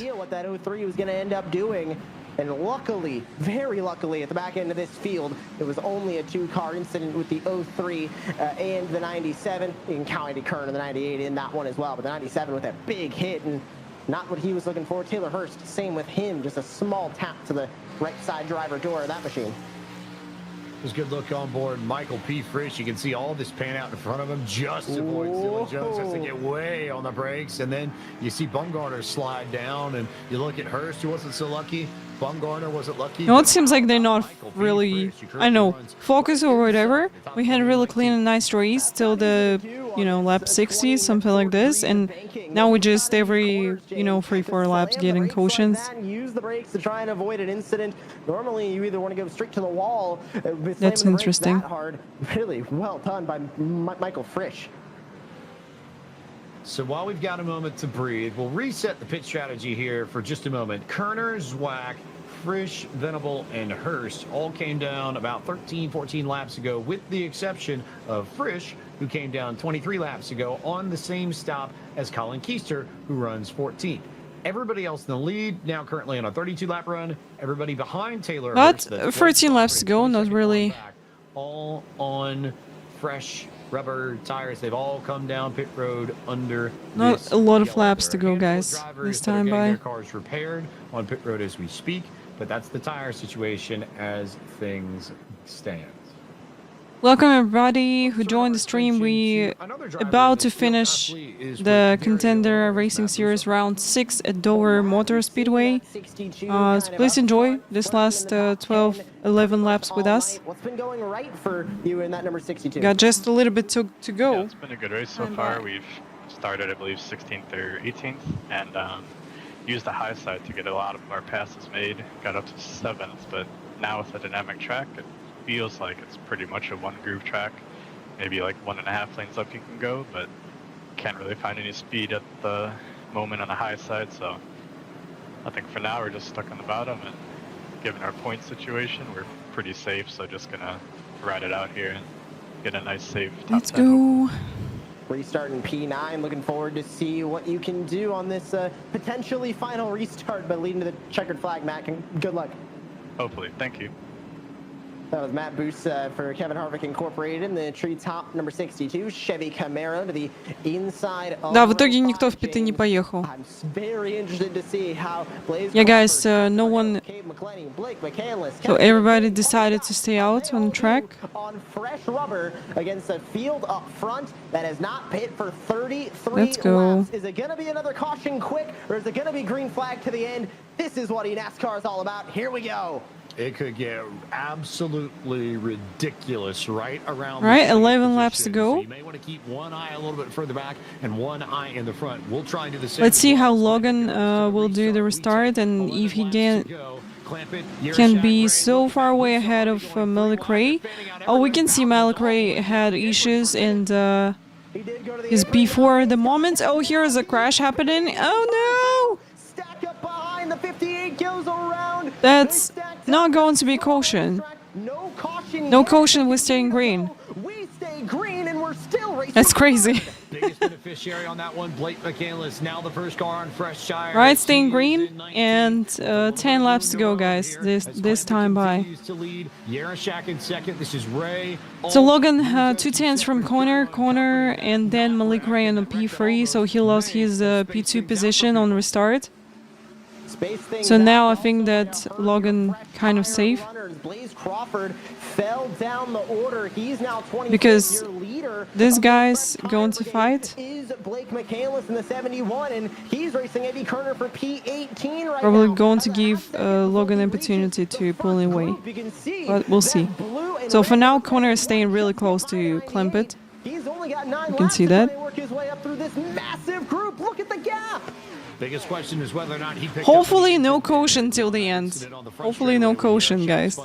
And luckily, very luckily, at the back end of this field, it was only a two-car incident with the 03 and the 97. You can count Eddie Kerner and the 98 in that one as well, but the 97 with a big hit and not what he was looking for. Taylor Hurst, same with him, just a small tap to the right side driver door of that machine. Just good look on board. Michael P. Frisch, you can see all this pan out in front of him. Just avoids Dylan Jones, has to get way on the brakes, and then you see Bumgarner slide down, and you look at Hurst, who wasn't so lucky. Bumgarner wasn't lucky. No, it seems like they're not really, I know, focus or whatever. We had a really clean and nice race till the, lap 60, something like this, and now we just every, 3-4 laps getting cautions. Use the brakes to try and avoid an incident. Normally, you either want to go straight to the wall. That's interesting. That hard. Really well done by Michael Frisch. So while we've got a moment to breathe, we'll reset the pit strategy here for just a moment. Kerner, Zwack, Frisch, Venable, and Hurst all came down about 13, 14 laps ago, with the exception of Frisch, who came down 23 laps ago on the same stop as Colin Keister, who runs 14th. Everybody else in the lead, now currently on a 32-lap run. Everybody behind Taylor Hurst. But 13 laps to go, not really. All on fresh rubber tires. They've all come down pit road under not a lot of laps to go, guys. This time by. Their cars repaired on pit road as we speak. but that's the tire situation as things stand. Welcome everybody who joined the stream. We about to finish the Contender Racing Series round 6 at Dover Motor Speedway. So please enjoy this last 12, 11 laps with us. What's been going right for you in that number 62? Got just a little bit to go. Yeah, it's been a good race so far. We've started, I believe, 16th or 18th, and used the high side to get a lot of our passes made. Got up to 7th, but now with the dynamic track, it feels like it's pretty much a one-groove track. Maybe like 1.5 lanes up you can go, but can't really find any speed at the moment on the high side, so I think for now we're just stuck on the bottom, and given our point situation, we're pretty safe, so just gonna ride it out here and get a nice safe top Let's 10. go. Restart in P9. Looking forward to see what you can do on this potentially final restart, but leading to the checkered flag, Matt. Good luck. Hopefully. Thank you. That was Matt Boos for Kevin Harvick Incorporated in the treetop number 62 Chevy Camaro to the inside of Да, в итоге никто в питы не поехал. I'm very interested to see how Blaze Yeah, guys, no one. So everybody decided to stay out on track. On fresh rubber against a field up front that has not pit for 33 Let's go. laps. Is it going to be another caution quick, or is it going to be green flag to the end? This is what eNASCAR is all about. Here we go. It could get absolutely ridiculous right around. Right, 11 laps to go. So you may want to keep one eye a little bit further back and one eye in the front. We'll try and do the same. Let's see how Logan will do the restart and if he can be so far away ahead of Malik Ray. Oh, we can see Malik Ray had issues and is before the moment. Oh, here is a crash happening. Oh no! Stack up behind the 58 goes around. That's not going to be caution. No caution, we're staying green. We stay green and we're still racing. That's crazy. Biggest beneficiary on that one, Blake McCandless, now the first car on fresh tires. Right, staying green, and 10 laps to go, guys. This time by. in second. This is Ray. So Logan 2 from corner, and then Malik Ray on the P3, so he lost his P2 position on restart. So now I think that Logan kind of safe. Fell down the order. He's now 20 because this guy's going to fight. Is Blake McCandless in the 71, and he's racing Eddie Kerner for P18 right Probably now. going to give Logan an opportunity to pull away, but we'll see. So for now, Connor is staying really close to Clampett. He's only got 9 You can see that. They work his way up through this massive group. Look at the gap. Biggest question is whether or not he picked Hopefully no caution till the end. Hopefully no caution, guys.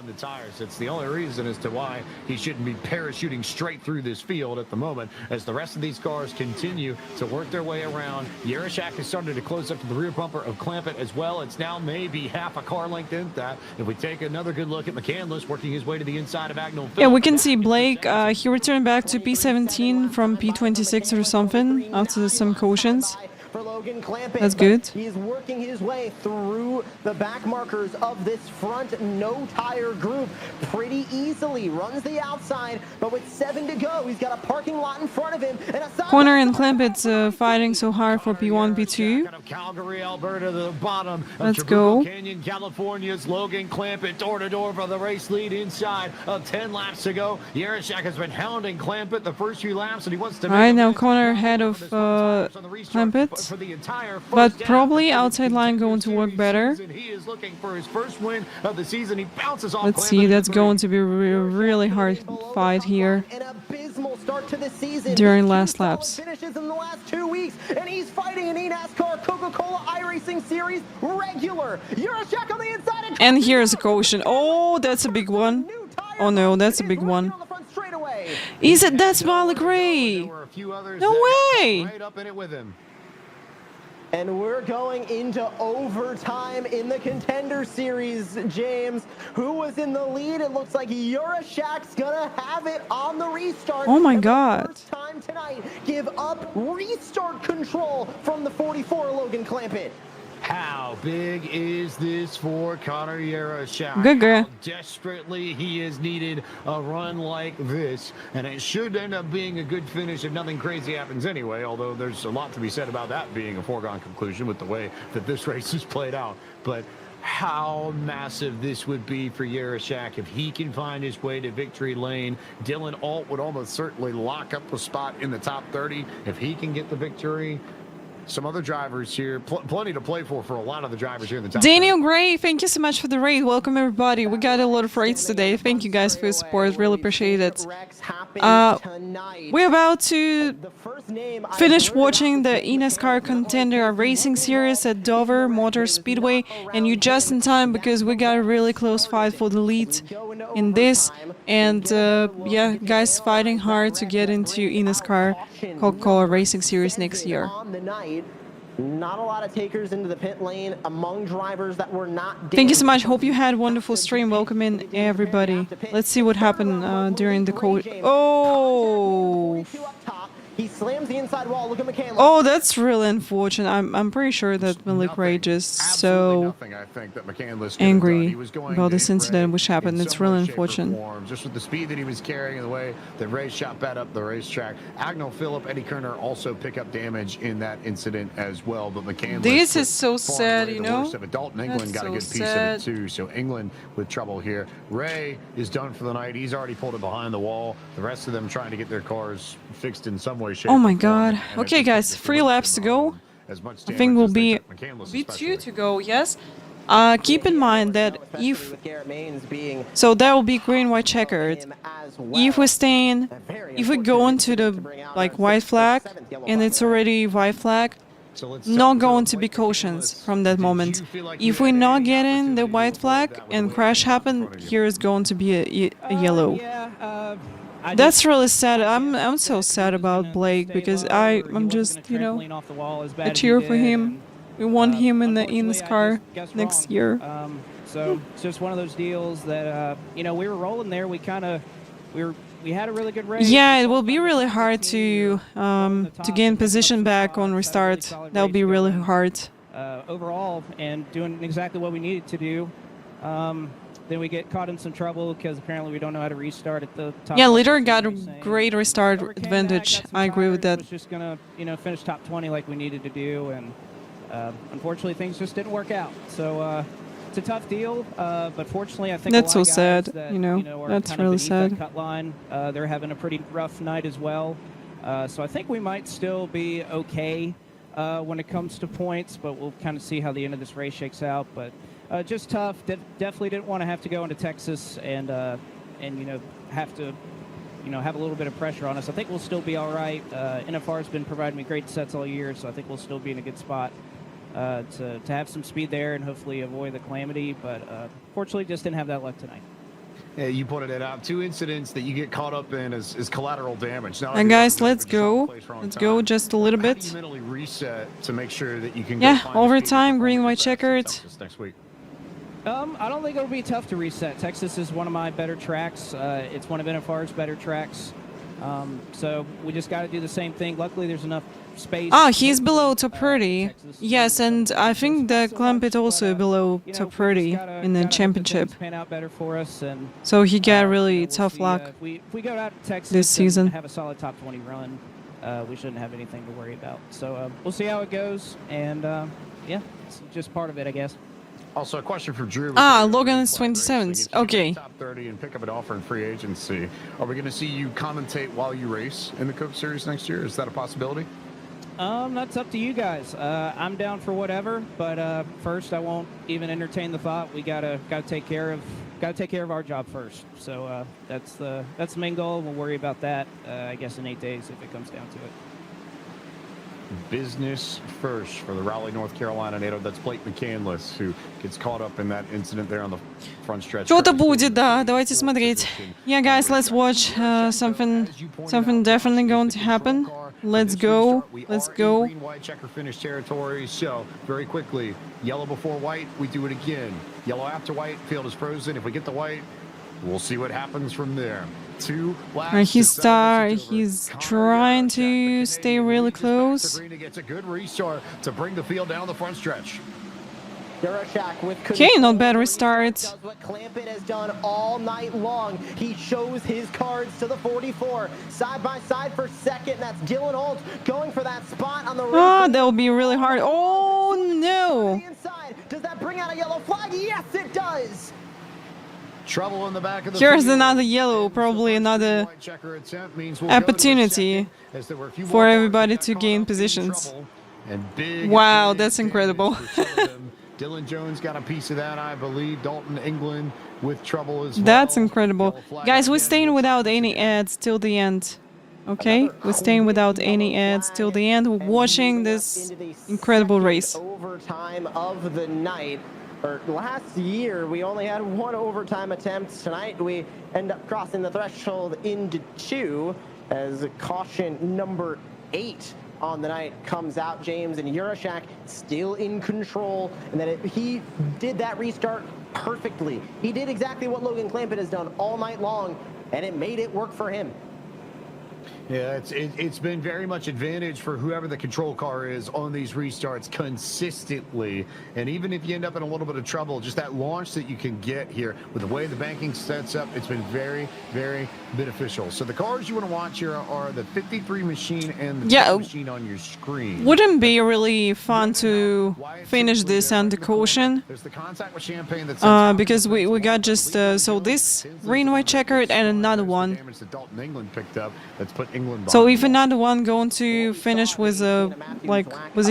It's the only reason as to why he shouldn't be parachuting straight through this field at the moment as the rest of these cars continue to work their way around. Yerashak has started to close up to the rear bumper of Clampett as well. It's now maybe half a car length in that. If we take another good look at McCandless working his way to the inside of Agnell. Yeah, we can see Blake, he returned back to P17 from P26 or something after some cautions. For Logan Clampett. That's good. He's working his way through the back markers of this front no tire group pretty easily. Runs the outside, but with 7 to go, he's got a parking lot in front of him. And Connor and Clampett's fighting so hard for P1, P2. Calgary, Alberta, the bottom. Let's go. Canyon, California's Logan Clampett door to door for the race lead inside of 10 laps to go. Yerashak has been hounding Clampett the first few laps, and he wants to. All right, now Connor ahead of Clampett. But probably outside line going to work better. Let's see, that's going to be a really hard fight here during last laps. Finishes in the last 2 weeks, and he's fighting an eNASCAR Coca-Cola iRacing Series regular. Yerashak on the inside. And here's a caution. Oh, that's a big one. Oh no, that's a big one. Is it? That's Malik Ray. No way. And we're going into overtime in the Contender Series, James. Who was in the lead? It looks like Yerashak's gonna have it on the restart. Oh my God. First time tonight, give up restart control from the 44 Logan Clampett. How big is this for Connor Yerashak? Good girl. How desperately he has needed a run like this, and it should end up being a good finish if nothing crazy happens anyway, although there's a lot to be said about that being a foregone conclusion with the way that this race is played out. But how massive this would be for Yarashak if he can find his way to victory lane. Dylan Alt would almost certainly lock up a spot in the top 30 if he can get the victory. Some other drivers here, plenty to play for a lot of the drivers here in the top. Daniel Gray, thank you so much for the raid. Welcome everybody. We got a lot of raids today. Thank you guys for your support. Really appreciate it. We're about to finish watching the eNASCAR Contender Racing Series at Dover Motor Speedway, and you're just in time because we got a really close fight for the lead in this. And yeah, guys fighting hard to get into eNASCAR Coca-Cola Racing Series next year. Not a lot of takers into the pit lane among drivers that were not. Thank you so much. Hope you had a wonderful stream. Welcome in, everybody. Let's see what happened during the cold. Oh! He slams the inside wall. Look at McCandless. Oh, that's really unfortunate. I'm pretty sure that Malik Rage is so angry about this incident which happened. It's really unfortunate. Just with the speed that he was carrying and the way that Ray shot back up the racetrack. Agnell Phillip, Eddie Kerner also pick up damage in that incident as well. But McCandless, this is so sad, you know. Dalton England got a good piece of it too. So England with trouble here. Ray is done for the night. He's already pulled it behind the wall. The rest of them trying to get their cars fixed in some way. Oh my god. Okay guys, 3 laps to go. I think we'll be 2 to go, yes. Keep in mind that if... So that will be green-white checkered. If we go into the like white flag, and it's already white flag, not going to be cautions from that moment. If we're not getting the white flag and crash happen, here is going to be a yellow. That's really sad. I'm so sad about Blake because I'm just, you know, I cheer for him. We want him in the eNASCAR next year. So it's just one of those deals that you know, we were rolling there. We had a really good race. Yeah, it will be really hard to gain position back on restart. That will be really hard. Overall, and doing exactly what we needed to do. Then we get caught in some trouble because apparently we don't know how to restart at the top. Yeah, Litter got a great restart advantage. I agree with that. Was just gonna, you know, finish top 20 like we needed to do, and unfortunately things just didn't work out. So it's a tough deal, but fortunately I think that's a lot so of sad. guys that, you know, are that's kind of really beneath sad. that cut line. They're having a pretty rough night as well. So I think we might still be okay when it comes to points, but we'll kind of see how the end of this race shakes out. But just tough. Definitely didn't want to have to go into Texas and you know, have to, you know, have a little bit of pressure on us. I think we'll still be all right. NFR's been providing me great sets all year, so I think we'll still be in a good spot to have some speed there and hopefully avoid the calamity. But fortunately, just didn't have that luck tonight. Yeah, you pointed it out. 2 incidents that you get caught up in is collateral damage. Now, and guys, let's go. Let's go just a little bit. How do you mentally reset to make sure that you can? Yeah, overtime, green, white checkered. Next week. I don't think it'll be tough to reset. Texas is one of my better tracks. It's one of NFR's better tracks. So we just got to do the same thing. Luckily, there's enough space. Ah, he's below top 30. Yes, and I think the Clampett also below top 30 in the championship. Pan out better for us, and so he got really tough luck if we go out to Texas this season. And have a solid top 20 run, we shouldn't have anything to worry about. So we'll see how it goes, and yeah, it's just part of it, I guess. Also, a question for Drew. Logan is 27th. Okay. Top 30 and pick up an offer in free agency. Are we going to see you commentate while you race in the Coke Series next year? Is that a possibility? That's up to you guys. I'm down for whatever, but first I won't even entertain the thought. We gotta take care of our job first. So that's the main goal. We'll worry about that, I guess, in 8 days if it comes down to it. Business first for the Raleigh, North Carolina native. That's Blake McCandless, who gets caught up in that incident there on the front stretch. Что-то будет, да. Давайте смотреть. Yeah, guys, let's watch something definitely going to happen. Let's go. Let's go. Green, white, checker finish territory. So very quickly, yellow before white, we do it again. Yellow after white, field is frozen. If we get the white, we'll see what happens from there. 2 laps. He's trying to stay really close. Gets a good restart to bring the field down the front stretch. Okay, not bad restart. Does what Clampett has done all night long. He shows his cards to the 44. Side by side for second. That's Dylan Alt going for that spot on the race. Ah, that will be really hard. Oh no! no. Inside. Does that bring out a yellow flag? Yes, it does. Trouble in the back of the Here's field. another yellow, probably another opportunity for everybody to gain positions. Wow, that's incredible. Dylan Jones got a piece of that, I believe. Dalton England with trouble as well. That's incredible. Guys, we're staying without any ads till the end. Okay? We're staying without any ads till the end. We're watching this incredible race. Overtime of the night. Last year, we only had one overtime attempt. Tonight, we end up crossing the threshold into 2 as caution number 8 on the night comes out. James and Jurashak still in control, and that he did that restart perfectly. He did exactly what Logan Clampett has done all night long, and it made it work for him. Yeah, it's been very much advantage for whoever the control car is on these restarts consistently. And even if you end up in a little bit of trouble, just that launch that you can get here with the way the banking sets up, it's been very, very beneficial. So the cars you want to watch here are the 53 machine and the 2 machine on your screen. Wouldn't be really fun to finish this under caution. There's the contact with Champagne that's because we got just so this green white checkered and another one. that Dalton England picked up that's put England So if another one going to finish with a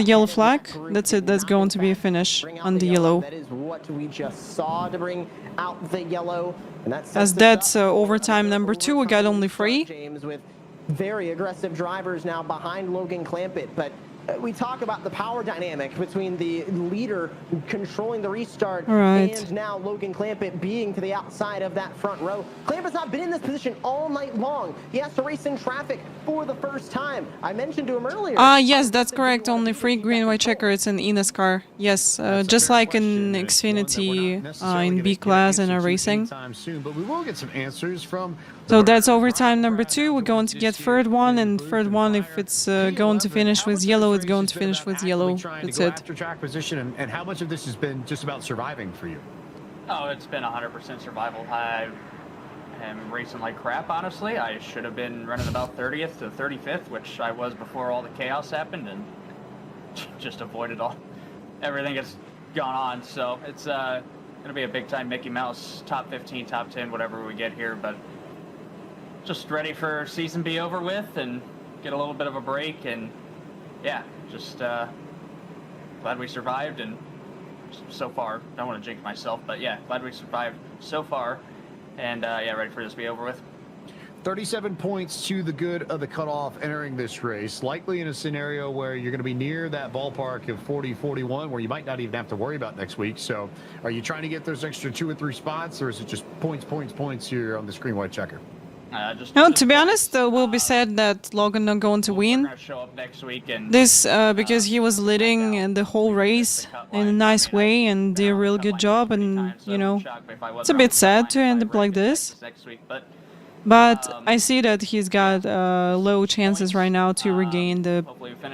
yellow flag, that's it. That's going to be a finish on the yellow. That is what we just saw to bring out the yellow, and as that's overtime number 2. We got only 3. James with very aggressive drivers now behind Logan Clampett, but we talk about the power dynamic between the leader controlling the restart and now Logan Clampett being to the outside of that front row. Clampett's not been in this position all night long. He has to race in traffic for the first time. I mentioned to him earlier. Yes, that's correct. Only 3 green white checkers in eNASCAR. Yes, just like in Xfinity in B class and iRacing. But we will get some answers from. So that's overtime number 2. We're going to get third one, and third one, if it's going to finish with yellow, it's going to finish with yellow. That's it. After track position, and how much of this has been just about surviving for you? Oh, it's been 100% survival. I am racing like crap, honestly. I should have been running about 30th to 35th, which I was before all the chaos happened, and just avoided everything that's gone on. So it's going to be a big-time Mickey Mouse, top 15, top 10, whatever we get here, but just ready for season be over with and get a little bit of a break, and yeah, just glad we survived, and so far, don't want to jinx myself, but yeah, glad we survived so far, and yeah, ready for this to be over with. 37 points to the good of the cutoff entering this race, likely in a scenario where you're going to be near that ballpark of 40-41, where you might not even have to worry about next week. So are you trying to get those extra 2 or 3 spots, or is it just points here on the screen white checker? No, to be honest, we'll be sad that Logan not going to win. This because he was leading in the whole race in a nice way and did a real good job, and you know, it's a bit sad to end up like this. But I see that he's got low chances right now to regain the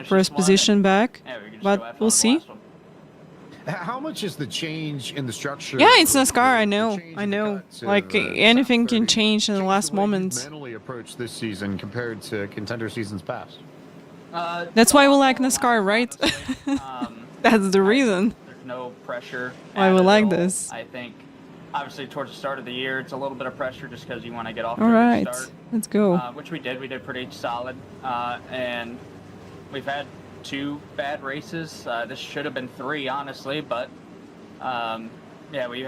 first position back, but we'll see. How much is the change in the structure? Yeah, it's NASCAR. I know. Like anything can change in the last moment. Mentally approach this season compared to contender seasons past. That's why we like NASCAR, right? That's the reason. There's no pressure. Why we like this. I think, obviously, towards the start of the year, it's a little bit of pressure just because you want to get off to a a good start. Let's go. Which we did. We did pretty solid, and we've had 2 bad races. This should have been 3, honestly, but yeah, we've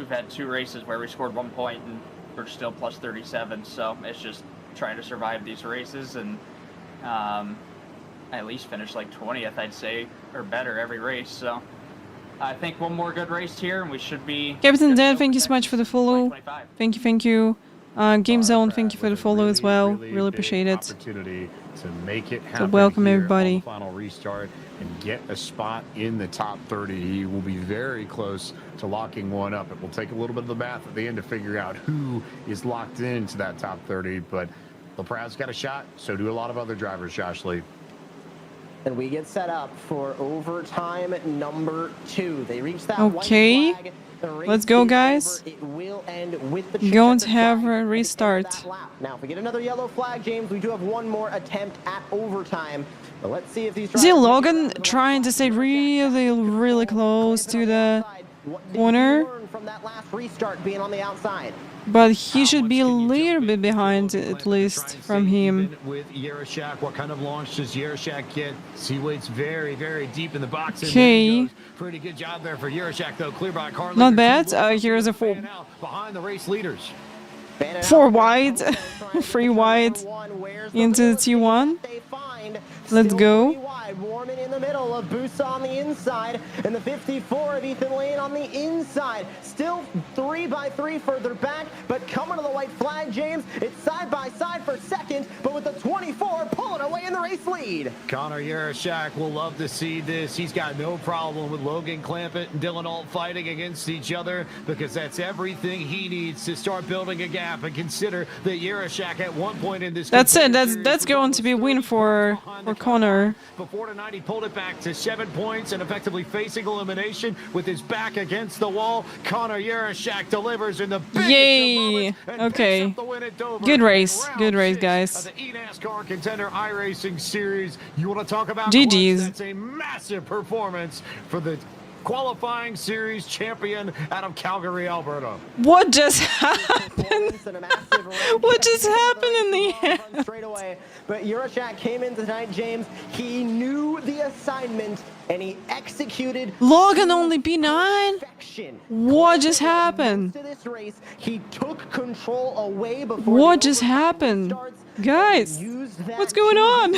had 2 races where we scored 1 point and we're still plus 37. So it's just trying to survive these races and at least finish like 20th, I'd say, or better every race. So I think 1 more good race here and we should be. Captain Dan, thank you so much for the follow. Thank you. Game Zone, thank you for the follow as well. Really appreciate it. Opportunity to make it happen. So welcome everybody. Final restart and get a spot in the top 30. He will be very close to locking one up. It will take a little bit of the math at the end to figure out who is locked into that top 30. But LaProud's got a shot. So do a lot of other drivers, Josh Lee. And we get set up for overtime number 2. They reach that Okay. white flag. Let's go, guys. It will end with the Going to have a restart. Now, if we get another yellow flag, James, we do have one more attempt at overtime. But let's see if these See Logan trying to stay really close to the corner, from that last restart being on the outside. but he should be a little bit behind at least from him. With Yerashak, what kind of launch does Yerashak get? He waits very deep in the box. Okay. Pretty good job there for Yerashak, though. Clear by car. Not bad. Here's a 4 behind the race leaders. 4 wide, 3 wide into the T1. Let's go. Warman in the middle of Busa on the inside, and the 54 of Ethan Lane on the inside. Still 3 by 3 further back, but coming to the white flag, James. It's side by side for second, but with the 24 pulling away in the race lead. Connor Yerashak will love to see this. He's got no problem with Logan Clampett and Dylan Alt fighting against each other, because that's everything he needs to start building a gap. And consider that Yerashak at one point in this. That's it. That's going to be a win for Connor. Before tonight, he pulled it back to 7 points and effectively facing elimination with his back against the wall. Connor Yerashak delivers in the Yay! Okay. Good race, guys. The eNASCAR Contender iRacing Series. You want to talk about GG's. That's a massive performance for the qualifying series champion out of Calgary, Alberta. What just happened? What just happened in the end? Straight away. But Yerashak came in tonight, James. He knew the assignment and he executed. Logan only P9? What just happened? He took control away before. What just happened? Guys, what's going on?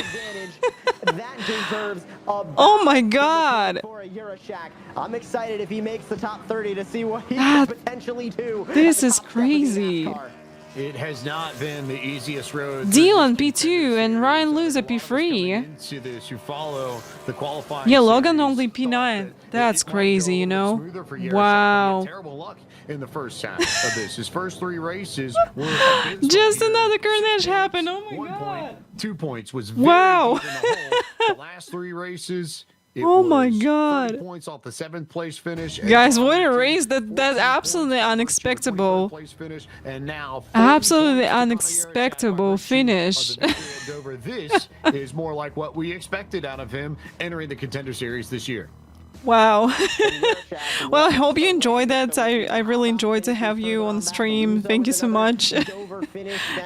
That deserves a oh my god. For a Yerashak. I'm excited if he makes the top 30 to see what he can potentially do. This is crazy. It has not been the easiest road. Dylan P2 and Ryan Luza P3. Into this, you follow the qualifying. Yeah, Logan only P9. That's crazy, you know? Wow. Terrible luck in the first half of this. His first 3 races were just another carnage happened. Oh my god. 2 points was wow. The last 3 races. Oh my god. 30 points off the 7th place finish. Guys, what a race. That's absolutely unexpected. And now absolutely unexpected finish. This is more like what we expected out of him entering the Contender Series this year. Wow. Well, I hope you enjoyed that. I really enjoyed to have you on the stream. Thank you so much.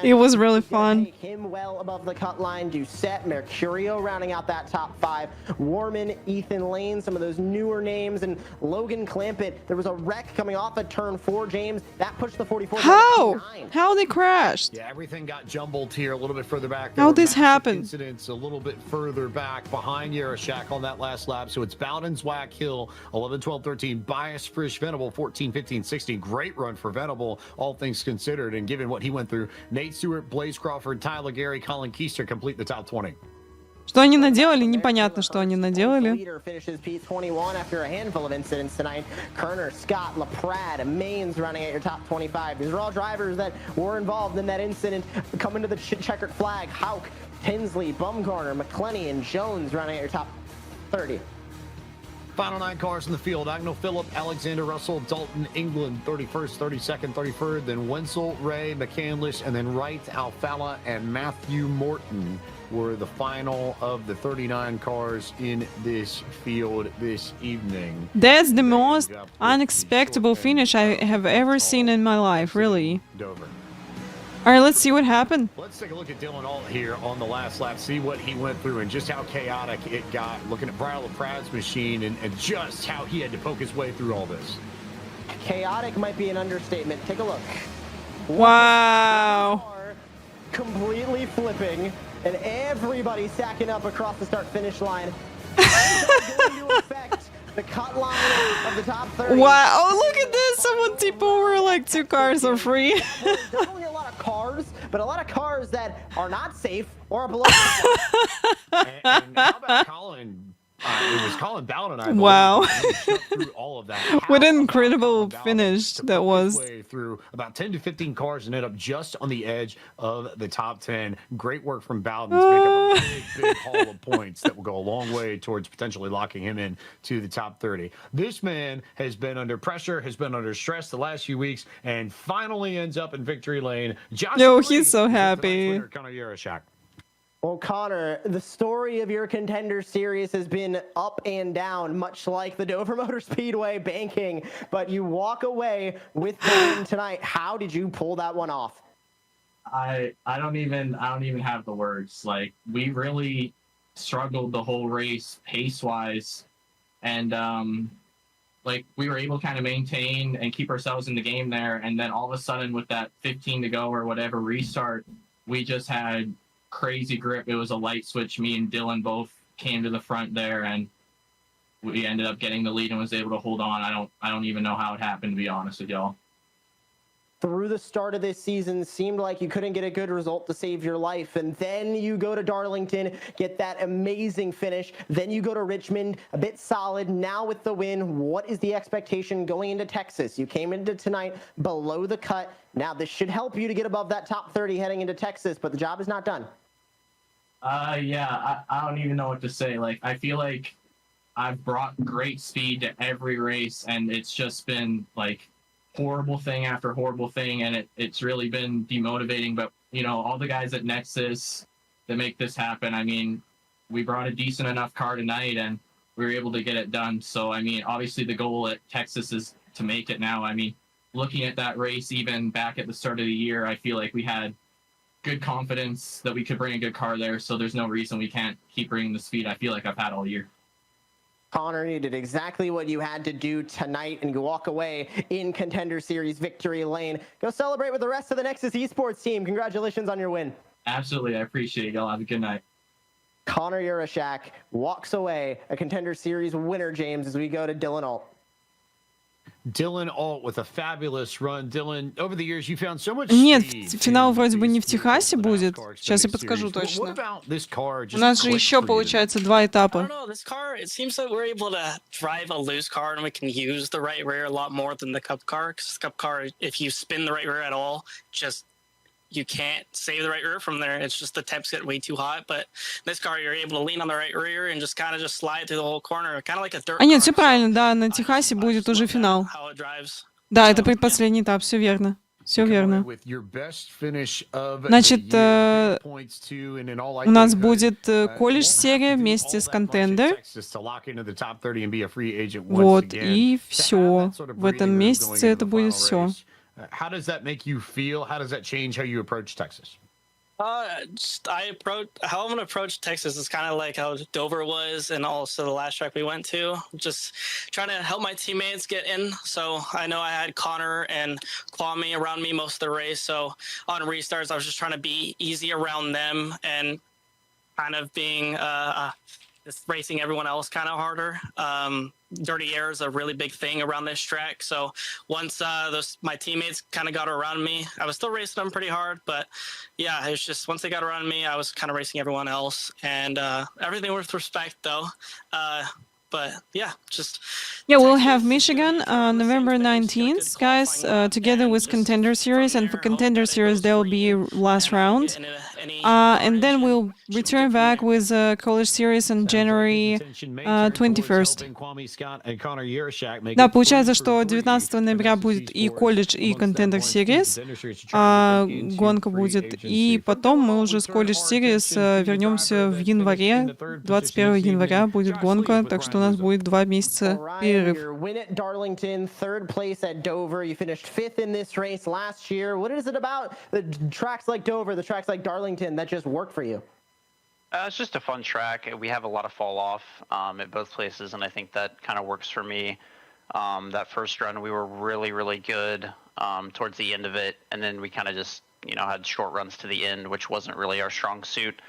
It was really fun. Him well above the cut line. Doucette, Mercurio rounding out that top 5. Warman, Ethan Lane, some of those newer names, and Logan Clampett. There was a wreck coming off at turn 4, James. That pushed the 44. How they crashed? Yeah, everything got jumbled here a little bit further back. How this happened? Incidents a little bit further back behind Yerashak on that last lap. So it's Bowden's Whack Hill 11, 12, 13. Bias, Frisch, Venable 14, 15, 16. Great run for Venable, all things considered, and given what he went through. Nate Stewart, Blaze Crawford, Tyler Gary, Colin Keister complete the top 20. Что они наделали? Непонятно, что они наделали. Leader finishes P21 after a handful of incidents tonight. Kerner, Scott, LaPrade, Maines running at your top 25. These are all drivers that were involved in that incident. Coming to the checkered flag, Hauk, Tinsley, Bumgarner, McClenny, and Jones running at your top 30. Final 9 cars in the field. Agnell, Phillip, Alexander, Russell, Dalton, England, 31st, 32nd, 33rd. Then Wenzel, Ray, McCandless, and then Wright, Alfala, and Matthew Morton were the final of the 39 cars in this field this evening. That's the most unexpected finish I have ever seen in my life, really. Dover. All right, let's see what happened. Let's take a look at Dylan Alt here on the last lap, see what he went through and just how chaotic it got. Looking at Brian LaPrade's machine and just how he had to poke his way through all this. Chaotic might be an understatement. Take a look. Wow. Completely flipping and everybody stacking up across the start-finish line. Going to affect the cut line of the top 30. Wow, oh look at this, someone tipped over like 2 cars for free. Definitely a lot of cars, but a lot of cars that are not safe or below. and how about Colin It was Colin Bowden, I believe. Wow. Through all of that. What an incredible finish that was. Way through about 10 to 15 cars and ended up just on the edge of the top 10. Great work from Bowden to make up a big haul of points that will go a long way towards potentially locking him in to the top 30. This man has been under pressure, has been under stress the last few weeks, and finally ends up in victory lane. Yo, he's so happy. Well, Connor, the story of your Contender Series has been up and down, much like the Dover Motor Speedway banking, but you walk away with the win tonight. How did you pull that one off? I don't even have the words. Like, we really struggled the whole race pace-wise, and like, we were able to kind of maintain and keep ourselves in the game there, and then all of a sudden with that 15 to go or whatever restart, we just had crazy grip. It was a light switch. Me and Dylan both came to the front there, and we ended up getting the lead and was able to hold on. I don't even know how it happened, to be honest with y'all. Through the start of this season, seemed like you couldn't get a good result to save your life, and then you go to Darlington, get that amazing finish, then you go to Richmond, a bit solid. Now with the win, what is the expectation going into Texas? You came into tonight below the cut. Now this should help you to get above that top 30 heading into Texas, but the job is not done. Yeah, I don't even know what to say. Like, I feel like I've brought great speed to every race, and it's just been like horrible thing after horrible thing, and it's really been demotivating. But you know, all the guys at Nexus that make this happen, I mean, we brought a decent enough car tonight and we were able to get it done. So I mean, obviously the goal at Texas is to make it now. I mean, looking at that race even back at the start of the year, I feel like we had good confidence that we could bring a good car there, so there's no reason we can't keep bringing the speed I feel like I've had all year. Connor, you did exactly what you had to do tonight, and you walk away in Contender Series victory lane. Go celebrate with the rest of the Nexus Esports team. Congratulations on your win. Absolutely, I appreciate it. Y'all have a good night. Connor Urashak walks away a Contender Series winner, James, as we go to Dylan Alt. Dylan Alt with a fabulous run. Dylan, over the years you found so much Нет, speed. финал вроде бы не в Техасе будет. Сейчас я подскажу точно. У нас же еще, получается, 2 этапа. I don't know, this car, it seems that we're able to drive a loose car and we can use the right rear a lot more than the Cup car. Because the Cup car, if you spin the right rear at all, just you can't save the right rear from there. It's just the temps get way too hot. But this car, you're able to lean on the right rear and just kind of just slide through the whole corner, kind of like a dirt car. Нет, все правильно, да, на Техасе будет уже финал. Да, это предпоследний этап, все верно. Все верно. Значит, у нас будет колледж-серия вместе с Contender. Вот, и все. В этом месяце это будет все. How does that make you feel? How does that change how you approach Texas? How I'm gonna approach Texas is kind of like how Dover was, and also the last track we went to. Just trying to help my teammates get in. So I know I had Connor and Kwame around me most of the race. So on restarts, I was just trying to be easy around them and kind of being just racing everyone else kind of harder. Dirty air is a really big thing around this track. So once my teammates kind of got around me, I was still racing them pretty hard, but yeah, it was just once they got around me, I was kind of racing everyone else, and everything with respect though. But yeah, just yeah, we'll have Michigan November 19th, guys, together with Contender Series, and for Contender Series there will be last round, and then we'll return back with College Series on January 21st. Да, получается, что 19 ноября будет и колледж, и Contender Series, гонка будет, и потом мы уже с College Series вернемся в январе, 21 января будет гонка, так что у нас будет 2 месяца перерыв. Your win at Darlington, 3rd place at Dover. You finished 5th in this race last year. What is it about the tracks like Dover, the tracks like Darlington that just work for you? It's just a fun track. We have a lot of fall off at both places, and I think that kind of works for me. That first run, we were really, really good towards the end of it, and then we kind of just, had short runs to the end, which wasn't really our strong suit.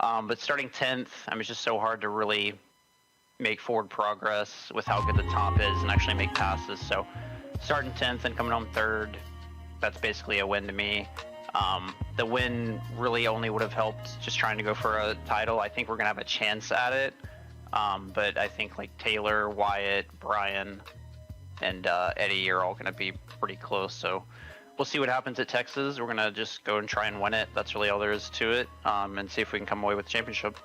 But starting 10th, it's just so hard to really make forward progress with how good the top is and actually make passes. So starting 10th and coming home 3rd, that's basically a win to me. The win really only would have helped just trying to go for a title. I think we're going to have a chance at it. But I think like Taylor, Wyatt, Brian, and Eddie are all going to be pretty close. So we'll see what happens at Texas. We're going to just go and try and win it. That's really all there is to it, and see if we can come away with the championship.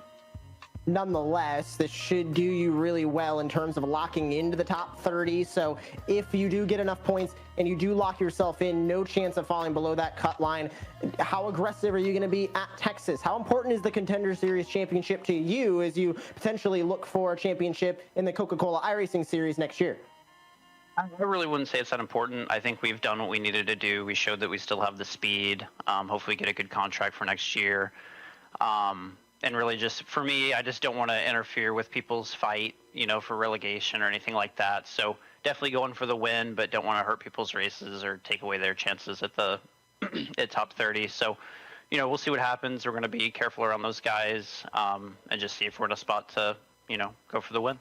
Nonetheless, this should do you really well in terms of locking into the top 30. So if you do get enough points and you do lock yourself in, no chance of falling below that cut line. How aggressive are you going to be at Texas? How important is the Contender Series championship to you as you potentially look for a championship in the Coca-Cola iRacing Series next year? I really wouldn't say it's that important. I think we've done what we needed to do. We showed that we still have the speed. Hopefully get a good contract for next year. And really just, for me, I just don't want to interfere with people's fight, you know, for relegation or anything like that. So definitely going for the win, but don't want to hurt people's races or take away their chances at the at top 30. So, you know, we'll see what happens. We're going to be careful around those guys, and just see if we're in a spot to, you know, go for the win.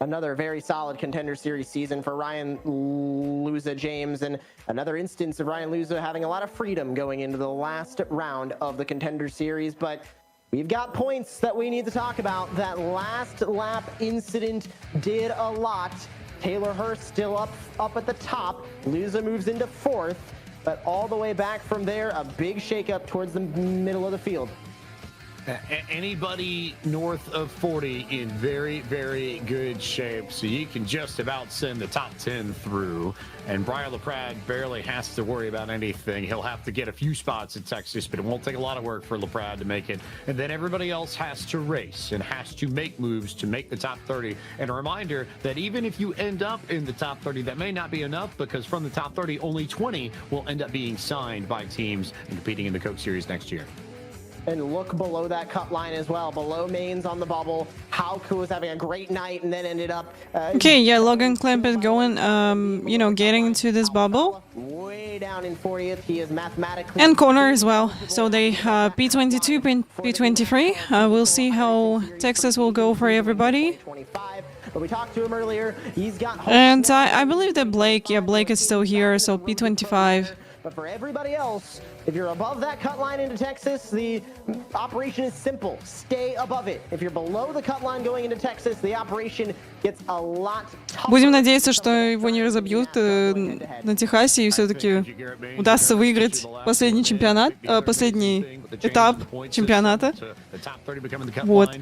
Another very solid Contender Series season for Ryan Luza James, and another instance of Ryan Luza having a lot of freedom going into the last round of the Contender Series. But we've got points that we need to talk about. That last lap incident did a lot. Taylor Hurst still up at the top. Luza moves into 4th, but all the way back from there, a big shakeup towards the middle of the field. Anybody north of 40 in very, very good shape, so you can just about send the top 10 through. And Brian LaPrade barely has to worry about anything. He'll have to get a few spots at Texas, but it won't take a lot of work for LaPrade to make it. And then everybody else has to race and has to make moves to make the top 30. And a reminder that even if you end up in the top 30, that may not be enough, because from the top 30, only 20 will end up being signed by teams and competing in the Coke Series next year. And look below that cut line as well. Below Mainz on the bubble. Hauke was having a great night and then ended up... okay, yeah, Logan Klemp is going, you know, getting into this bubble. Way down in 40th. He is mathematically... And Connor as well. So they P22, P23. We'll see how Texas will go for everybody. But we talked to him earlier. He's got... And I believe that Blake is still here, so P25. But for everybody else, if you're above that cut line into Texas, the operation is simple. Stay above it. If you're below the cut line going into Texas, the operation gets a lot tougher. Будем надеяться, что его не разобьют на Техасе и все-таки удастся выиграть последний чемпионат, последний этап чемпионата. Вот.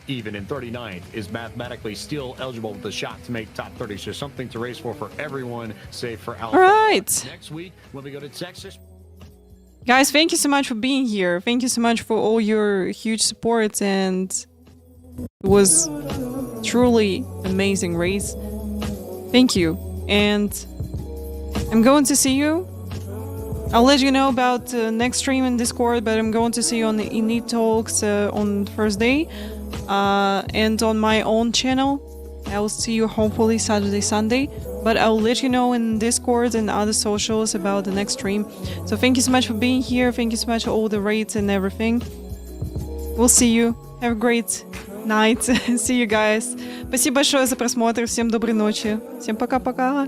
Even in 39th, is mathematically still eligible with a shot to make top 30. So something to race for everyone, save for Alpha. All right. Next week, when we go to Texas. Guys, thank you so much for being here. Thank you so much for all your huge support, and it was truly amazing race. Thank you. And I'm going to see you. I'll let you know about next stream in Discord, but I'm going to see you on the Indie Talks on Thursday. And on my own channel, I will see you hopefully Saturday, Sunday, but I'll let you know in Discord and other socials about the next stream. So thank you so much for being here. Thank you so much for all the rates and everything. We'll see you. Have a great night. See you guys. Спасибо большое за просмотр. Всем доброй ночи. Всем пока-пока.